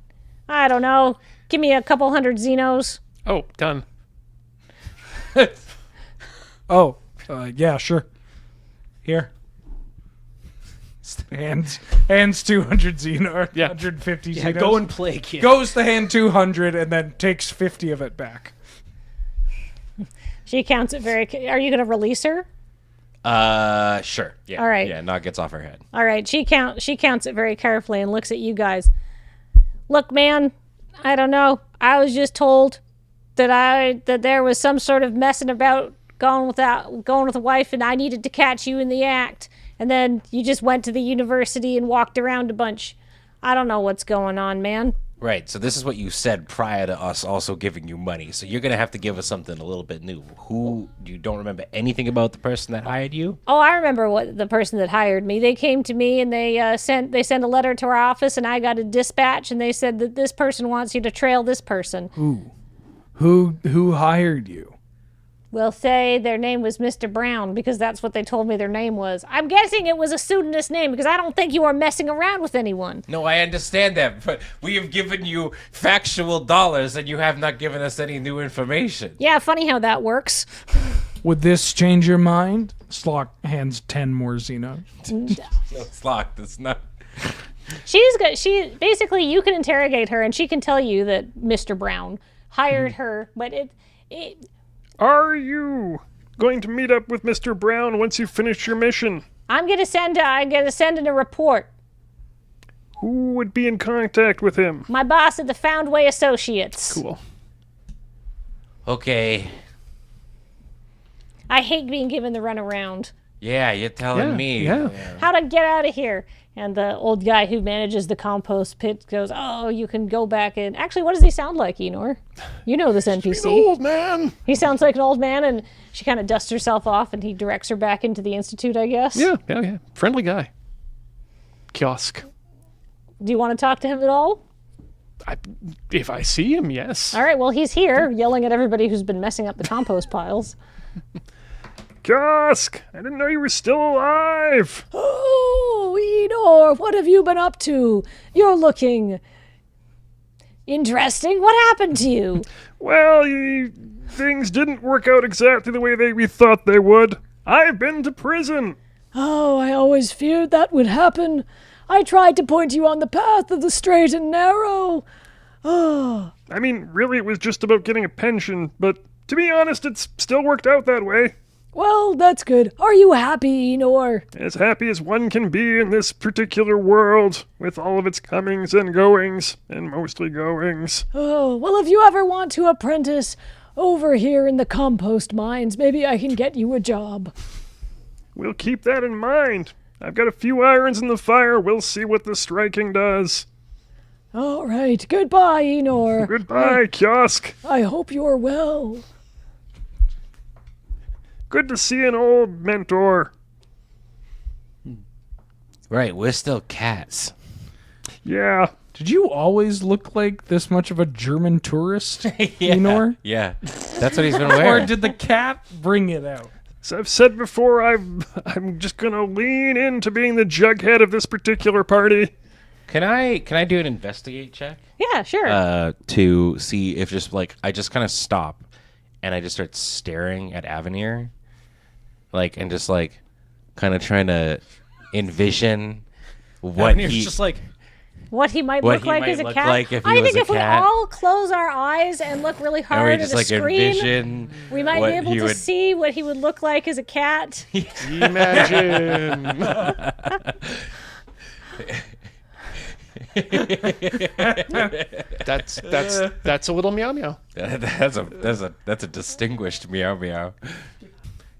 A: I don't know. Give me a couple hundred Xenos.
C: Oh, done.
D: Oh, yeah, sure. Here. Hands 200 Xenos.
C: Yeah.
D: 150
F: Yeah,
D: Xenos.
F: go and play, kid.
D: Goes to hand 200 and then takes 50 of it back.
A: She counts it very... Are you going to release her?
B: Sure. Yeah.
A: All right.
B: Yeah, Nog gets off her head.
A: All right, she counts it very carefully and looks at you guys. Look, man, I don't know. I was just told that there was some sort of messing about going with a wife, and I needed to catch you in the act. And then you just went to the university and walked around a bunch. I don't know what's going on, man.
B: Right. So this is what you said prior to us also giving you money. So you're gonna have to give us something a little bit new. You don't remember anything about the person that hired you?
A: Oh, I remember what the person that hired me. They came to me and they sent a letter to our office, and I got a dispatch, and they said that this person wants you to trail this person.
D: Who hired you?
A: We'll say their name was Mr. Brown because that's what they told me their name was. I'm guessing it was a pseudonymous name because I don't think you are messing around with anyone.
B: No, I understand that, but we have given you factual dollars and you have not given us any new information.
A: Yeah, funny how that works.
D: Would this change your mind? Slock hands 10 more Xenos.
B: No, it's locked. It's not.
A: She basically, you can interrogate her and she can tell you that Mr. Brown hired her, but it
E: Are you going to meet up with Mr. Brown once you finish your mission?
A: I'm gonna send in a report.
E: Who would be in contact with him?
A: My boss at the Foundway Associates.
C: Cool.
B: Okay.
A: I hate being given the runaround.
B: Yeah, you're telling me.
C: Yeah.
A: How to get out of here? And the old guy who manages the compost pit goes, "Oh, you can go back in." Actually, what does he sound like, Enor? You know this NPC.
C: Old man.
A: He sounds like an old man, and she kind of dusts herself off, and he directs her back into the institute, I guess.
C: Yeah. Friendly guy. Kiosk.
A: Do you want to talk to him at all?
C: If I see him, yes.
A: All right, well, he's here, yelling at everybody who's been messing up the compost piles.
E: Gask! I didn't know you were still alive!
A: Oh, Enor, what have you been up to? You're looking interesting. What happened to you?
E: Well, things didn't work out exactly the way we thought they would. I've been to prison.
A: Oh, I always feared that would happen. I tried to point you on the path of the straight and narrow. Oh.
E: I mean, really, it was just about getting a pension, but to be honest, it's still worked out that way.
A: Well, that's good. Are you happy, Enor?
E: As happy as one can be in this particular world, with all of its comings and goings, and mostly goings.
A: Oh, well, if you ever want to apprentice over here in the compost mines, maybe I can get you a job.
E: We'll keep that in mind. I've got a few irons in the fire. We'll see what the striking does.
A: All right. Goodbye, Enor.
E: Goodbye, Kiosk.
A: I hope you're well.
E: Good to see an old mentor.
B: Right, we're still cats.
E: Yeah.
D: Did you always look like this much of a German tourist, Enor?
B: Yeah, that's what he's been
D: Or
B: wearing.
D: did the cat bring it out?
E: As I've said before, I'm just gonna lean into being the jughead of this particular party.
B: Can I do an investigate check?
A: Yeah, sure.
B: To see if I just kind of stop and I just start staring at Avenir, and just kind of trying to envision what
F: Avenir's
B: he
F: just like,
A: what he might
B: what
A: look
B: he
A: like
B: might
A: as a
B: look
A: cat.
B: like if he
A: I
B: was
A: think
B: a
A: if we
B: cat.
A: all close our eyes and look really
B: and we
A: hard
B: just
A: at a screen,
B: envision
A: we might
B: what
A: be able
B: he
A: to
B: would-
A: see what he would look like as a cat.
C: Imagine. That's a little meow meow.
B: that's a distinguished meow meow.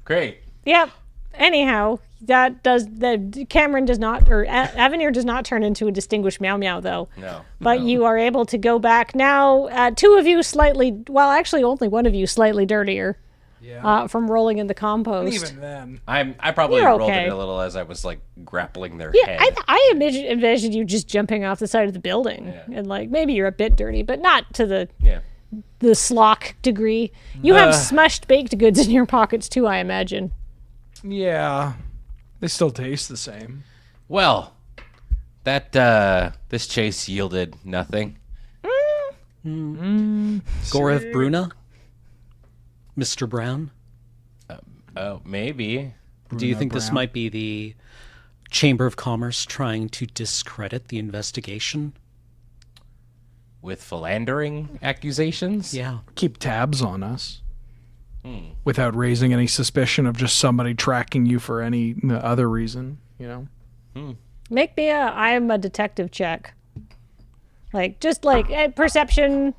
B: Great.
A: Yep. Anyhow, Cameron does not, or Avenir does not turn into a distinguished meow meow though.
B: No.
A: But you are able to go back now. Two of you actually only one of you slightly dirtier.
D: Yeah.
A: From rolling in the compost.
D: Even then.
B: I probably
A: You're
B: rolled
A: okay.
B: it a little as I was grappling their
A: Yeah,
B: head.
A: I envisioned you just jumping off the side of the building, and maybe you're a bit dirty, but not to the
B: Yeah.
A: slock degree. You have smushed baked goods in your pockets too, I imagine.
D: Yeah. They still taste the same.
B: Well, that this chase yielded nothing.
F: Gorev Bruna? Mr. Brown?
B: Oh, maybe.
F: Do you think this might be the Chamber of Commerce trying to discredit the investigation?
B: With philandering accusations?
F: Yeah.
D: Keep tabs on us. Without raising any suspicion of just somebody tracking you for any other reason,
A: Make me I am a detective check. Perception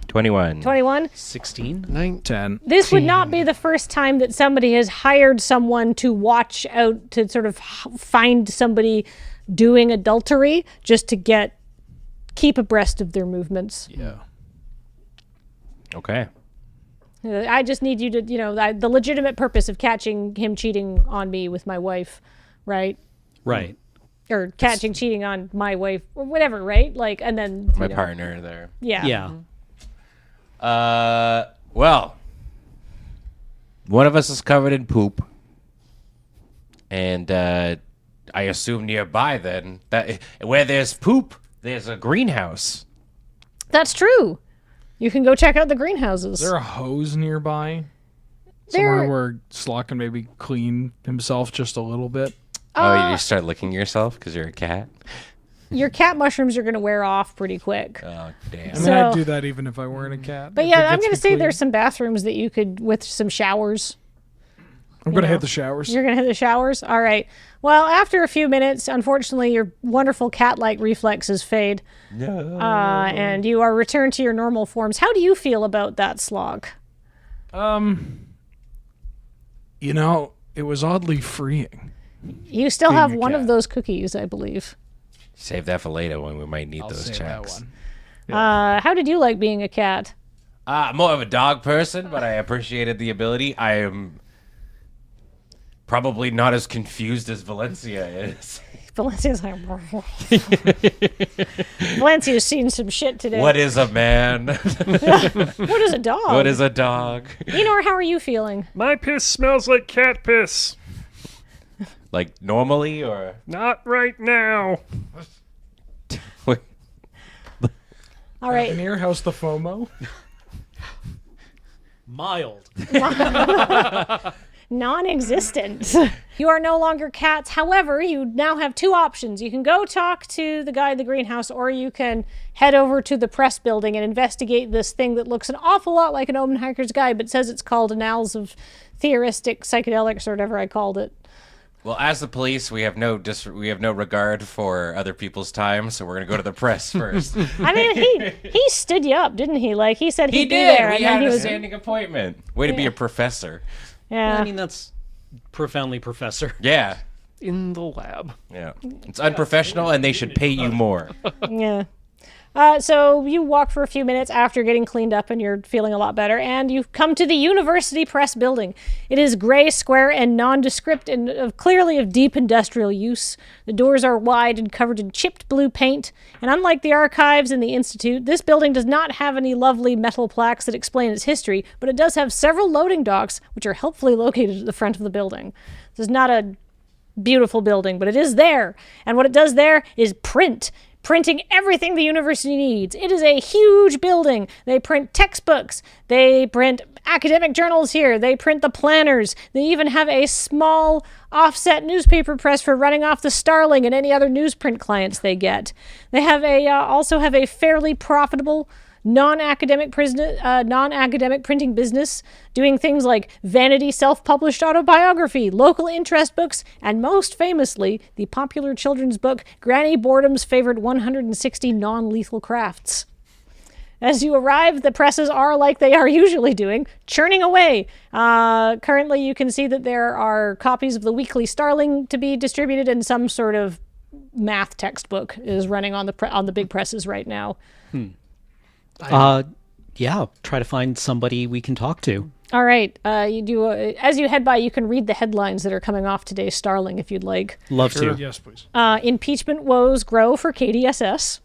B: 21.
A: 21.
F: 16?
D: 10.
A: This would not be the first time that somebody has hired someone to watch out, to sort of find somebody doing adultery just to keep abreast of their movements.
D: Yeah.
B: Okay.
A: I just need you to, the legitimate purpose of catching him cheating on me with my wife, right?
F: Right.
A: Or cheating on my wife, or whatever, right? And then
B: My partner there.
A: Yeah.
F: Yeah.
B: Well, one of us is covered in poop. And I assume nearby then that where there's poop, there's a greenhouse.
A: That's true. You can go check out the greenhouses.
D: Is there a hose nearby? Somewhere where Slock can maybe clean himself just a little bit?
B: Oh, you start licking yourself because you're a cat?
A: Your cat mushrooms are going to wear off pretty quick.
B: Oh, damn.
D: I mean,
A: So-
D: I'd do that even if I weren't a cat.
A: But
D: If
A: yeah,
D: it
A: I'm
D: gets
A: going to
D: me
A: say
D: clean.
A: there's some bathrooms that you could, with some showers.
D: I'm going to
A: know.
D: hit the showers.
A: You're going to hit the showers? All right. Well, after a few minutes, unfortunately, your wonderful cat-like reflexes fade.
B: No.
A: And you are returned to your normal forms. How do you feel about that slog?
D: You know, it was oddly freeing.
A: You still
D: Being
A: have
D: a
A: one of
D: cat.
A: those cookies, I believe.
B: Save that for later when we might need
D: I'll
B: those
D: say that
B: checks.
D: one.
A: How did you like being a cat?
B: More of a dog person, but I appreciated the ability. I am probably not as confused as Valencia is.
A: Valencia's like... Valencia's seen some shit today.
B: What is a man?
A: What is a dog?
B: What is a dog?
A: Enor, how are you feeling?
E: My piss smells like cat piss.
B: Like normally or?
E: Not right now.
A: All right.
D: Near how's the FOMO?
F: Mild.
A: Non-existent. You are no longer cats. However, you now have two options. You can go talk to the guy in the greenhouse, or you can head over to the press building and investigate this thing that looks an awful lot like an Omen Hiker's Guide, but says it's called Annals of Theoristic Psychedelics or whatever I called it.
B: Well, as the police, we have no regard for other people's time, so we're gonna go to the press first.
A: I mean, he stood you up, didn't he? Like he said
B: He
A: he'd be
B: did.
A: there,
B: We
A: and then
B: had
A: he
B: a
A: was.
B: standing appointment. Way to be a professor.
A: Yeah.
F: I mean, that's profoundly professor.
B: Yeah.
C: In the lab.
B: Yeah. It's unprofessional, and they should pay you more.
A: Yeah. So you walk for a few minutes after getting cleaned up and you're feeling a lot better, and you come to the University Press building. It is gray, square, and nondescript, and clearly of deep industrial use. The doors are wide and covered in chipped blue paint, and unlike the archives in the Institute, this building does not have any lovely metal plaques that explain its history, but it does have several loading docks, which are helpfully located at the front of the building. This is not a beautiful building, but it is there, and what it does there is printing everything the university needs. It is a huge building. They print textbooks. They print academic journals here. They print the planners. They even have a small offset newspaper press for running off the Starling and any other newsprint clients they get. They have also have a fairly profitable non-academic printing business, doing things like vanity self-published autobiography, local interest books, and most famously, the popular children's book Granny Boredom's Favorite 160 Non-Lethal Crafts. As you arrive, the presses are, like they are usually doing, churning away. Currently, you can see that there are copies of the Weekly Starling to be distributed, and some sort of math textbook is running on the big presses right now.
F: Yeah, try to find somebody we can talk to.
A: All right. You do as you head by, you can read the headlines that are coming off today's Starling if you'd like.
F: Love to.
D: Yes, please.
A: Impeachment woes grow for KDSS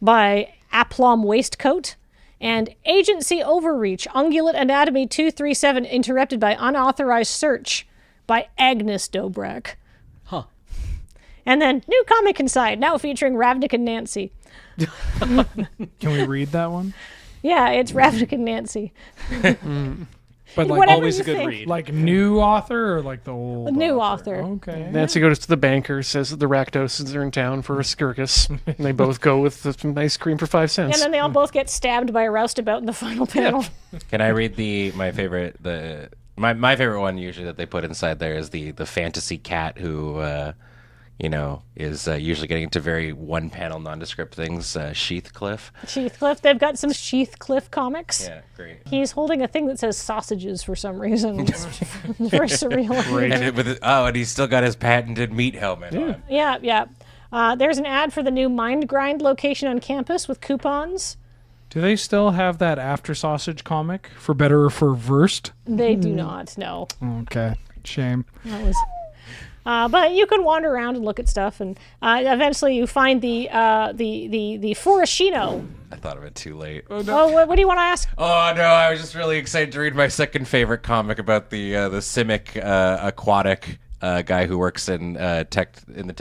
A: by Aplomb Waistcoat, and agency overreach. Ungulate Anatomy 237 interrupted by unauthorized search by Agnes Dobrak.
F: Huh.
A: And then New Comic Inside, now featuring Ravnik and Nancy.
D: Can we read that one?
A: Yeah, it's Ravnik and Nancy.
D: But like
A: Whatever
F: always
A: you
F: a good
A: think.
F: read.
D: like new author or like the old
A: New author.
D: Okay.
C: Nancy goes to the banker, says that the Rakdoses are in town for a skirkus, and they both go with some ice cream for 5
A: And
C: cents.
A: then they all both get stabbed by a roustabout in the final panel.
B: Can I read my favorite my favorite one usually that they put inside there is the fantasy cat who is usually getting into very one panel nondescript things. Sheathcliff.
A: Sheathcliff. They've got some Sheathcliff comics.
B: Yeah, great.
A: He's holding a thing that says sausages for some reason. It's very surreal.
B: And he's still got his patented meat helmet on.
A: Yeah. There's an ad for the new Mind Grind location on campus with coupons.
D: Do they still have that After Sausage comic, for better or for versed?
A: They do not, no.
D: Okay. Shame.
A: That was... but you can wander around and look at stuff, and eventually you find the Forashino.
B: I thought of it too late.
A: Oh, what do you want to ask?
B: Oh no! I was just really excited to read my second favorite comic about the Simic aquatic guy who works in the tech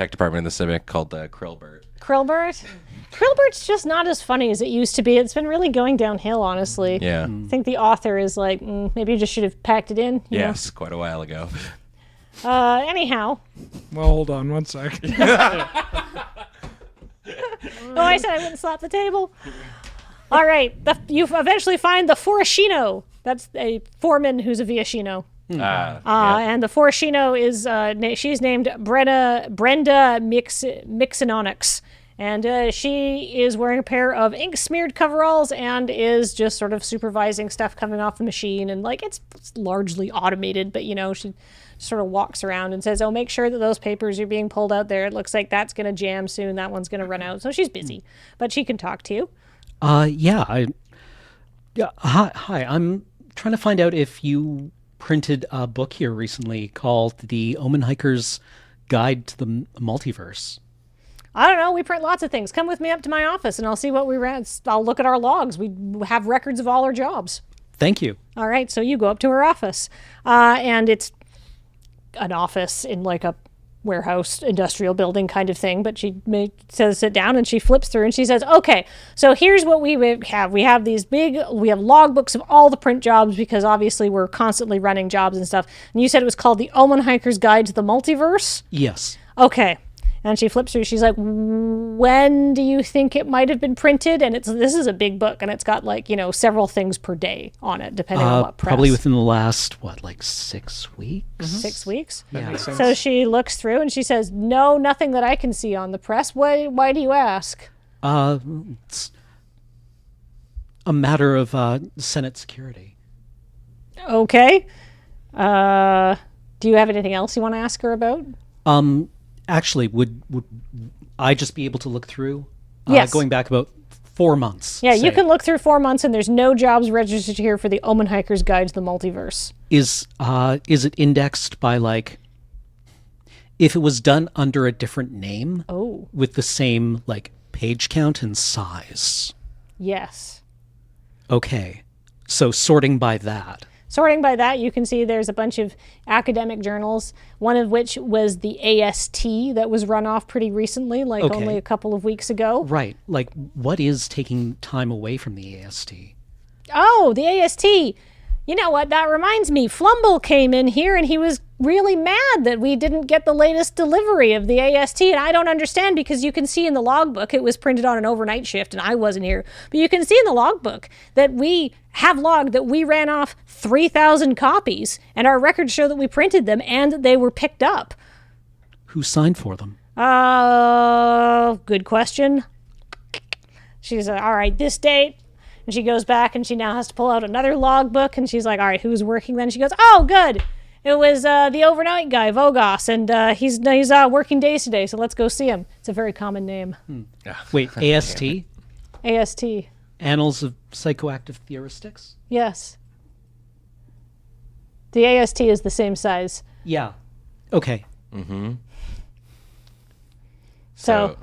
B: department in the Simic called Krillbert.
A: Krillbert? Krillbert's just not as funny as it used to be. It's been really going downhill, honestly.
B: Yeah.
A: I think the author is like, maybe you just should have packed it in. you know?
B: Yes, quite a while ago.
A: Anyhow.
D: Well, hold on one sec.
A: Oh, I said I wouldn't slap the table. All right. You eventually find the Forashino. That's a foreman who's a Viashino. And the Forashino is she's named Brenda Mixinonyx. And she is wearing a pair of ink-smeared coveralls and is just sort of supervising stuff coming off the machine. And, like, it's largely automated, but, you know, she sort of walks around and says, oh, make sure that those papers are being pulled out there. It looks like that's going to jam soon. That one's going to run out. So she's busy, but she can talk to you.
F: Hi. I'm trying to find out if you printed a book here recently called The Omen Hiker's Guide to the Multiverse.
A: I don't know. We print lots of things. Come with me up to my office and I'll see what we ran. I'll look at our logs. We have records of all our jobs.
F: Thank you.
A: All right. So you go up to her office and it's an office in like a warehouse industrial building kind of thing. But she says sit down and she flips through and she says, okay, so here's what we have. We have logbooks of all the print jobs because obviously we're constantly running jobs and stuff. And you said it was called The Omen Hiker's Guide to the Multiverse?
F: Yes.
A: Okay. And she flips through. She's like, when do you think it might have been printed? And this is a big book, and it's got, like, you know, several things per day on it, depending on what press.
F: Probably within the last, 6 weeks?
A: 6 weeks?
F: Yeah.
A: So she looks through, and she says, no, nothing that I can see on the press. Why do you ask?
F: It's a matter of Senate security.
A: Okay. Do you have anything else you want to ask her about?
F: Actually, would I just be able to look through?
A: Yes.
F: Going back about 4 months.
A: Yeah,
F: say.
A: you can look through 4 months, and there's no jobs registered here for the Omen Hiker's Guide to the Multiverse.
F: Is it indexed by, like, if it was done under a different name?
A: Oh.
F: With the same, like, page count and size?
A: Yes.
F: Okay. So sorting by that.
A: Sorting by that, you can see there's a bunch of academic journals, one of which was the AST that was run off pretty recently, like
F: Okay.
A: only a couple of weeks ago.
F: Right. Like, what is taking time away from the AST?
A: Oh, the AST. You know what? That reminds me. Flumble came in here and he was really mad that we didn't get the latest delivery of the AST. And I don't understand because you can see in the logbook, it was printed on an overnight shift and I wasn't here. But you can see in the logbook that we have logged that we ran off 3,000 copies and our records show that we printed them and that they were picked up.
F: Who signed for them?
A: Good question. She's like, all right, this date. And she goes back and she now has to pull out another logbook and she's like, all right, who's working then? She goes, oh, good. It was the overnight guy, Vogos, and he's working days today, so let's go see him. It's a very common name.
F: Wait, AST?
A: AST.
F: Annals of Psychoactive Theoristics?
A: Yes. The AST is the same size.
F: Yeah. Okay.
A: So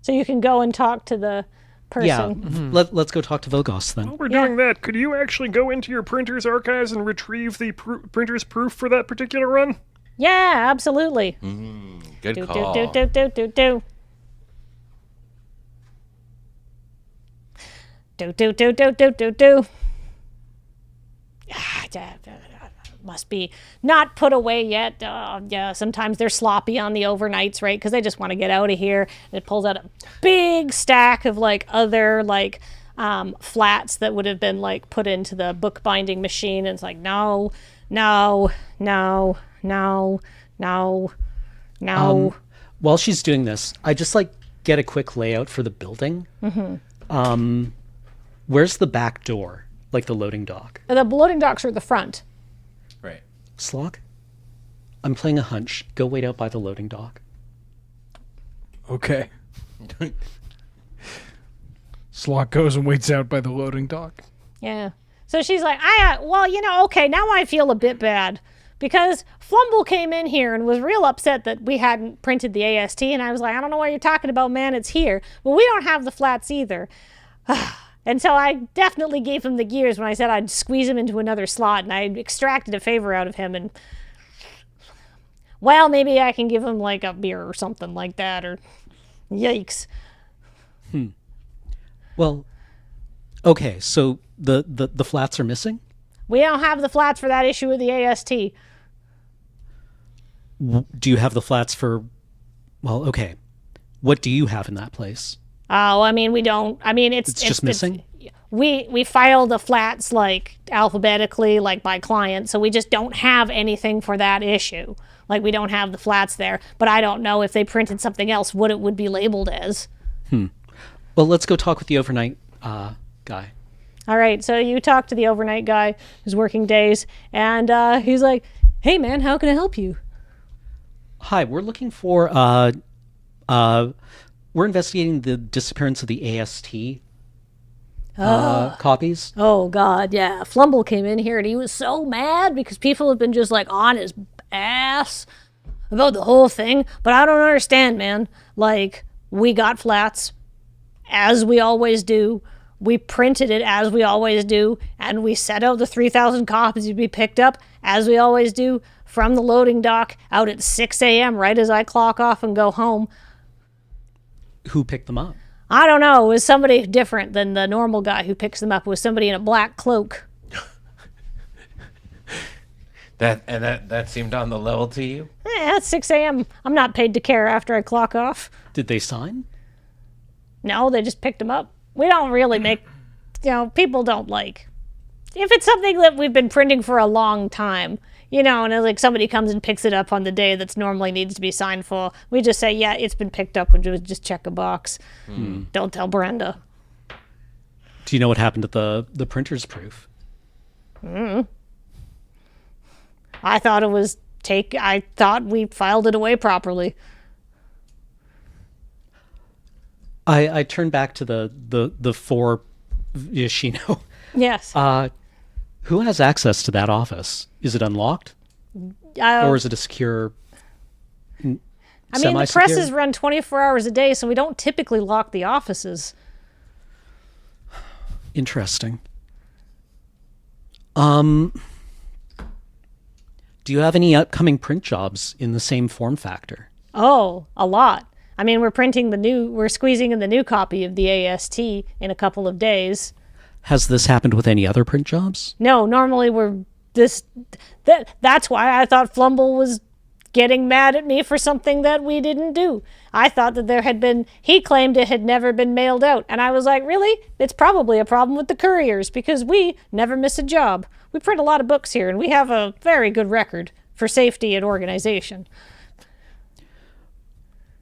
A: you can go and talk to the person.
F: Yeah. Let's go talk to Vogos then.
E: While we're doing that, could you actually go into your printer's archives and retrieve the printer's proof for that particular run?
A: Yeah, absolutely.
B: Good
A: Do,
B: call.
A: do, do, do, do, do. Do, do, do, do, do, do, do. Must be not put away yet. Yeah, sometimes they're sloppy on the overnights, right? Because they just want to get out of here. And it pulls out a big stack of like other like flats that would have been like put into the bookbinding machine. And it's like, no.
F: While she's doing this, I just like get a quick layout for the building. Where's the back door? Like the loading dock?
A: The loading docks are at the front.
B: Right.
F: Slock? I'm playing a hunch. Go wait out by the loading dock.
D: Okay. Slock goes and waits out by the loading dock.
A: Yeah. So she's like, okay, now I feel a bit bad. Because Flumble came in here and was real upset that we hadn't printed the AST. And I was like, I don't know what you're talking about, man. It's here. Well, we don't have the flats either. And so I definitely gave him the gears when I said I'd squeeze him into another slot. And I extracted a favor out of him. And, well, maybe I can give him like a beer or something like that. Or, yikes.
F: Well, okay, so the flats are missing?
A: We don't have the flats for that issue of the AST.
F: do you have the flats for? Well, okay. What do you have in that place?
A: Oh, I mean, we don't. I mean,
F: It's just missing?
A: We file the flats like alphabetically, like by client, so we just don't have anything for that issue. Like we don't have the flats there, but I don't know if they printed something else what it would be labeled as.
F: Well, let's go talk with the overnight guy.
A: All right, so you talk to the overnight guy who's working days, and he's like, "Hey, man, how can I help you?"
F: Hi, we're looking for we're investigating the disappearance of the AST copies.
A: Oh God, yeah. Flumble came in here and he was so mad because people have been just like on his ass about the whole thing. But I don't understand, man. Like, we got flats, as we always do. We printed it as we always do, and we set out the 3,000 copies to be picked up, as we always do, from the loading dock out at 6 a.m. right as I clock off and go home.
F: Who picked them up?
A: I don't know. It was somebody different than the normal guy who picks them up. It was somebody in a black cloak.
B: That seemed on the level to you?
A: It's 6 a.m. I'm not paid to care after I clock off.
F: Did they sign?
A: No, they just picked them up. We don't really make, people don't like. If it's something that we've been printing for a long time, and it's like somebody comes and picks it up on the day that's normally needs to be signed for, we just say, yeah, it's been picked up, and just check a box. Don't tell Brenda.
F: Do you know what happened to the printer's proof?
A: I thought it was I thought we filed it away properly.
F: I turned back to the four Yoshino.
A: Yes.
F: Who has access to that office? Is it unlocked? Or is it a secure,
A: I mean, the presses run 24 hours a day, so we don't typically lock the offices.
F: Interesting. Do you have any upcoming print jobs in the same form factor?
A: Oh, a lot. I mean, we're squeezing in the new copy of the AST in a couple of days.
F: Has this happened with any other print jobs?
A: No, normally that's why I thought Flumble was getting mad at me for something that we didn't do. I thought that he claimed it had never been mailed out. And I was like, really? It's probably a problem with the couriers because we never miss a job. We print a lot of books here and we have a very good record for safety and organization.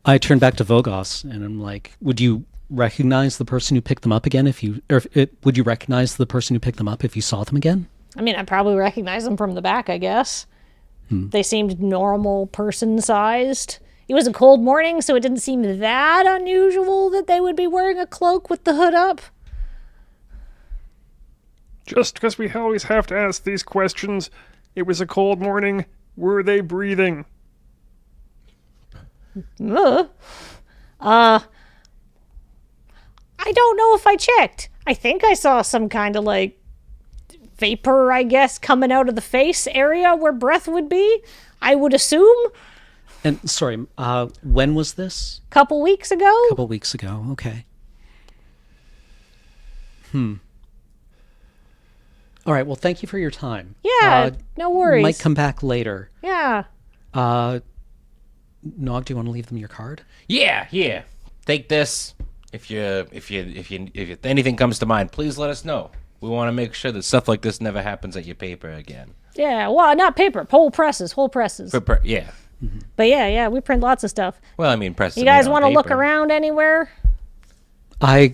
F: I turned back to Vogos and I'm like, would you recognize the person who picked them up again would you recognize the person who picked them up if you saw them again?
A: I mean, I probably recognize them from the back, I guess. They seemed normal person-sized. It was a cold morning, so it didn't seem that unusual that they would be wearing a cloak with the hood up.
E: Just because we always have to ask these questions, it was a cold morning. Were they breathing?
A: I don't know if I checked. I think I saw some kind of vapor, I guess, coming out of the face area where breath would be. I would assume.
F: And sorry, when was this?
A: Couple weeks ago.
F: Couple weeks ago. Okay. All right. Well, thank you for your time.
A: Yeah. No worries.
F: Might come back later.
A: Yeah.
F: Nog, do you want to leave them your card?
B: Yeah. Take this. If anything comes to mind, please let us know. We want to make sure that stuff like this never happens at your paper again.
A: Yeah, well, not paper, whole presses.
B: Yeah.
A: But yeah, we print lots of stuff.
B: Well, I mean, presses.
A: You guys want to look around anywhere?
F: The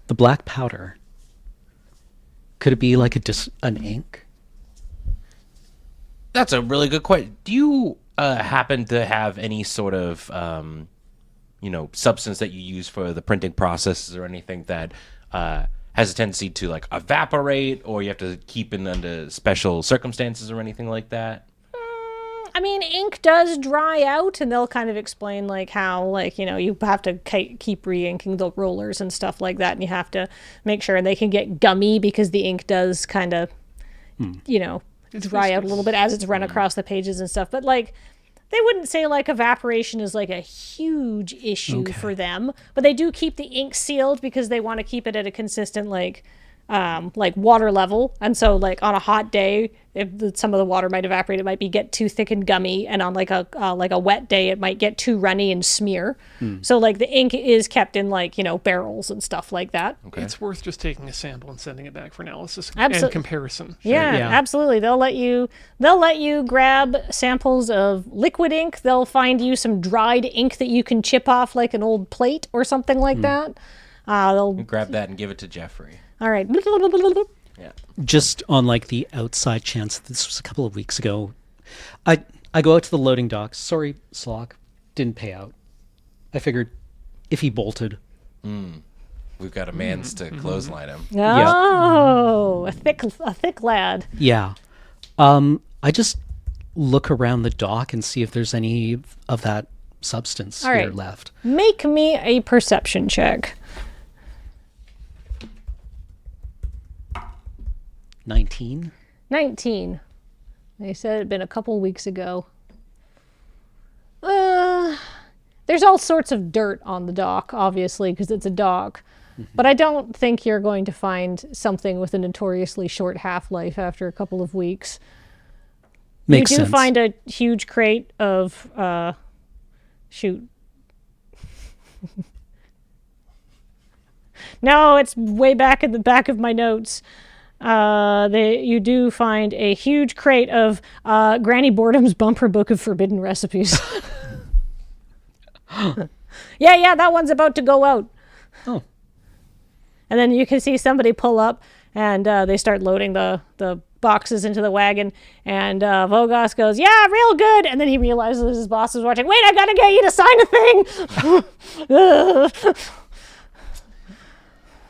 F: black powder. Could it be like an ink?
B: That's a really good question. Do you happen to have any sort of substance that you use for the printing processes or anything that has a tendency to evaporate, or you have to keep in under special circumstances or anything like that?
A: I mean, ink does dry out, and they'll kind of explain how you have to keep re-inking the rollers and stuff like that, and you have to make sure they can get gummy because the ink does kind of dry out a little bit as it's run across the pages and stuff. But they wouldn't say evaporation is a huge issue for them, but they do keep the ink sealed because they want to keep it at a consistent like water level, and so like on a hot day, if some of the water might evaporate, it might get too thick and gummy, and on like a wet day, it might get too runny and smear. So like the ink is kept in like barrels and stuff like that.
B: Okay.
C: It's worth just taking a sample and sending it back for analysis
A: and
C: comparison.
A: Yeah,
F: Yeah.
A: absolutely. They'll let you grab samples of liquid ink. They'll find you some dried ink that you can chip off like an old plate or something like that. They'll
B: Grab that and give it to Jeffrey.
A: all right.
B: Yeah.
F: Just on like the outside chance, this was a couple of weeks ago, I go out to the loading docks. Sorry, Slock, didn't pay out. I figured if he bolted.
B: We've got a man's to clothesline him.
A: Oh, a thick lad.
F: Yeah. I just look around the dock and see if there's any of that substance
A: All
F: here
A: right.
F: left.
A: Make me a perception check.
F: 19?
A: 19. They said it had been a couple weeks ago. There's all sorts of dirt on the dock, obviously, because it's a dock. But I don't think you're going to find something with a notoriously short half-life after a couple of weeks.
F: Makes
A: You do
F: sense.
A: find a huge crate of, shoot. No, it's way back in the back of my notes. You do find a huge crate of Granny Boredom's bumper book of forbidden recipes. yeah, that one's about to go out.
F: Oh.
A: And then you can see somebody pull up, and they start loading the boxes into the wagon. And Vogos goes, "Yeah, real good." And then he realizes his boss is watching. "Wait, I gotta get you to sign a thing."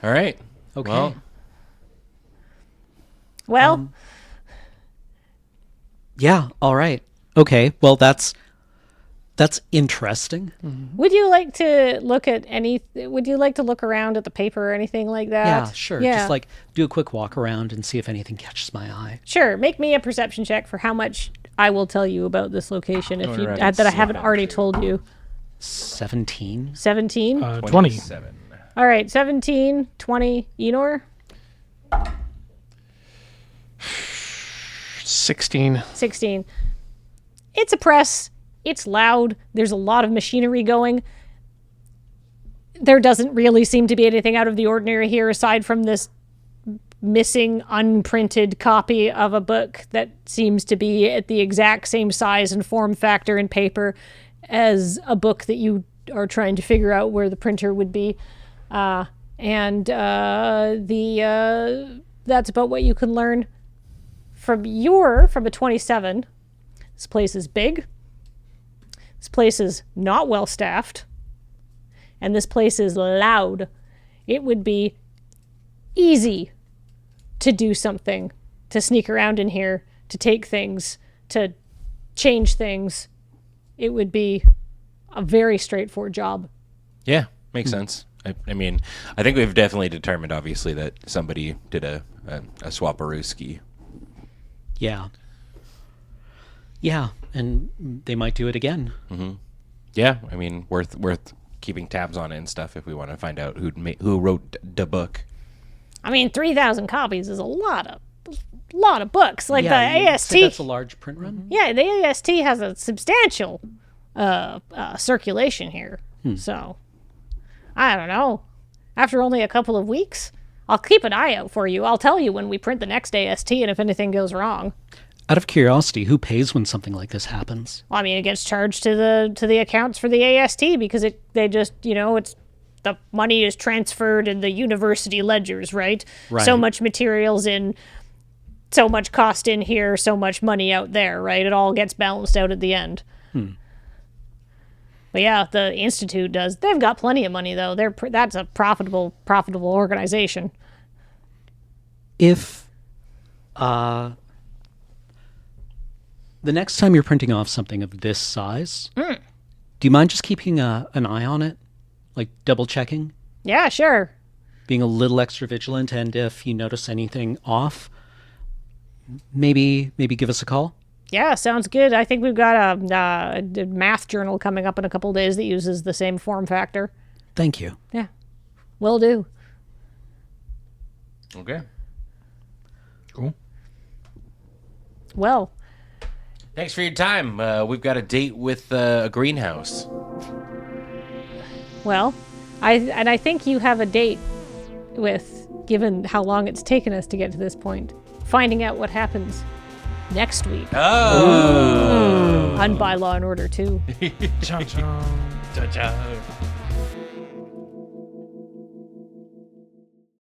B: All right.
F: Okay.
B: Well,
A: Well,
F: Yeah, all right. Okay, well, that's interesting.
A: would you like to look at would you like to look around at the paper or anything like that?
F: Yeah, sure. Just like do a quick walk around and see if anything catches my eye.
A: Sure, make me a perception check for how much I will tell you about this location if you
B: Alright,
A: that I haven't already told you.
F: 17?
A: 17?
D: 20.
B: 27.
A: All right, 17, 20, Enor?
C: 16.
A: 16. It's a press. It's loud. There's a lot of machinery going. There doesn't really seem to be anything out of the ordinary here aside from this missing unprinted copy of a book that seems to be at the exact same size and form factor and paper as a book that you are trying to figure out where the printer would be. That's about what you can learn. From a 27, this place is big. This place is not well staffed. And this place is loud. It would be easy to do something, to sneak around in here, to take things, to change things. It would be a very straightforward job.
B: Yeah, makes sense. I mean, I think we've definitely determined, obviously, that somebody did a swaparooski.
F: Yeah. Yeah, and they might do it again.
B: Yeah, I mean, worth keeping tabs on it and stuff if we want to find out who wrote the book.
A: I mean, 3,000 copies is a lot of books. Like
F: Yeah,
A: the
F: you'd
A: AST.
F: say that's a large print run?
A: Yeah, the AST has a substantial circulation here. So, I don't know. After only a couple of weeks, I'll keep an eye out for you. I'll tell you when we print the next AST and if anything goes wrong.
F: Out of curiosity, who pays when something like this happens?
A: Well, I mean, it gets charged to the accounts for the AST because they just, it's the money is transferred in the university ledgers, right?
F: Right.
A: So much materials in, so much cost in here, so much money out there, right? It all gets balanced out at the end. But yeah, the Institute does. They've got plenty of money though. That's a profitable organization.
F: If the next time you're printing off something of this size, do you mind just keeping an eye on it? Like double checking?
A: Yeah, sure.
F: Being a little extra vigilant, and if you notice anything off, maybe give us a call?
A: Yeah, sounds good. I think we've got a math journal coming up in a couple of days that uses the same form factor.
F: Thank you.
A: Yeah, will do.
B: Okay.
D: Cool.
A: Well,
B: Thanks for your time. We've got a date with a greenhouse.
A: well, I think you have a date with, given how long it's taken us to get to this point, finding out what happens next week
B: Oh.
A: on Bylaw and Order 2.
D: Chon chon.
B: Cha-cha.